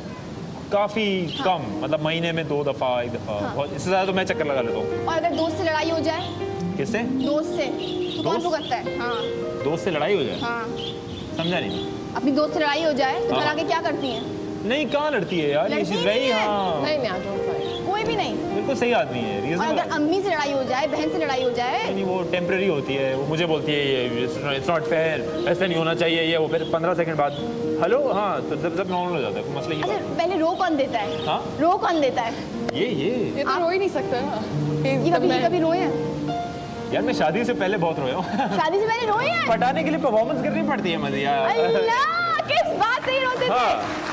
काफी कम मतलब महीने में 2 दफा 1 दफा बहुत इससे ज्यादा तो मैं चक्कर लगा लेता हूँ और अगर दोस्त से लड़ाई हो जाए किससे दोस्त से तो कौन भुगतता है हाँ दोस्त से लड़ाई हो जाए हाँ समझा नहीं अपनी दोस्त से लड़ाई हो जाए तो घर आके क्या करती हैं नहीं कहाँ लड़ती है यार ये चीज वही हाँ नहीं I don't fight कोई भी नहीं बिल्कुल सही आदमी है और रीजनेबल अगर अम्मी से लड़ाई हो जाए बहन से लड़ाई हो जाए नहीं वो टेम्परेरी होती है वो मुझे बोलती है ये इट्स नॉट फेयर ऐसा नहीं होना चाहिए ये वो फिर 15 सेकंड बाद हेलो हाँ तो जब नॉर्मल हो जाता है कोई मसला ही अच्छा पहले रो कौन देता है हाँ रो कौन देता है ये तो रो ही नहीं सकता ना ये कभी रोए हैं यार मैं शादी से पहले बहुत रोया हूँ शादी से पहले रोए हैं पटाने के लिए परफॉर्मेंस करनी पड़ती है मजे यार अल्लाह किस बात से ही रोते थे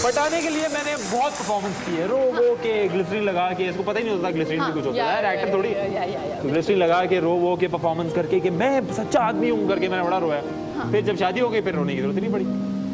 पटाने के लिए मैंने बहुत परफॉर्मेंस की है रो वो के ग्लिसरीन लगा के इसको पता ही नहीं होता ग्लिसरीन भी कुछ होता है यार एक्टर थोड़ी तो ग्लिसरीन लगा के रो वो के परफॉर्मेंस करके कि मैं सच्चा आदमी हूँ करके मैंने बड़ा रोया फिर जब शादी हो गई फिर रोने की जरूरत नहीं पड़ी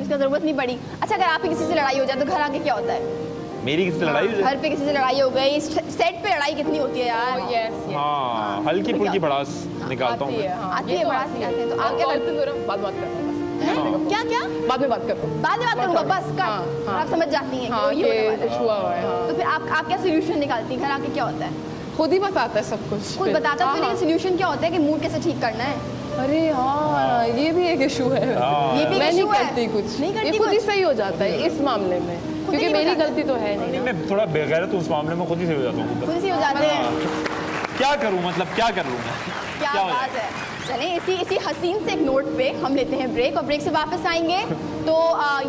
इसका जरूरत नहीं पड़ी अच्छा अगर आपकी किसी से लड़ाई हो जाए तो घर आके क्या होता है मेरी किसी से लड़ाई हो जाए घर पे किसी से लड़ाई हो गई सेट पे लड़ाई कितनी होती है यार हाँ हल्की फुल्की भड़ास निकालता हूँ आती है बड़ा निकालते हैं तो आप क्या करते हो बाद बात करते क्या क्या बाद में बात करो बाद में बात करूंगा बस कट आप समझ जाती हैं हाँ ये हुआ है तो फिर आप क्या सोल्यूशन निकालती हैं घर आके क्या होता है खुद ही बताता है सब कुछ खुद बताता है लेकिन सोल्यूशन क्या होता है कि मूड कैसे ठीक करना है अरे हाँ ये भी एक इशू है ये भी मैं नहीं इशू है करती कुछ नहीं करती ये खुद ही सही हो जाता है इस मामले में क्योंकि मेरी गलती तो है नहीं मैं थोड़ा बेगैरत हूँ उस मामले में खुद ही सही हो जाता हूँ खुद ही हो जाते हैं क्या करूँ मतलब क्या कर लूँ मैं क्या बात है चलें इसी हसीन से एक नोट पे हम लेते हैं ब्रेक और ब्रेक से वापस आएंगे तो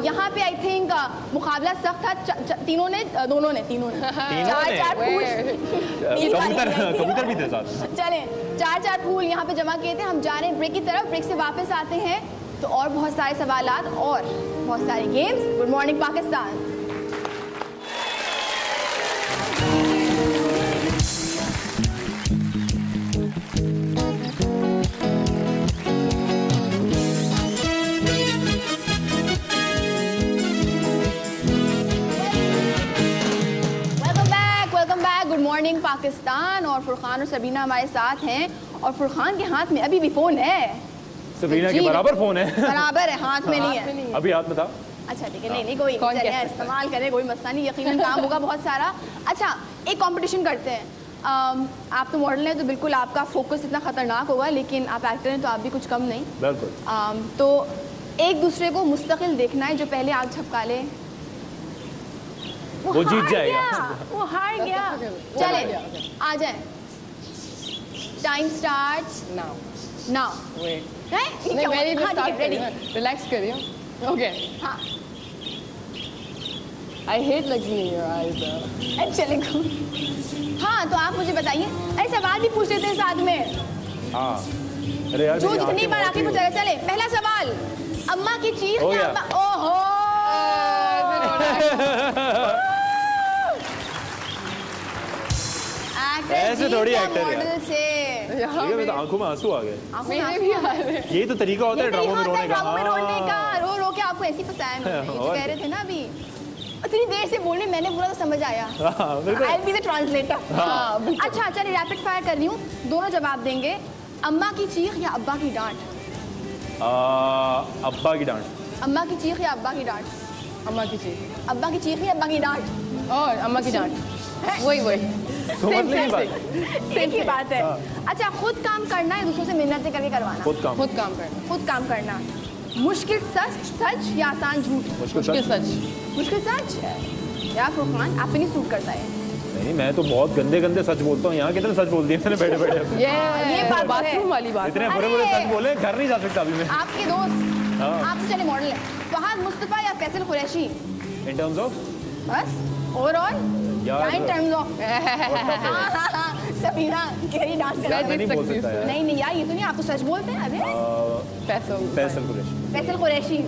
यहाँ पे आई थिंक मुकाबला सख्त था तीनों ने चार कबूतर भी थे साथ चलें 4 फूल यहाँ पे जमा किए थे हम जा रहे हैं ब्रेक की तरफ ब्रेक से वापस आते हैं तो और बहुत सारे सवालात और बहुत सारे games good morning Pakistan good morning Pakistan और फुरखान और सबीना हमारे साथ हैं और फुरखान के हाथ में अभी भी फोन है सबीना के बराबर फोन है बराबर है हाथ में नहीं है अभी हाथ में था अच्छा ठीक है नहीं कोई इस्तेमाल करें कोई मसला नहीं यकीनन काम होगा बहुत सारा अच्छा एक कंपटीशन करते हैं आप तो मॉडल हैं तो बिल्कुल आपका फोकस इतना खतरनाक होगा लेकिन आप एक्टर हैं तो आप भी कुछ कम नहीं बिल्कुल तो एक दूसरे को मुस्तकिल देखना है जो पहले आग झपका ले वो जीत जाएगा वो हार गया चले आ जाए टाइम स्टार्ट्स नाउ नहीं मैं स्टार्ट रेडी रिलैक्स करिए ओके हाँ I hate looking in your eyes चले हाँ तो आप मुझे बताइए अरे सवाल भी पूछ लेते हैं साथ में हाँ अरे यार जो जितनी बार आके पूछा चले पहला सवाल अम्मा की चीख ओहो ऐसे थोड़ी एक्टर है से आंखों में आंसू आ गए मेरे भी आ रहे यही तो तरीका होता है ड्रामों में रोने का रो के आपको ऐसी फंसाया कह रहे थे ना अभी इतनी देर से बोलने मैंने पूरा तो समझ आया आई बी द ट्रांसलेटर अच्छा चलिए रैपिड फायर कर रही हूँ दोनों जवाब देंगे अम्मा की चीख या अब्बा की डांट अब्बा की डांट अम्मा की चीख या अब्बा की डांट अम्मा की चीख अब्बा की चीख या अब्बा की डांट और अम्मा की डांट वही एक ही बात है अच्छा खुद काम करना है दूसरों से मिन्नतें करके करवाना खुद काम करना मुश्किल सच या आसान झूठ मुश्किल सच या फुरखान आप नहीं सूट करता है नहीं मैं तो बहुत गंदे सच बोलता हूँ यहाँ कितने सच बोल दिए मैंने बैठे ये बाथरूम वाली बात इतने बुरे सच बोले घर नहीं जा सकता अभी मैं आपके दोस्त आप चले मॉडल है फहद मुस्तफा या Faisal Qureshi in terms of बस overall in terms of Sabina कह रही डांस करना। मैं नहीं बोल सकता यार। नहीं यार ये तो नहीं, आप तो सच बोलते हैं। अरे फैसल कुरैशी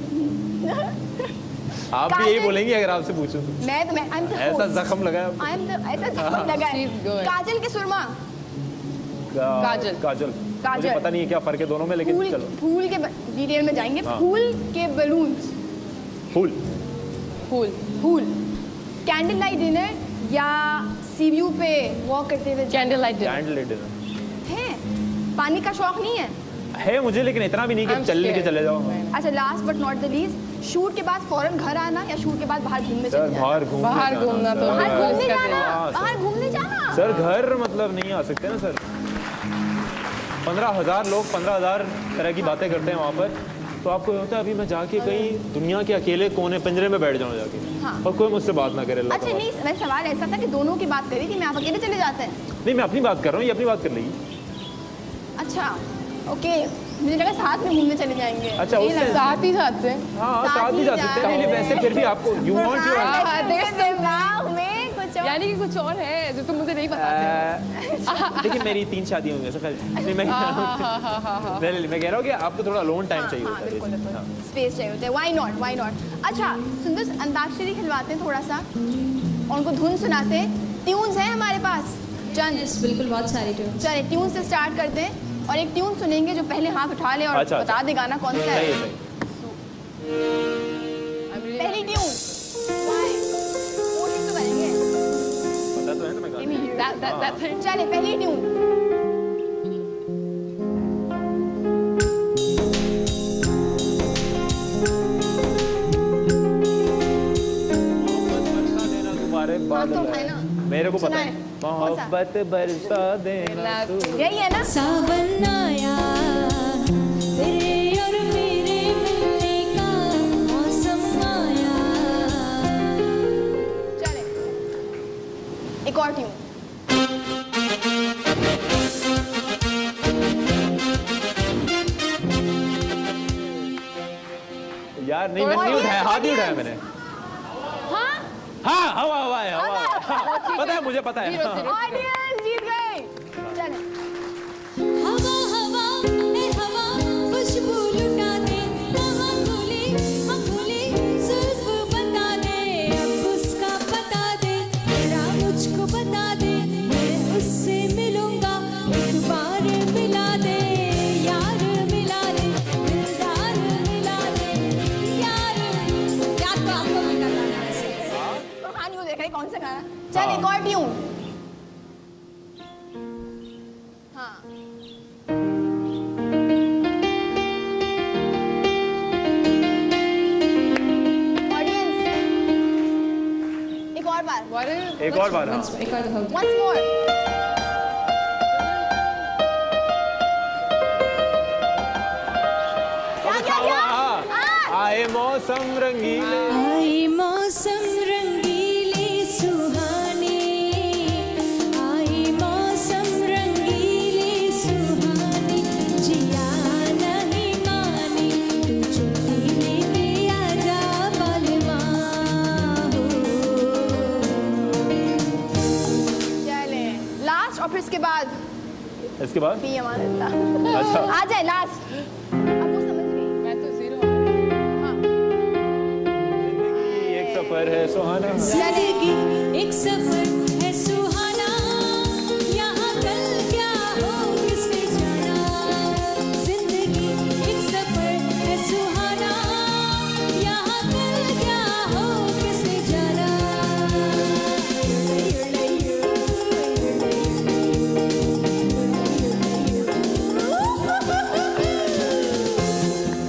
आप भी यही बोलेंगे अगर आपसे पूछूं तो। मैं ऐसा जख्म लगा है। ऐसा जख्म लगा है। काजल के सुरमा। काजल मुझे पता नहीं है क्या फर्क है दोनों में, लेकिन चलो फूल के डिटेल में जाएंगे। फूल के बलून्स। फूल कैंडल लाइट डिनर या सी व्यू पे वॉक करते हुए। कैंडल लाइट डिनर है। पानी का शौक नहीं है मुझे, लेकिन इतना भी नहीं कि चल के चले जाओ। अच्छा last but not the least, shoot के बाद फौरन घर आना या शूट के बाद बाहर घूमने चले जाना? बाहर घूमना तो बाहर घूमने जाना सर। घर मतलब नहीं आ सकते ना सर। 15,000 लोग 15,000 तरह की बातें करते हैं वहाँ पर, तो आपको होता है अभी मैं जाके कहीं दुनिया के अकेले कोने पिंजरे में बैठ जाऊँ जाके। और कोई मुझसे बात ना करे। अच्छा नहीं, मैं सवाल ऐसा था कि दोनों की बात करी थी, मैं आप अकेले चले जाते हैं? नहीं मैं अपनी बात कर रहा हूँ, ये अपनी बात कर लेगी। अच्छा ओके, मुझे लगा साथ में घूमने चले जाएंगे। अच्छा उससे साथ ही जाते हैं। हाँ साथ ही जा सकते हैं, वैसे फिर भी आपको यू वांट यानी कि कुछ और है जो तुम मुझे नहीं बताते। देखिए मेरी 3 शादियां हुई हैं। मैं कह रहा हूँ कि आपको थोड़ा लोन टाइम चाहिए होता है, स्पेस चाहिए होता है। Why not. अच्छा सुंदर, अंताक्षरी खिलवाते हैं थोड़ा सा और उनको धुन सुनाते हैं। ट्यून्स हैं हमारे पास चंद? बिल्कुल बहुत सारी ट्यून्स। चलिए ट्यून से स्टार्ट करते हैं और एक ट्यून सुनेंगे जो पहले हाथ उठा ले और बता दे गाना कौन सा है। पहली ट्यून कोशिश तो करेंगे, पता तो है ना मैं गाना। चलिए पहली ट्यून। मेरे को पता है। मोहब्बत बरसा देना तू। यही है ना? सावन आया तेरे और मेरे मिलने का मौसम आया। चले एक और ट्यून। यार नहीं मैंने नहीं उठाया, हाथ नहीं उठाया मैंने। हाँ हवा है, पता है मुझे पता है। ऑडियंस जीत गए। चले हवा हवा खुशबू लुटा दे, कहाँ खुली जुल्फ़ बता दे, अब उसका बता दे, तेरा मुझको बता दे, मैं उससे मिलूंगा, एक बार मिला दे, यार मिला दे, दिलदार मिला दे, यार तो आपको भी करना है ऐसे। कहानी को देख रहे कौन सा गाना। चल एक और ट्यून। हाँ ऑडियंस एक और बार। एक और बार। Once more. क्या? आए मौसम रंगीले, आए मौसम रंगीले सुहाने, आए मौसम रंगीले सुहाने, जिया नहीं माने, तू छुट्टी लेके आजा बालमा हो। चले लास्ट और फिर इसके बाद भी हमारा अच्छा आ जाए लास्ट। अब वो समझ गई। मैं तो 0। एक सफर है सुहाना, जिंदगी एक सफर है सुहाना, यहाँ कल क्या हो किसने जाना, जिंदगी एक सफर है सुहाना, यहाँ कल क्या हो किसने जाना।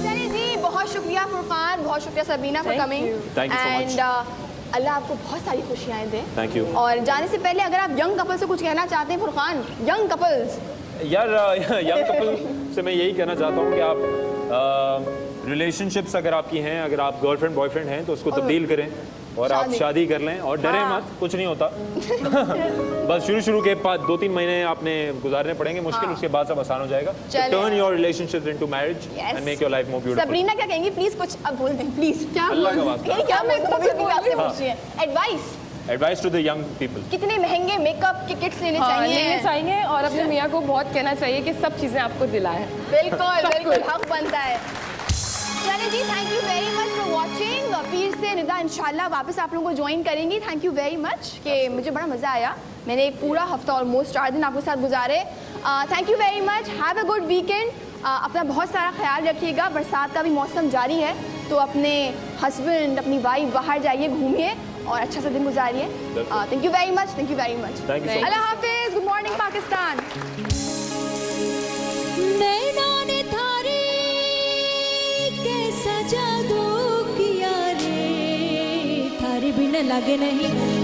चलिए जी, बहुत शुक्रिया फुरकान, बहुत शुक्रिया Sabina for coming. Thank you so much. And अल्लाह आपको बहुत सारी खुशियाँ दे। Thank you. और जाने से पहले अगर आप यंग कपल से कुछ कहना चाहते हैं फुरकान, यंग कपल्स। यार यंग कपल से मैं यही कहना चाहता हूँ कि आप रिलेशनशिप्स अगर आपकी हैं, अगर आप गर्लफ्रेंड बॉयफ्रेंड हैं तो उसको तब्दील करें और आप शादी कर लें और डरे मत, कुछ नहीं होता। बस शुरू के 2-3 महीने आपने गुजारने पड़ेंगे मुश्किल, उसके बाद सब आसान हो जाएगा। Turn your relationships into marriage and make your life more beautiful. Sabrina क्या कहेंगी प्लीज कुछ अब बोल दें प्लीज। क्या अल्लाह का वास्ता। क्या मैं आपसे पूछ रही है advice. Advice to the young people, कितने महंगे मेकअप के किट्स लेने चाहिए और अपने मियाँ को बहुत कहना चाहिए कि सब चीज़ें आपको दिलाएं। बिल्कुल बिल्कुल, हक बनता है। चलिए जी, thank you very much for watching. फिर से निदा इंशाल्लाह वापस आप लोगों को ज्वाइन करेंगी। थैंक यू वेरी मच कि मुझे बड़ा मज़ा आया। मैंने एक पूरा हफ्ता ऑलमोस्ट 4 दिन आपके साथ गुजारे। Thank you very much, have a good weekend. अपना बहुत सारा ख्याल रखिएगा। बरसात का भी मौसम जारी है, तो अपने हस्बैंड अपनी वाइफ बाहर जाइए, घूमिए और अच्छा सा दिन गुजारिए। Thank you very much, thank you very much. अल्लाह हाफिज, गुड मॉर्निंग पाकिस्तान। नैना ने थारे कैसा जादू किया रे, थारे बिना लगे नहीं